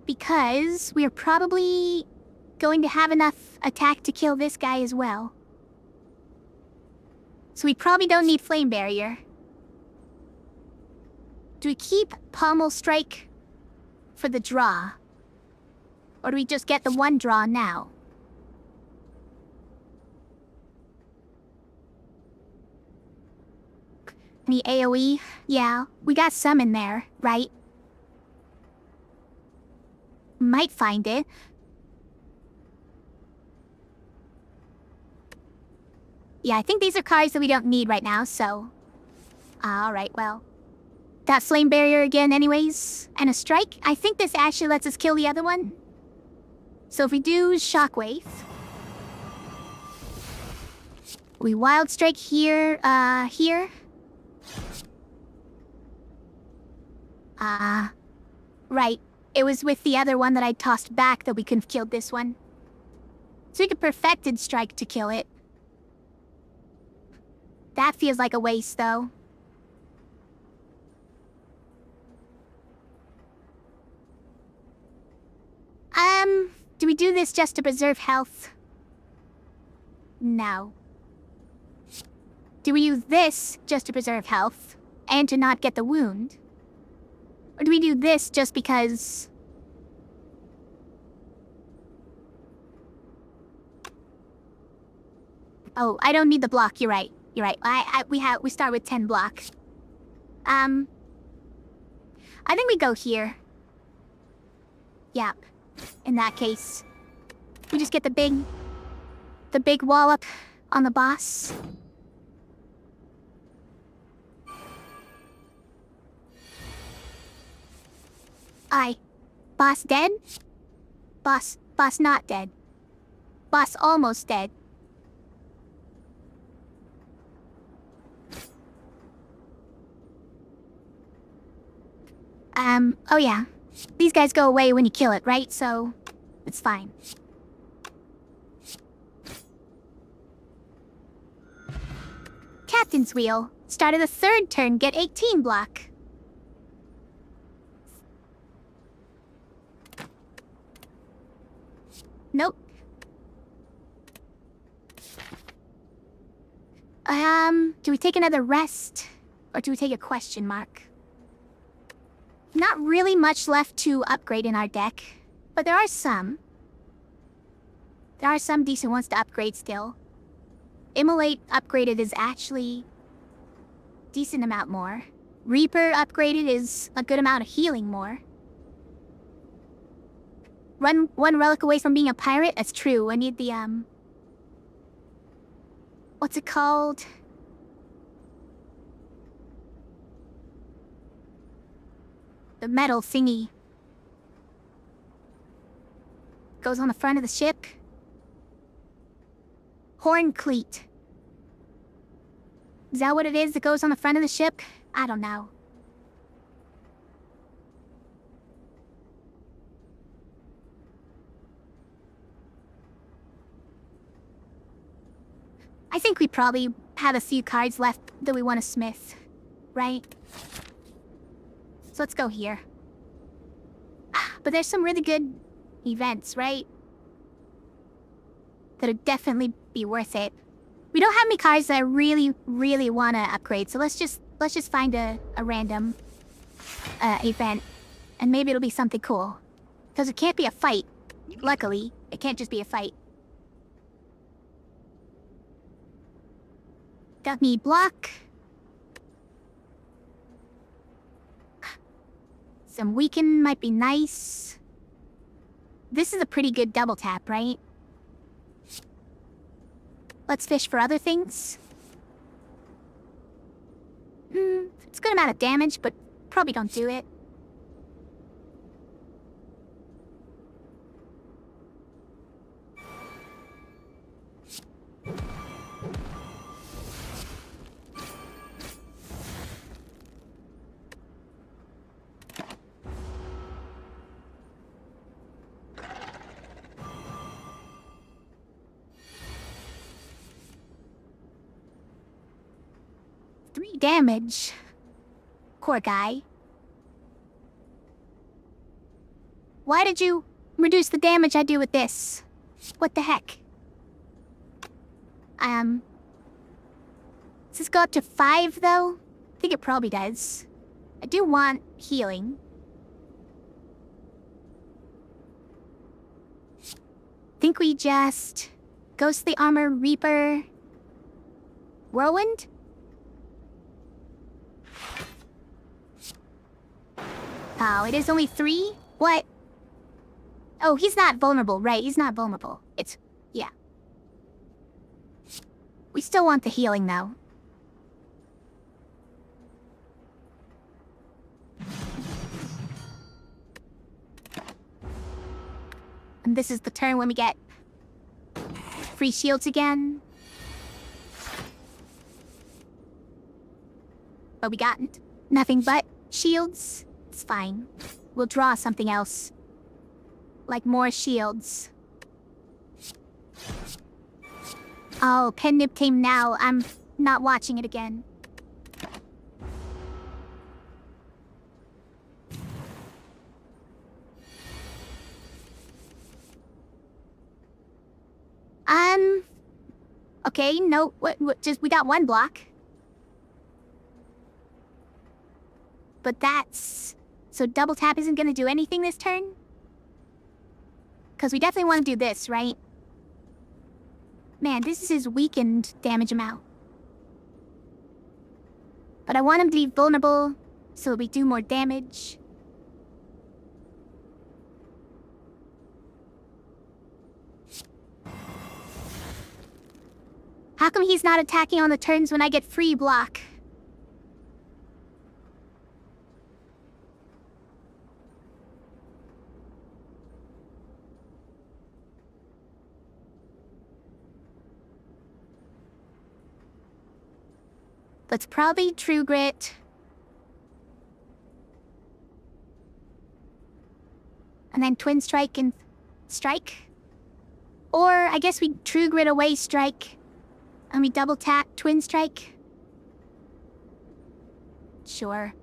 Because we are probably going to have enough attack to kill this guy as well. So we probably don't need flame barrier. Do we keep Pommel Strike for the draw? Or do we just get the one draw now? Any AoE? Yeah, we got some in there, right? Might find it. Yeah, I think these are cards that we don't need right now, so... Alright, well... That flame barrier again anyways. And a strike. I think this actually lets us kill the other one. So if we do Shockwave... We Wild Strike here, here. Right. It was with the other one that I tossed back that we could have killed this one. So we could Perfected Strike to kill it. That feels like a waste, though. Do we do this just to preserve health? Now, do we use this just to preserve health and to not get the wound? Or do we do this just because... Oh, I don't need the block, you're right. You're right. We start with 10 block. I think we go here. Yep. In that case, we just get the big wallop on the boss. Boss dead? Boss not dead. Boss almost dead. Oh yeah. These guys go away when you kill it, right? So, it's fine. Captain's wheel. Start of the third turn, get 18 block. Nope. Do we take another rest? Or do we take a question mark? Not really much left to upgrade in our deck, but there are some. There are some decent ones to upgrade still. Immolate upgraded is actually decent amount more. Reaper upgraded is a good amount of healing more. Run one relic away from being a pirate? That's true. I need the, what's it called? The metal thingy. Goes on the front of the ship. Horn cleat. Is that what it is that goes on the front of the ship? I don't know. I think we probably have a few cards left that we want to smith, right? So let's go here. But there's some really good events, right? That'll definitely be worth it. We don't have any cards that I really, really want to upgrade, so let's just find a random event, and maybe it'll be something cool. Because it can't be a fight. Luckily, it can't just be a fight. Got me block. Some weaken might be nice. This is a pretty good double tap, right? Let's fish for other things. It's a good amount of damage, but probably don't do it. Damage. Poor guy. Why did you reduce the damage I do with this? What the heck? Does this go up to 5, though? I think it probably does. I do want healing. Think we just... Ghostly Armor, Reaper... Whirlwind? Oh, it is only 3? What? Oh, he's not vulnerable, right? He's not vulnerable. It's... yeah. We still want the healing, though. And this is the turn when we get... free shields again. But we got nothing but shields. It's fine. We'll draw something else. Like more shields. Oh, Pen Nib came now. I'm not watching it again. Okay, no, what, just, we got one block. But that's... So double tap isn't gonna do anything this turn? Because we definitely want to do this, right? Man, this is his weakened damage amount. But I want him to be vulnerable, so we do more damage. How come he's not attacking on the turns when I get free block? Let's probably True Grit. And then Twin Strike and Strike. Or I guess we True Grit away Strike. And we double tap Twin Strike. Sure.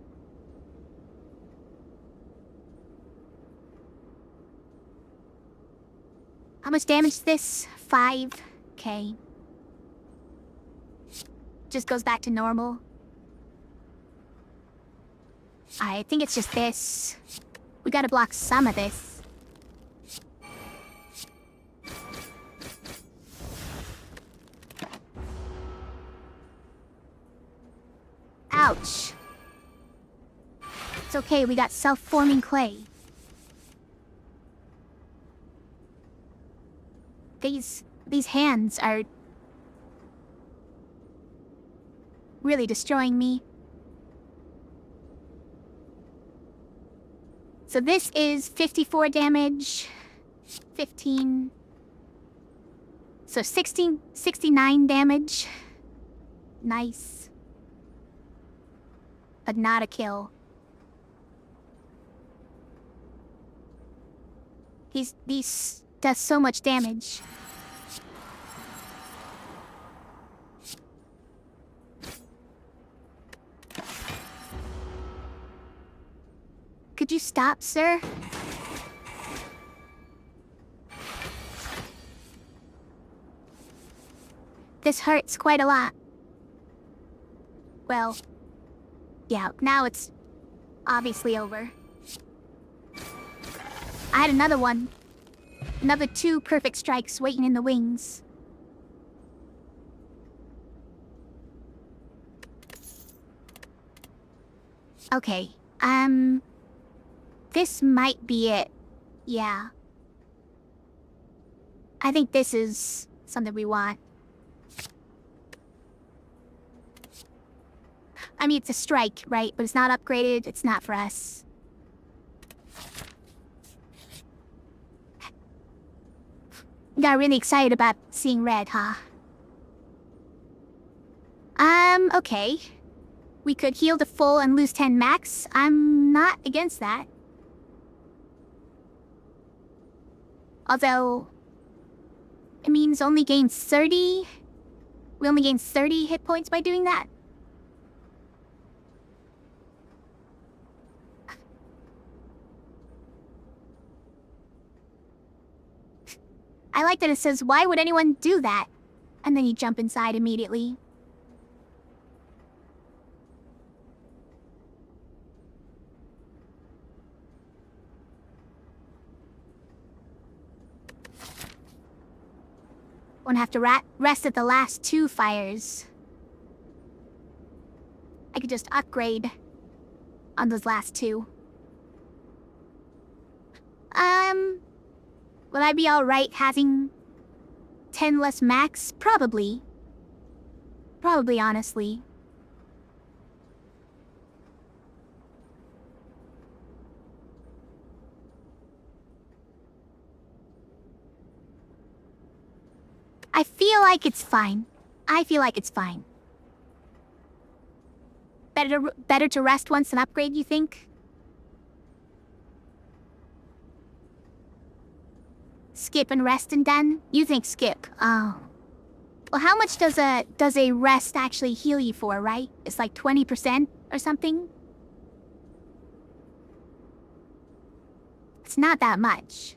How much damage is this? 5. Okay. Just goes back to normal. I think it's just this. We gotta block some of this. Ouch. It's okay, we got self-forming clay. These hands are really destroying me. So this is 54 damage, 15. So 69 damage. Nice. But not a kill. He does so much damage. Could you stop, sir? This hurts quite a lot. Well, yeah, now it's obviously over. I had another one. Another 2 perfect strikes waiting in the wings. Okay, this might be it. Yeah. I think this is something we want. I mean, it's a strike, right? But it's not upgraded, it's not for us. Got really excited about seeing red, huh? Okay. We could heal to full and lose 10 max. I'm not against that. Although, it means only gain 30. We only gain 30 hit points by doing that. I like that it says, why would anyone do that? And then you jump inside immediately. Won't have to rest at the last 2 fires. I could just upgrade on those last 2. Would I be alright having 10 less max? Probably. Probably, honestly. I feel like it's fine. I feel like it's fine. Better to rest once and upgrade, you think? Skip and rest and done? You think skip. Oh. Well, how much does a rest actually heal you for, right? It's like 20% or something? It's not that much.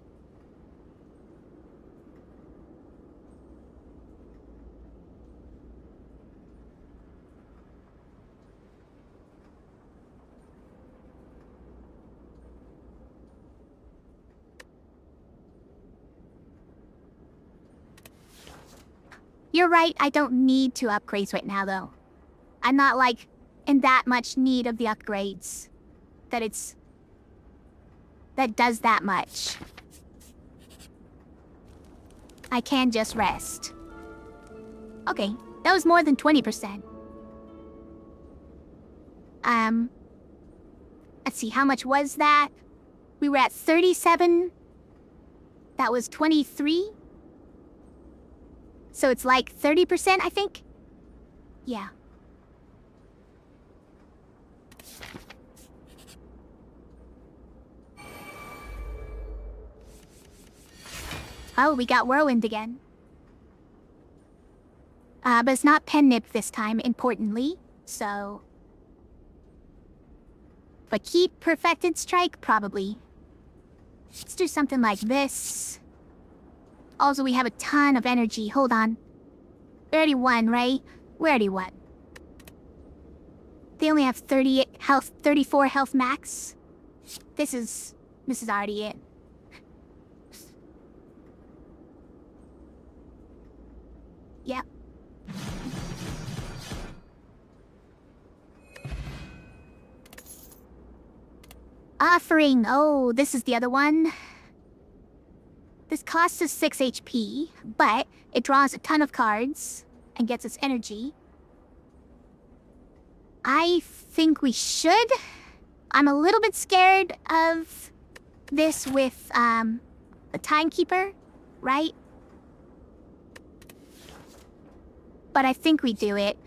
You're right, I don't need 2 upgrades right now, though. I'm not, like, in that much need of the upgrades. That does that much. I can just rest. Okay, that was more than 20%. Let's see, how much was that? We were at 37. That was 23. So it's like 30%, I think? Yeah. Oh, we got Whirlwind again. But it's not Pen Nip this time, importantly, so... But keep Perfected Strike, probably. Let's do something like this. Also, we have a ton of energy. Hold on. We already won, right? We already won. They only have 38 health, 34 health max. This is already it. Yep. Offering. Oh, this is the other one. This costs us 6 HP, but it draws a ton of cards and gets us energy. I think we should. I'm a little bit scared of this with the Timekeeper, right? But I think we do it.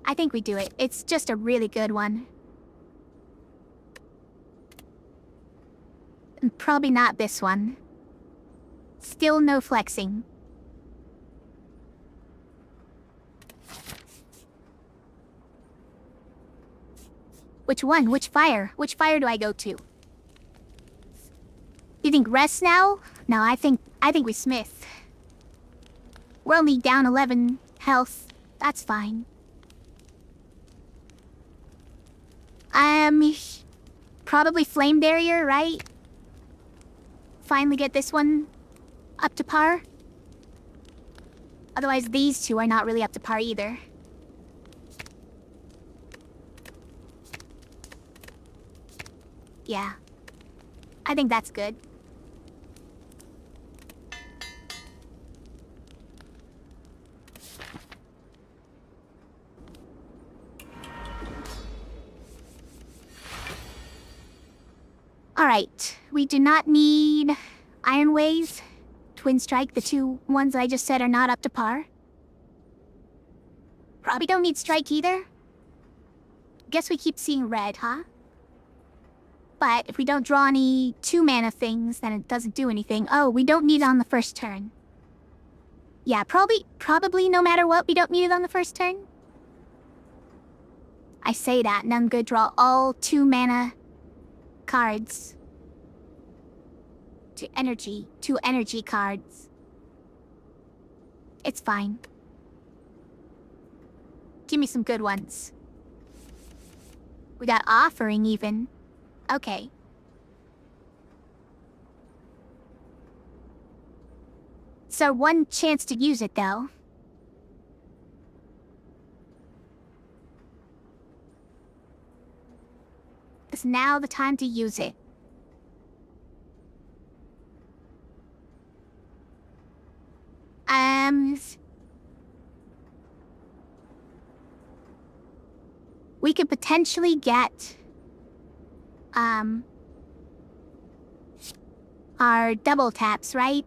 I think we do it. It's just a really good one. And probably not this one. Still no flexing. Which one? Which fire? Which fire do I go to? You think rest now? No, I think we Smith. We're only down 11 health. That's fine. Probably Flame Barrier, right? Finally get this one up to par. Otherwise, these two are not really up to par either. Yeah. I think that's good. Alright, we do not need Iron Wave, Twin Strike, the two ones I just said are not up to par. Probably don't need Strike either. Guess we keep seeing red, huh? But if we don't draw any 2-mana things, then it doesn't do anything. Oh, we don't need it on the first turn. Yeah, probably no matter what, we don't need it on the first turn. I say that, and I'm gonna draw all 2-mana cards. Two energy cards. It's fine. Give me some good ones. We got Offering even. Okay. So one chance to use it though. Is now the time to use it. We could potentially get our double taps, right?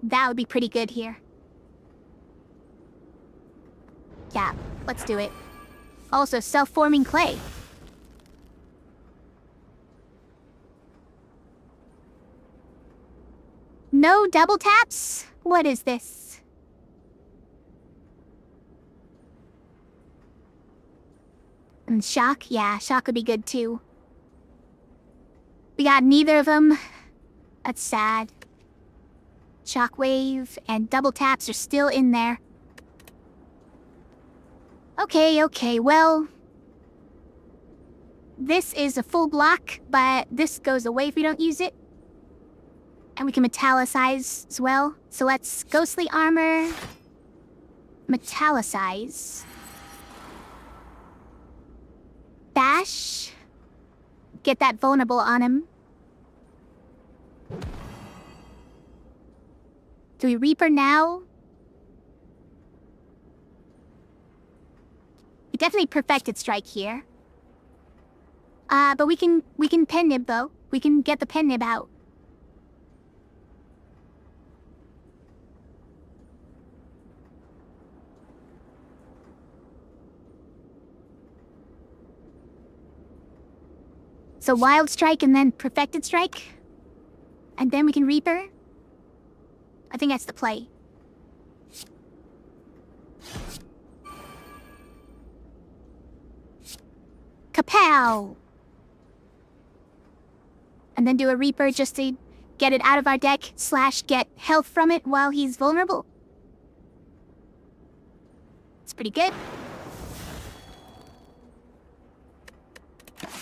That would be pretty good here. Yeah, let's do it. Also, self-forming clay. No double taps? What is this? And shock? Yeah, shock would be good too. We got neither of them. That's sad. Shockwave and double taps are still in there. Okay, well... This is a full block, but this goes away if we don't use it. And we can metallicize as well. So let's ghostly armor, metallicize, bash, get that vulnerable on him. Do we Reaper now? We definitely perfected strike here. But we can pen nib though. We can get the pen nib out. So wild strike and then perfected strike? And then we can Reaper? I think that's the play. Kapow! And then do a Reaper just to get it out of our deck / get health from it while he's vulnerable. It's pretty good.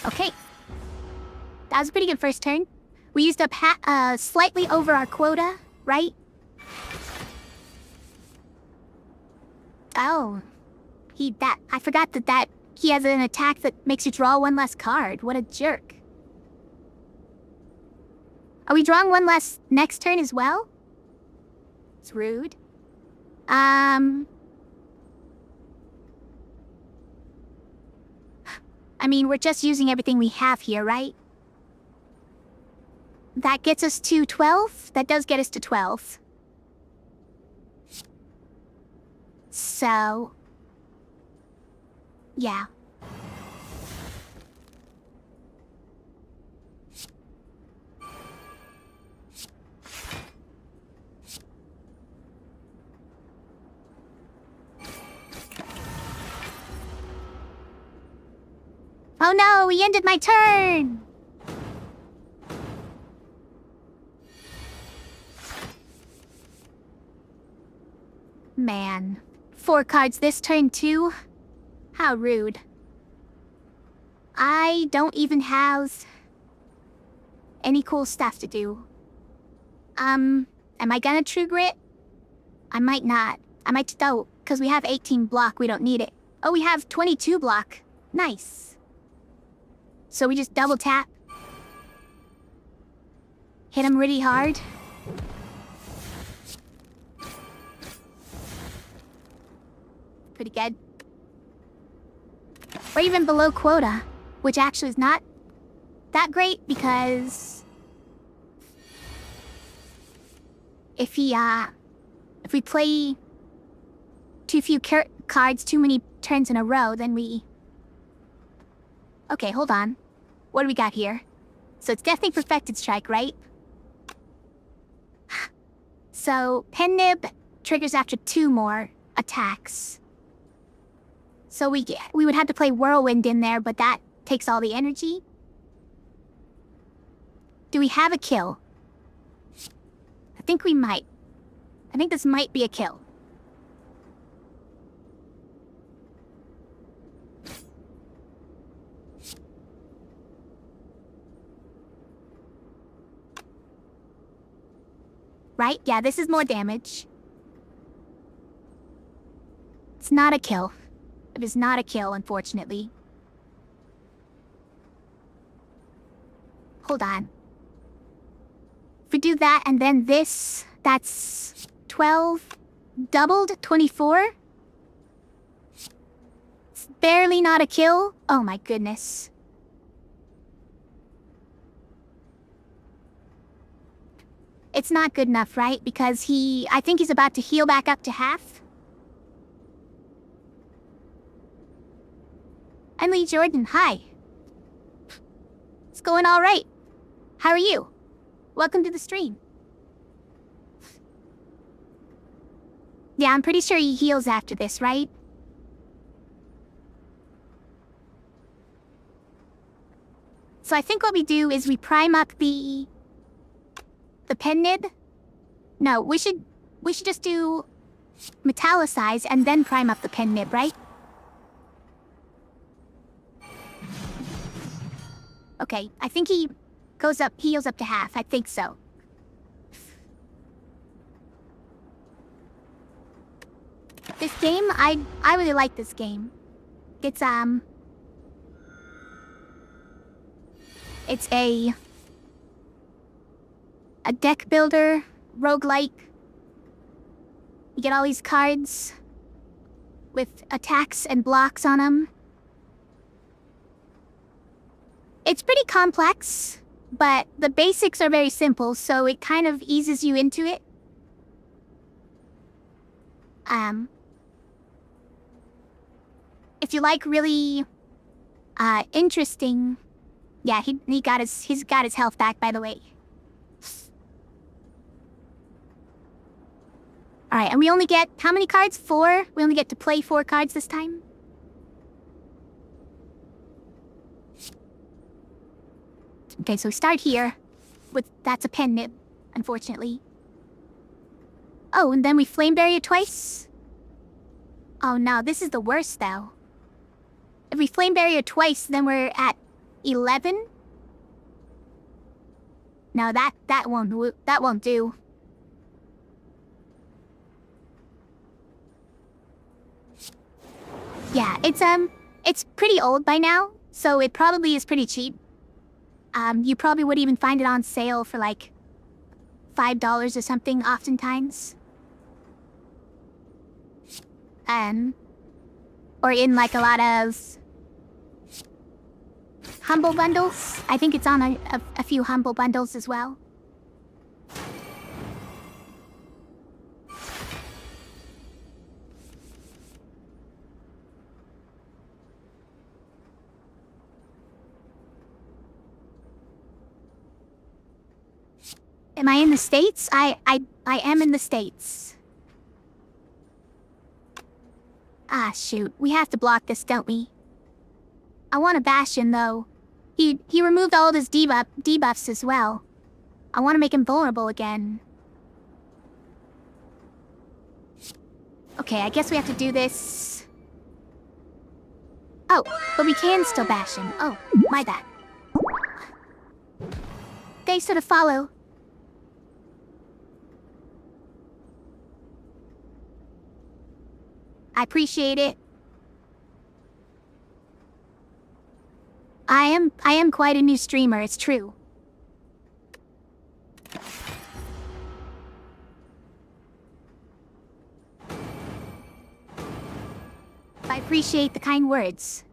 Okay. That was a pretty good first turn. We used up slightly over our quota, right? Oh. I forgot that he has an attack that makes you draw one less card. What a jerk. Are we drawing one less next turn as well? It's rude. I mean, we're just using everything we have here, right? That gets us to 12? That does get us to 12. So... yeah. Oh no, he ended my turn! Man. 4 cards this turn too? How rude. I don't even have any cool stuff to do. Am I gonna True Grit? I might not. I might though, because we have 18 block, we don't need it. Oh, we have 22 block. Nice. So we just double tap. Hit him really hard. Pretty good. Or even below quota, which actually is not that great because if we play too few cards too many turns in a row, then we... Okay, hold on. What do we got here? So it's definitely perfected strike, right? So pen nib triggers after 2 more attacks. So we would have to play whirlwind in there, but that takes all the energy. Do we have a kill? I think we might. I think this might be a kill. Right? Yeah, this is more damage. It's not a kill. It is not a kill, unfortunately. Hold on. If we do that and then this, that's 12 doubled, 24. It's barely not a kill. Oh my goodness. It's not good enough, right? Because I think he's about to heal back up to half. Emily Jordan, hi. It's going all right. How are you? Welcome to the stream. Yeah, I'm pretty sure he heals after this, right? So I think what we do is we prime up the pen nib. No, we should just do metallicize and then prime up the pen nib, right? Okay, I think he heals up to half. I think so. This game, I really like this game. It's a deck builder, roguelike. You get all these cards with attacks and blocks on them. It's pretty complex, but the basics are very simple, so it kind of eases you into it. If you like really interesting, yeah, he's got his health back, by the way. All right, and we only get how many cards? 4. We only get to play 4 cards this time. Okay, so we start here with that's a pen nib, unfortunately. Oh, and then we flame barrier twice. Oh no, this is the worst though. If we flame barrier twice, then we're at 11. No, that won't do. Yeah, it's pretty old by now, so it probably is pretty cheap. You probably would even find it on sale for like $5 or something oftentimes. Or in like a lot of humble bundles. I think it's on a few humble bundles as well. Am I in the States? I am in the States. Ah, shoot. We have to block this, don't we? I want a Bastion, though. He removed all of his debuffs as well. I want to make him vulnerable again. Okay, I guess we have to do this. Oh, but we can still bash him. Oh, my bad. Thanks for the follow. I appreciate it. I am quite a new streamer, it's true. I appreciate the kind words.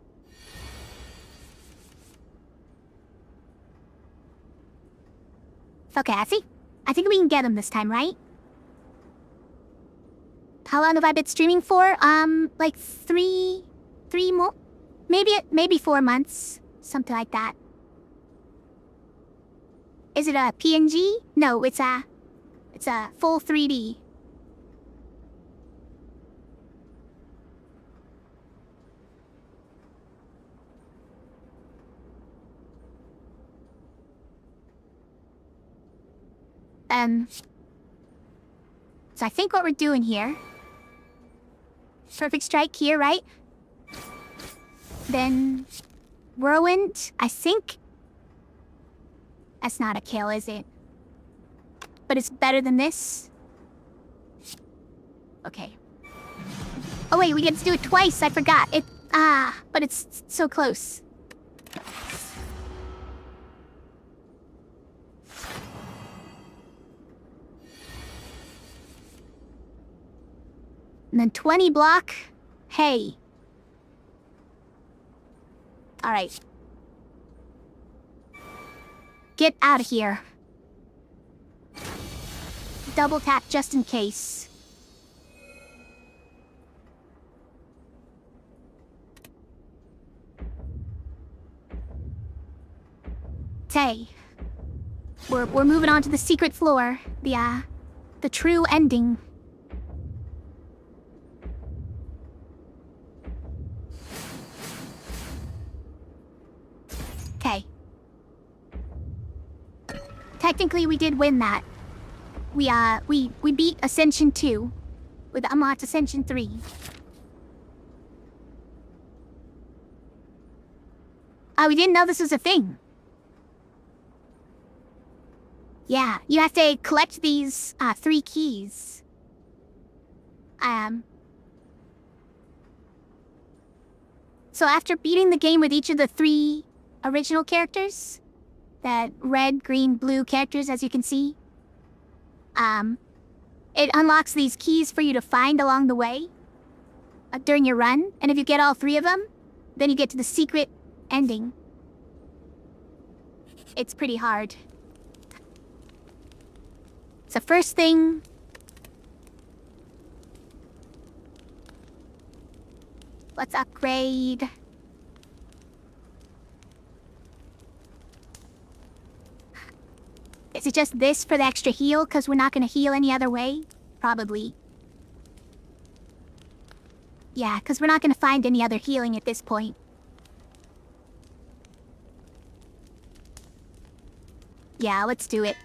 Okay, I think we can get him this time, right? How long have I been streaming for? Like three more? Maybe 4 months. Something like that. Is it a PNG? No, it's a full 3D. So I think what we're doing here... Perfect strike here, right? Then... Whirlwind, I think... That's not a kill, is it? But it's better than this. Okay. Oh wait, we get to do it twice, I forgot. But it's so close. And then 20 block. Hey. Alright. Get out of here. Double tap just in case. Tay. We're moving on to the secret floor. The true ending. Okay. Technically, we did win that. We beat Ascension 2 with unlocked Ascension 3. We didn't know this was a thing. Yeah, you have to collect these 3 keys. So after beating the game with each of the 3 original characters, that red, green, blue characters, as you can see, it unlocks these keys for you to find along the way during your run. And if you get all 3 of them, then you get to the secret ending. It's pretty hard. So first thing, let's upgrade. Is it just this for the extra heal? Because we're not going to heal any other way? Probably. Yeah, because we're not going to find any other healing at this point. Yeah, let's do it.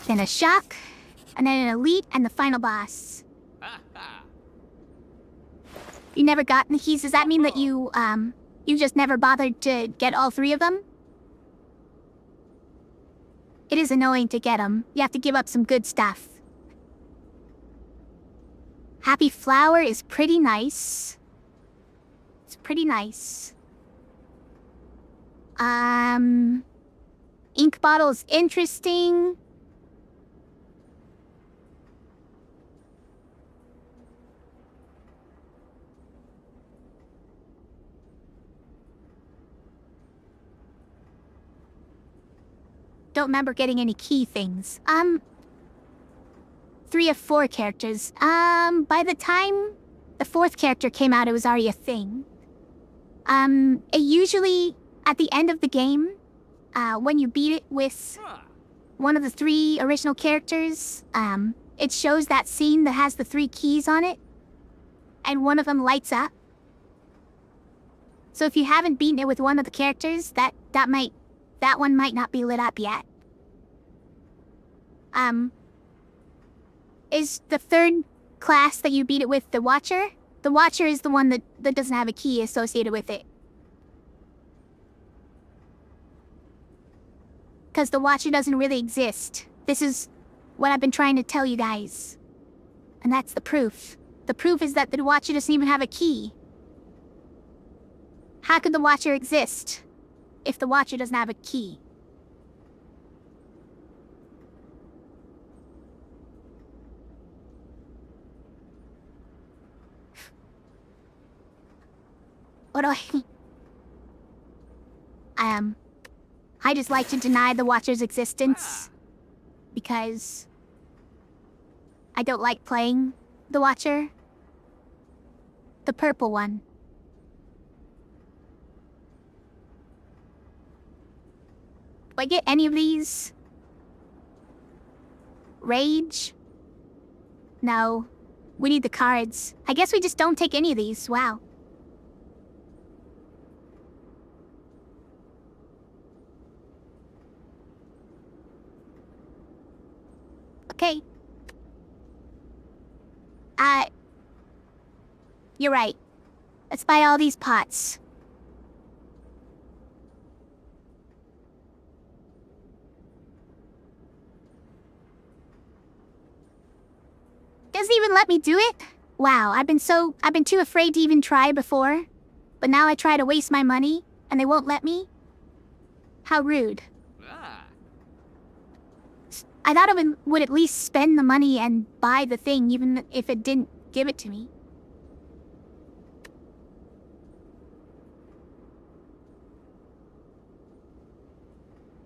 Then a shock, and then an elite, and the final boss. You never gotten the keys? Does that mean that you just never bothered to get all 3 of them? It is annoying to get them. You have to give up some good stuff. Happy Flower is pretty nice. It's pretty nice. Ink Bottle's interesting. Don't remember getting any key things. 3 of 4 characters. By the time the 4th character came out, it was already a thing. It usually, at the end of the game, when you beat it with one of the 3 original characters, it shows that scene that has the 3 keys on it, and one of them lights up. So if you haven't beaten it with one of the characters, that one might not be lit up yet. Is the 3rd class that you beat it with the Watcher? The Watcher is the one that doesn't have a key associated with it. Because the Watcher doesn't really exist. This is what I've been trying to tell you guys. And that's the proof. The proof is that the Watcher doesn't even have a key. How could the Watcher exist if the Watcher doesn't have a key? What do I just like to deny the Watcher's existence because I don't like playing the Watcher. The purple one. Do I get any of these? Rage? No. We need the cards. I guess we just don't take any of these. Wow. Okay. You're right. Let's buy all these pots. Doesn't even let me do it? Wow, I've been too afraid to even try before. But now I try to waste my money, and they won't let me? How rude. I thought I would at least spend the money and buy the thing, even if it didn't give it to me.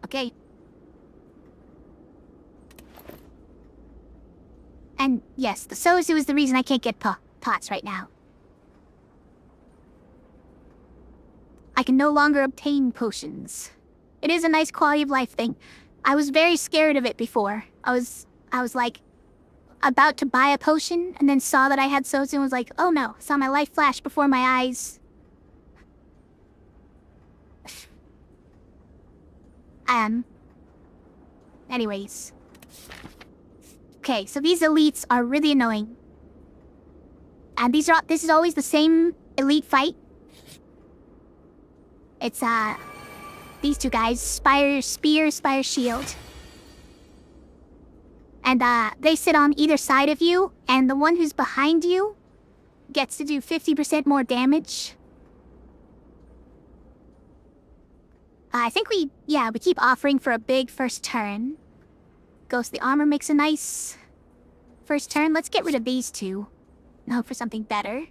Okay. And yes, the Sozu is the reason I can't get pots right now. I can no longer obtain potions. It is a nice quality of life thing. I was very scared of it before. I was like, about to buy a potion, and then saw that I had Sozu and was like, oh no, saw my life flash before my eyes. Anyways. Okay, so these elites are really annoying. And this is always the same elite fight. It's, these 2 guys, Spire, Spire, Shield. And, they sit on either side of you, and the one who's behind you gets to do 50% more damage. I think we keep offering for a big first turn. Ghostly armor makes a nice first turn. Let's get rid of these two and hope for something better.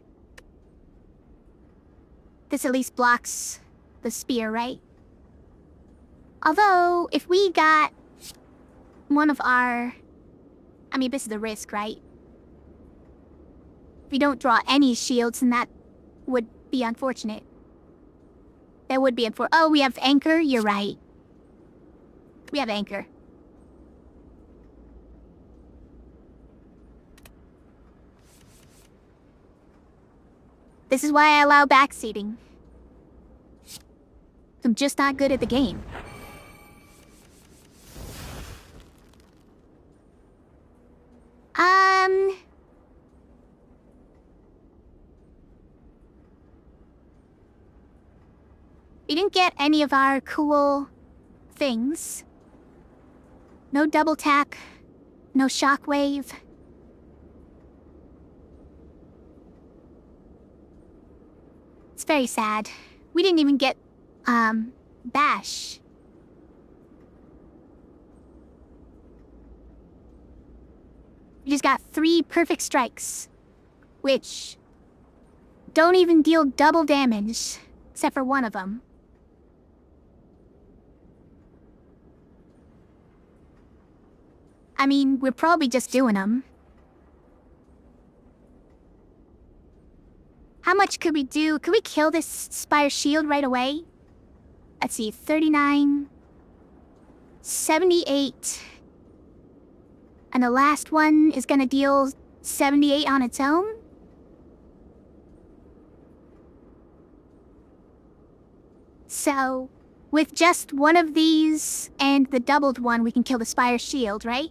This at least blocks the spear, right? Although, if we got one of our... I mean, this is the risk, right? If we don't draw any shields, then that would be unfortunate. That would be unfortunate. Oh, we have anchor? You're right. We have anchor. This is why I allow backseating. I'm just not good at the game. We didn't get any of our cool things. No double tap, no shockwave. It's very sad. We didn't even get, bash. We just got 3 perfect strikes, which don't even deal double damage, except for one of them. I mean, we're probably just doing them. How much could we do? Could we kill this Spire shield right away? Let's see, 39... 78... And the last one is gonna deal 78 on its own? So, with just one of these and the doubled one, we can kill the Spire shield, right?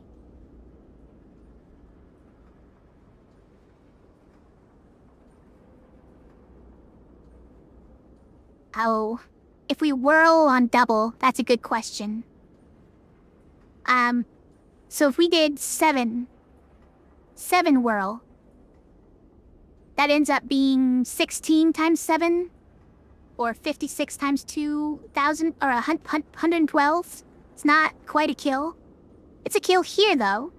Oh, if we whirl on double, that's a good question. So if we did 7 whirl, that ends up being 16 times 7, or 56 times 2,000, or 112. It's not quite a kill. It's a kill here, though.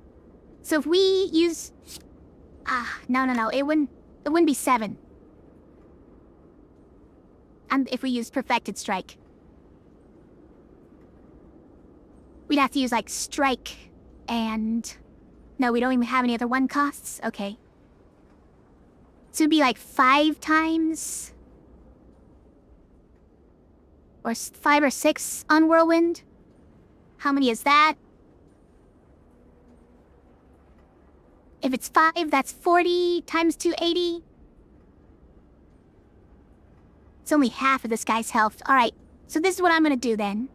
So if we use... no, it wouldn't be 7. And if we use Perfected Strike. We'd have to use, like, Strike and... No, we don't even have any other 1 costs? Okay. So it'd be like 5 times... Or 5 or 6 on Whirlwind? How many is that? If it's 5, that's 40 times 280. It's only half of this guy's health. Alright, so this is what I'm gonna do then.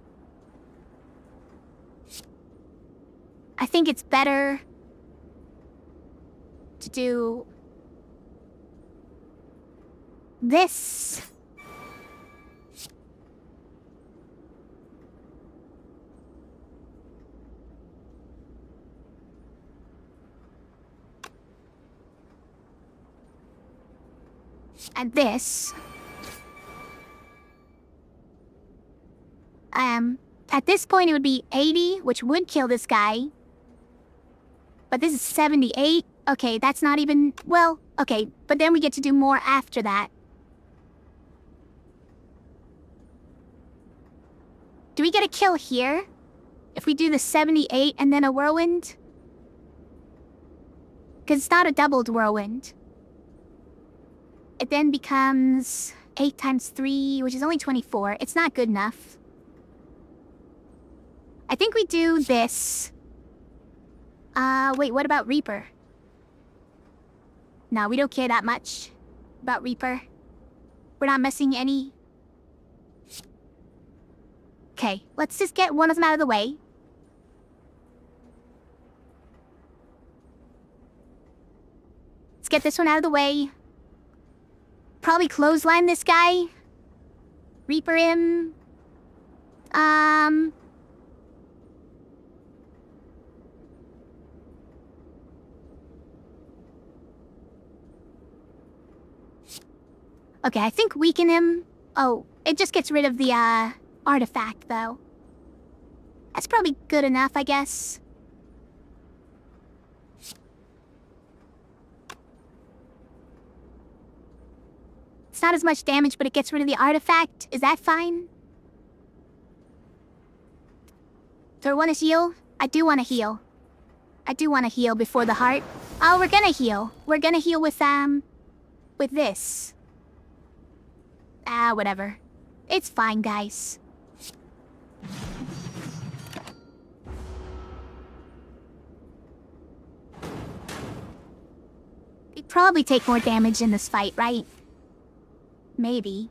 I think it's better to do this. And this. At this point it would be 80, which would kill this guy. But this is 78. Okay, that's not even... Well, okay, but then we get to do more after that. Do we get a kill here? If we do the 78 and then a whirlwind? Because it's not a doubled whirlwind. It then becomes 8 times 3, which is only 24. It's not good enough. I think we do this. Wait, what about Reaper? No, we don't care that much about Reaper. We're not missing any. Okay, let's just get one of them out of the way. Let's get this one out of the way. Probably clothesline this guy. Reaper him. Okay, I think weaken him. Oh, it just gets rid of the, artifact, though. That's probably good enough, I guess. It's not as much damage, but it gets rid of the artifact. Is that fine? Do I want to heal? I do want to heal. I do want to heal before the heart. Oh, we're gonna heal. We're gonna heal with this. Ah, whatever. It's fine, guys. We'd probably take more damage in this fight, right? Maybe.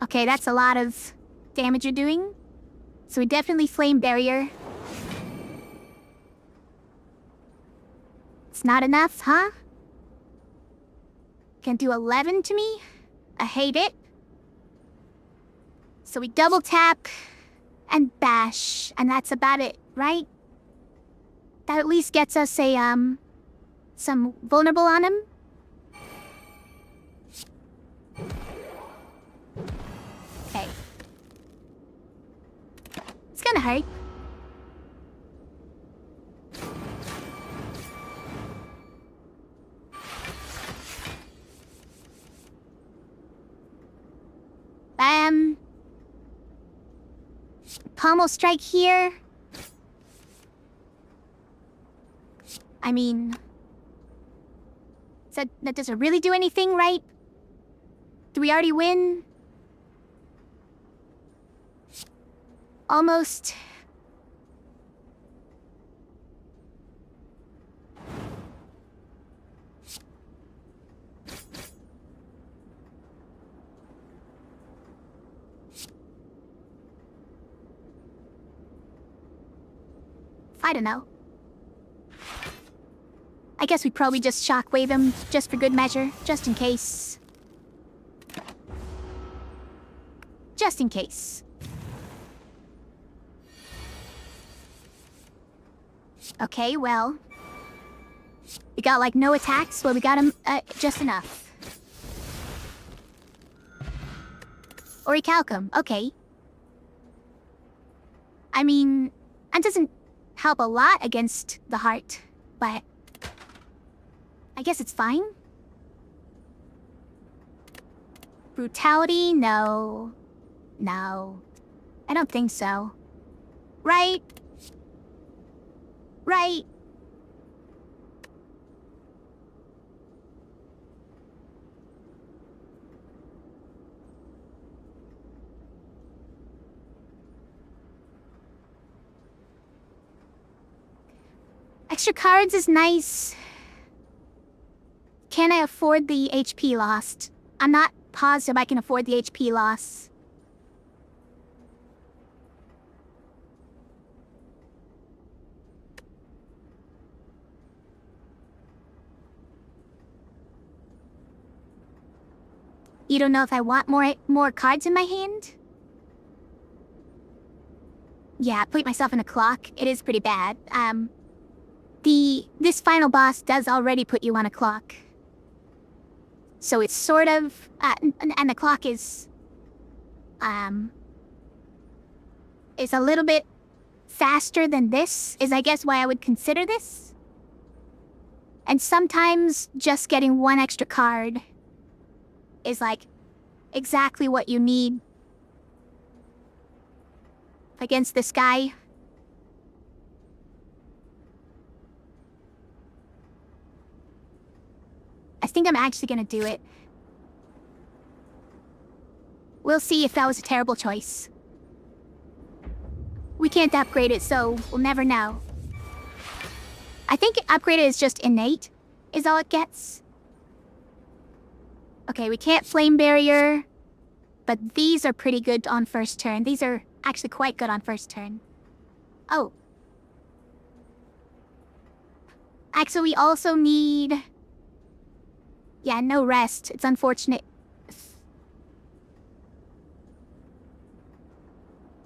Okay, that's a lot of damage you're doing. So we definitely flame barrier. It's not enough, huh? Can do 11 to me? I hate it. So we double tap and bash, and that's about it, right? That at least gets us a, some vulnerable on him. Okay. It's gonna hurt. Pommel strike here. I mean... that does it really do anything, right? Do we already win? Almost. I don't know. I guess we probably just shockwave him, just for good measure, just in case. Just in case. Okay, well... we got, like, no attacks? Well, we got him, just enough. Orichalcum, okay. I mean, that doesn't help a lot against the heart, but... I guess it's fine. Brutality? No. No. I don't think so. Right? Right? Extra cards is nice. Can I afford the HP lost? I'm not positive I can afford the HP loss. You don't know if I want more cards in my hand? Yeah, I put myself in a clock. It is pretty bad. This final boss does already put you on a clock. So it's sort of, and the clock is a little bit faster than this, is I guess why I would consider this. And sometimes just getting one extra card is like exactly what you need against this guy. I think I'm actually gonna do it. We'll see if that was a terrible choice. We can't upgrade it, so we'll never know. I think upgraded is just innate, is all it gets. Okay, we can't flame barrier, but these are pretty good on first turn. These are actually quite good on first turn. Oh. Actually, we also need... yeah, no rest. It's unfortunate.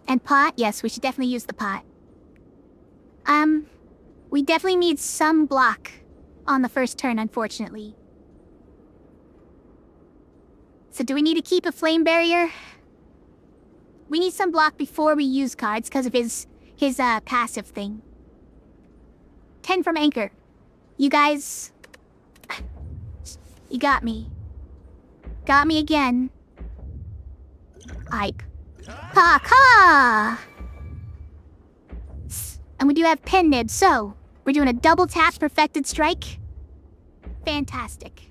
And pot? Yes, we should definitely use the pot. We definitely need some block on the first turn, unfortunately. So do we need to keep a flame barrier? We need some block before we use cards because of his passive thing. 10 from Anchor. You guys... You got me. Got me again. Hype. Ha-ha! And we do have Pen Nib, so... We're doing a double tap Perfected Strike. Fantastic.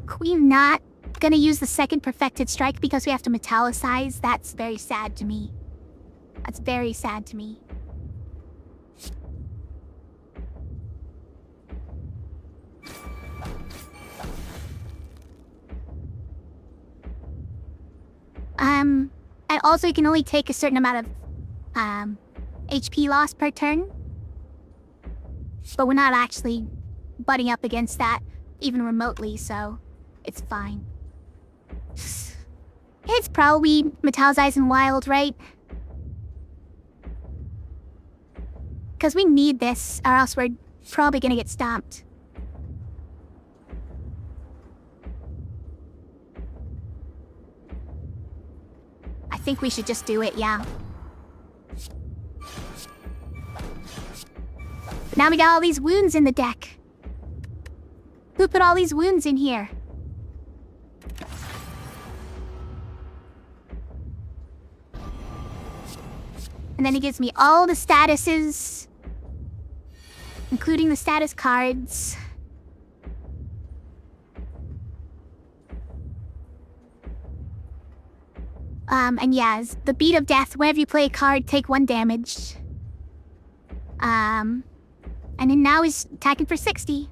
Queen not gonna use the second Perfected Strike because we have to metallicize. That's very sad to me. That's very sad to me. And also you can only take a certain amount of, HP loss per turn. But we're not actually butting up against that, even remotely, so it's fine. It's probably Metallizing Wild, right? Because we need this, or else we're probably gonna get stomped. I think we should just do it, yeah. But now we got all these wounds in the deck. Who put all these wounds in here? And then he gives me all the statuses, including the status cards. And yeah, the Beat of Death, whenever you play a card, take 1 damage. And then now he's attacking for 60.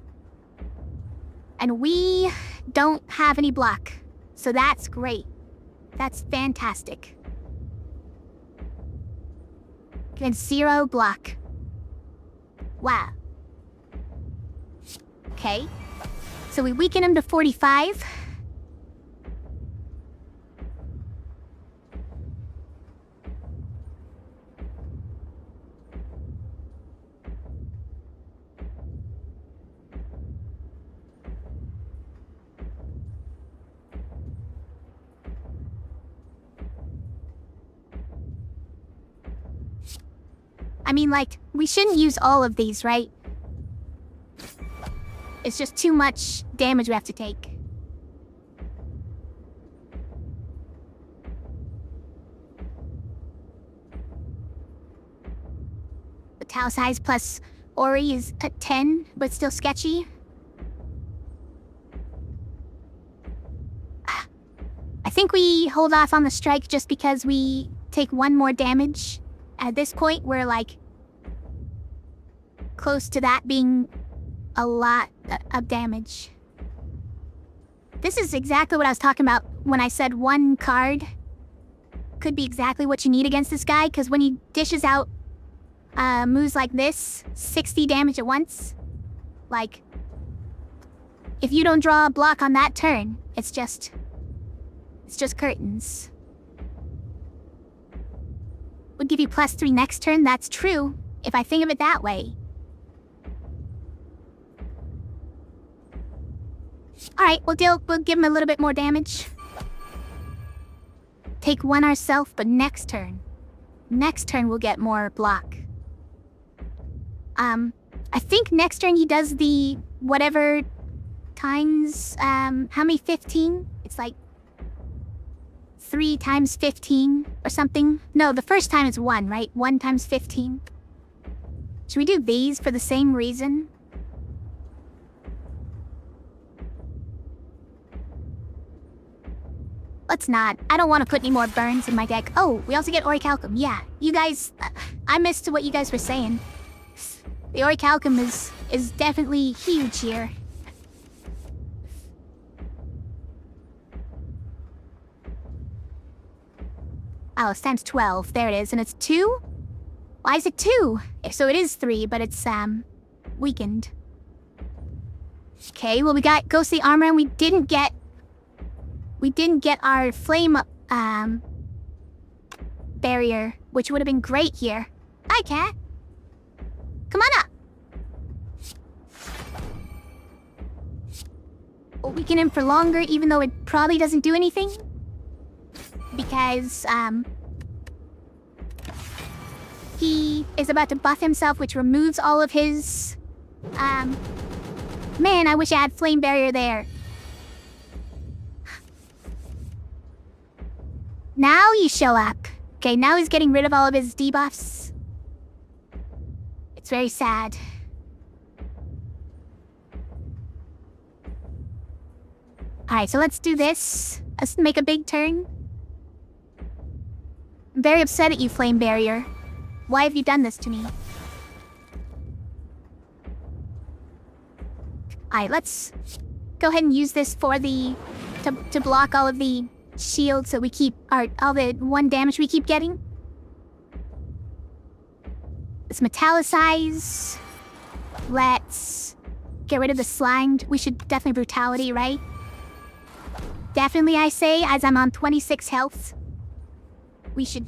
And we don't have any block. So that's great. That's fantastic. And 0 block. Wow. Okay. So we weaken him to 45. I mean, like, we shouldn't use all of these, right? It's just too much damage we have to take. The Tau size plus Ori is at 10, but still sketchy. I think we hold off on the strike just because we take 1 more damage. At this point, we're like close to that being a lot of damage. This is exactly what I was talking about when I said 1 card could be exactly what you need against this guy, because when he dishes out moves like this, 60 damage at once, like, if you don't draw a block on that turn, it's just curtains. Would give you +3 next turn, that's true, if I think of it that way. Alright, we'll give him a little bit more damage. Take 1 ourselves, but next turn we'll get more block. I think next turn he does the whatever times, how many 15? It's like 3 times 15 or something. No, the first time is 1, right? 1 times 15. Should we do these for the same reason? Let's not. I don't want to put any more burns in my deck. Oh, we also get Orichalcum. Yeah, you guys... I missed what you guys were saying. The Orichalcum is definitely huge here. Oh, it's times 12. There it is. And it's 2? Why is it 2? So it is 3, but it's, weakened. Okay, well, we got Ghostly Armor, and we didn't get our Flame, barrier, which would have been great here. Hi, cat. Come on up. We'll weaken him for longer, even though it probably doesn't do anything. Because, he is about to buff himself, which removes all of his, man, I wish I had Flame Barrier there. Now you show up. Okay, now he's getting rid of all of his debuffs. It's very sad. Alright, so let's do this. Let's make a big turn. I'm very upset at you, Flame Barrier. Why have you done this to me? Alright, let's go ahead and use this for the... to block all of the shields so we keep... all the 1 damage we keep getting. Let's metallicize. Let's get rid of the slime. We should definitely brutality, right? Definitely, I say, as I'm on 26 health. We should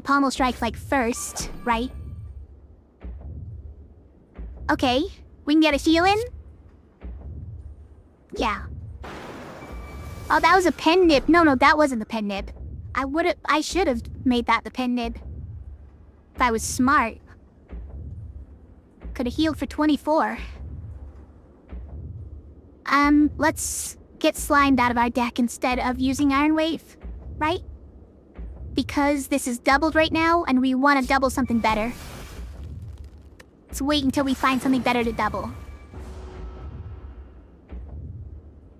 pommel strike, like, first, right? Okay, we can get a heal in? Yeah. Oh, that was a pen nib. No, that wasn't the pen nib. I should have made that the pen nib. If I was smart. Could have healed for 24. Let's get slimed out of our deck instead of using Iron Wave, right? Because this is doubled right now, and we want to double something better. Let's wait until we find something better to double.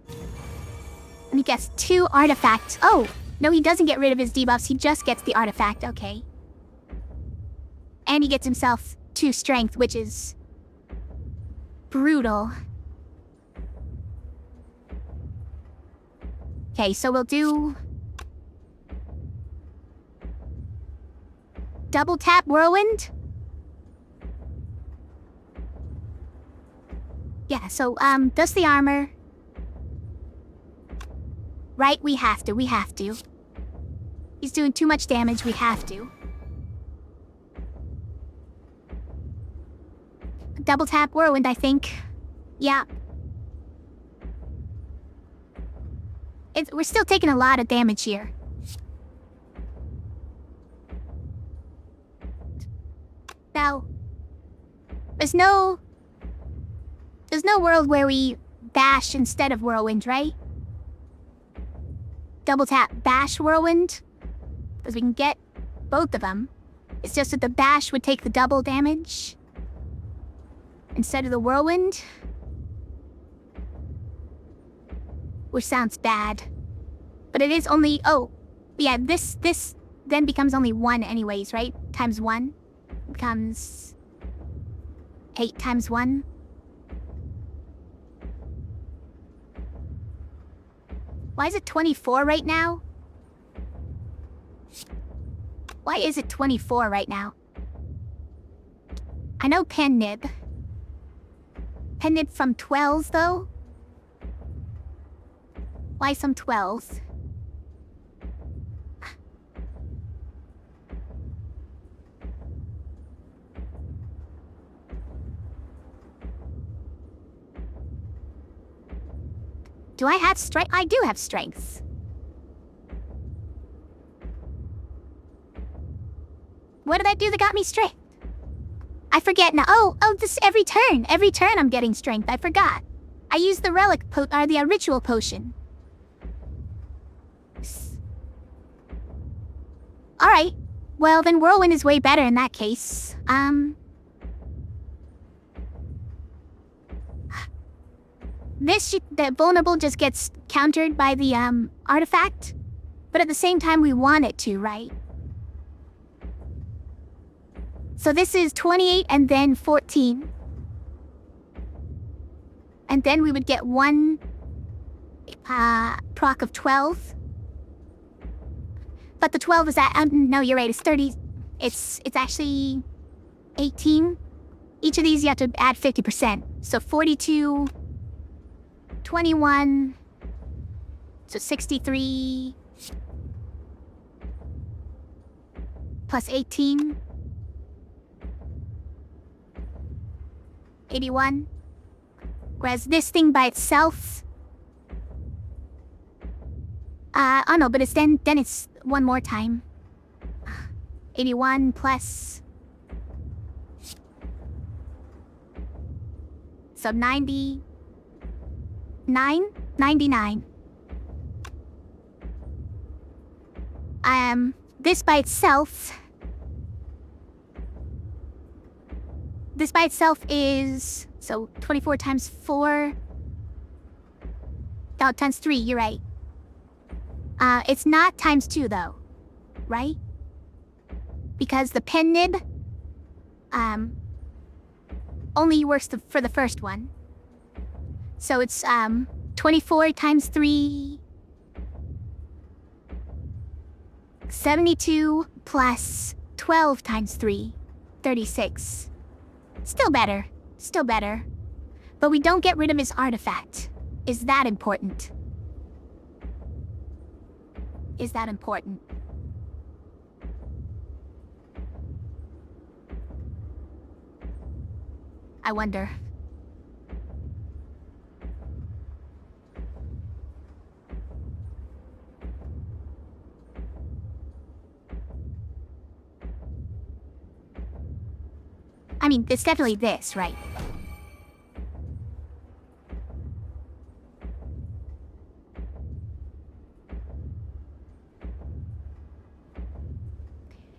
Let me guess, 2 artifacts. Oh, no, he doesn't get rid of his debuffs, he just gets the artifact, okay. And he gets himself 2 strength, which is... brutal. Okay, so we'll do... double tap Whirlwind? Yeah, so, dust the armor. Right, we have to. He's doing too much damage, we have to. Double tap Whirlwind, I think. Yeah. We're still taking a lot of damage here. Now, there's no world where we bash instead of Whirlwind, right? Double tap bash Whirlwind, because we can get both of them. It's just that the bash would take the double damage instead of the Whirlwind, which sounds bad. But it is only... oh, yeah, this then becomes only 1 anyways, right? Times 1 becomes 8 times 1. Why is it 24 right now? Why is it 24 right now? I know pen nib. Pen nib from 12s, though? Why some 12s? Do I have strength? I do have strengths. What did I do that got me strength? I forget now. Oh, this every turn. Every turn I'm getting strength. I forgot. I used the relic or the ritual potion. Alright. Well, then Whirlwind is way better in that case. The vulnerable just gets countered by the, artifact. But at the same time, we want it to, right? So this is 28 and then 14. And then we would get 1 proc of 12. But the 12 is at... no, you're right, it's 30... It's actually 18. Each of these you have to add 50%. So 42... 21... So 63... Plus 18... 81. Whereas this thing by itself Oh no, but it's then it's one more time. 81 plus... So 99? 99. This by itself... This by itself is... So 24 times 4... Oh, times 3, you're right. It's not times 2 though, right? Because the pen nib, only works for the first one. So it's, 24 times 3... 72 plus 12 times 3, 36. Still better. Still better. But we don't get rid of his artifact. Is that important? Is that important? I wonder. I mean, it's definitely this, right?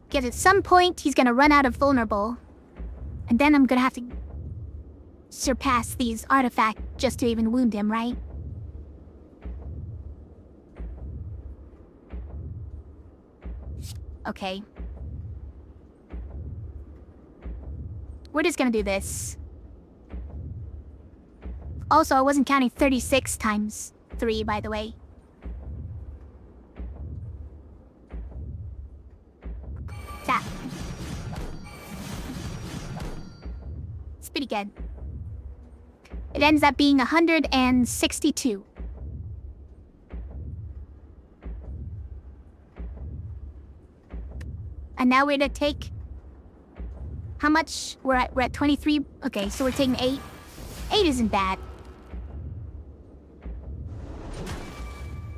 Because at some point, he's gonna run out of vulnerable. And then I'm gonna have to surpass these artifacts just to even wound him, right? Okay. We're just gonna do this. Also, I wasn't counting 36 times 3, by the way. That. It's pretty good. It ends up being 162. And now we're gonna take... How much? We're at 23. Okay, so we're taking 8. 8 isn't bad.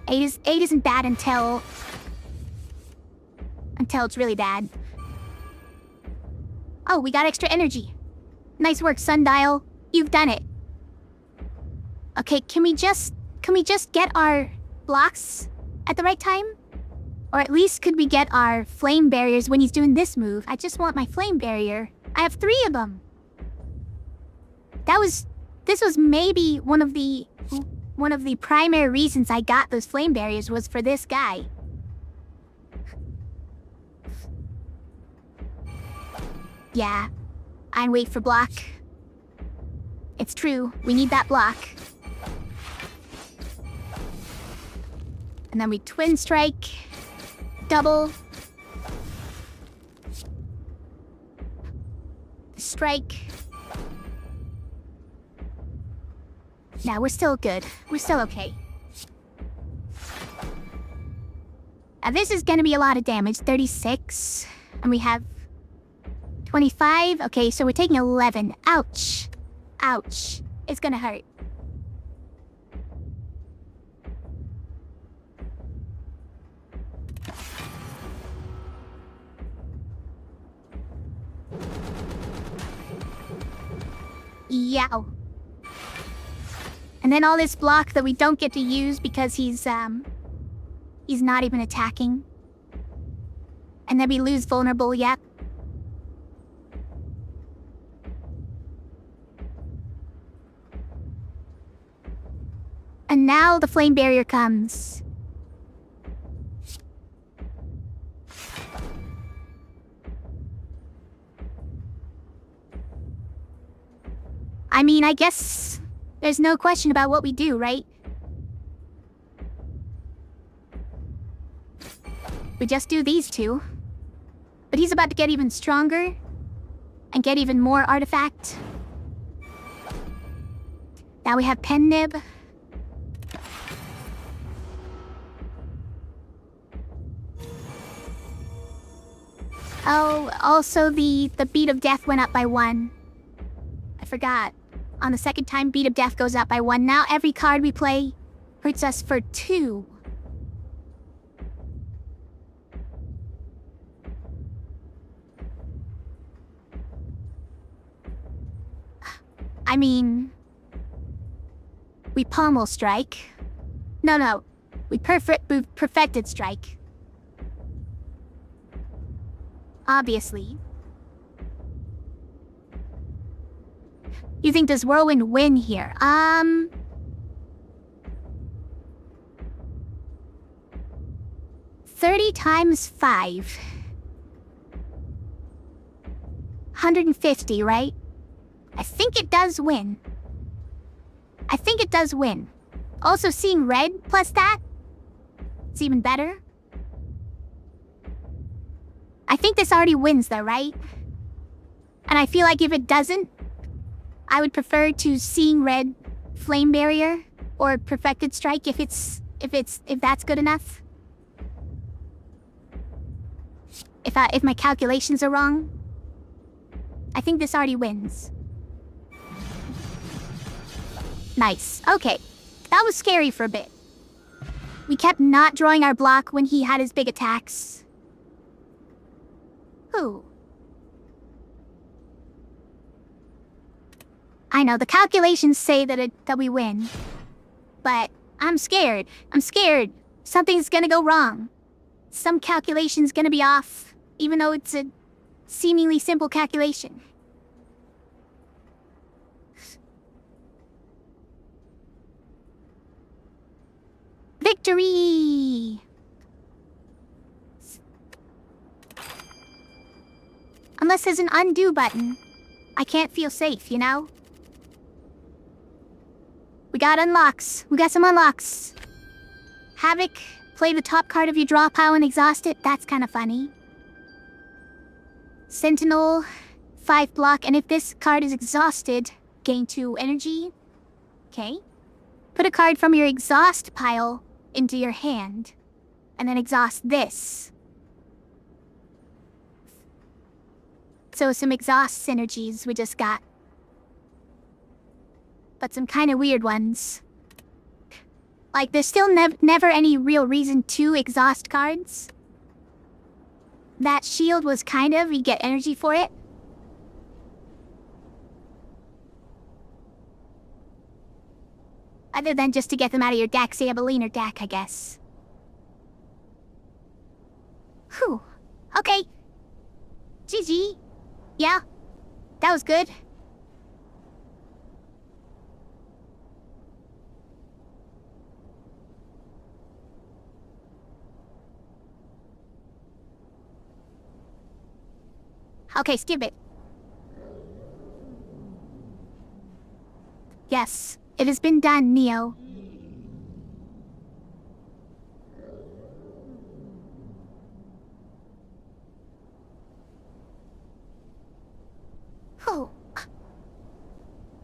8 isn't bad until it's really bad. Oh, we got extra energy. Nice work, Sundial. You've done it. Okay, can we just get our blocks at the right time? Or at least could we get our flame barriers when he's doing this move? I just want my flame barrier. I have 3 of them. This was maybe one of the primary reasons I got those flame barriers was for this guy. Yeah, I wait for block. It's true, we need that block. And then we twin strike, double, strike. Now we're still good. We're still okay. Now this is gonna be a lot of damage. 36. And we have 25. Okay, so we're taking 11. Ouch. Ouch. It's gonna hurt. Yow. And then all this block that we don't get to use because he's not even attacking. And then we lose vulnerable, yep. And now the flame barrier comes. I mean, I guess there's no question about what we do, right? We just do these two. But he's about to get even stronger and get even more artifact. Now we have pen nib. Oh, also the beat of death went up by 1. I forgot. On the second time, beat of death goes up by 1. Now every card we play hurts us for 2. I mean... we pommel strike. No. We perfected strike. Obviously. You think does Whirlwind win here? 30 times 5. 150, right? I think it does win. Also, seeing red plus that, it's even better. I think this already wins though, right? And I feel like if it doesn't, I would prefer to seeing red flame barrier or perfected strike if that's good enough. If my calculations are wrong, I think this already wins. Nice. Okay. That was scary for a bit. We kept not drawing our block when he had his big attacks. Who? I know, the calculations say that we win. But I'm scared. Something's gonna go wrong. Some calculation's gonna be off, even though it's a seemingly simple calculation. Victory! Unless there's an undo button, I can't feel safe, you know? We got unlocks. We got some unlocks. Havoc, play the top card of your draw pile and exhaust it. That's kind of funny. Sentinel, 5 block, and if this card is exhausted, gain 2 energy. Okay. Put a card from your exhaust pile into your hand, and then exhaust this. So some exhaust synergies we just got. But some kind of weird ones. Like, there's still never any real reason to exhaust cards. That shield was kind of, you get energy for it. Other than just to get them out of your deck, say a Berliner deck, I guess. Whew. Okay. GG. Yeah. That was good. Okay, skip it. Yes, it has been done, Neo. Oh.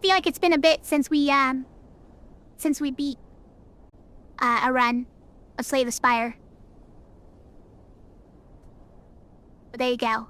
Feel like it's been a bit since we beat a run of Slay the Spire. But there you go.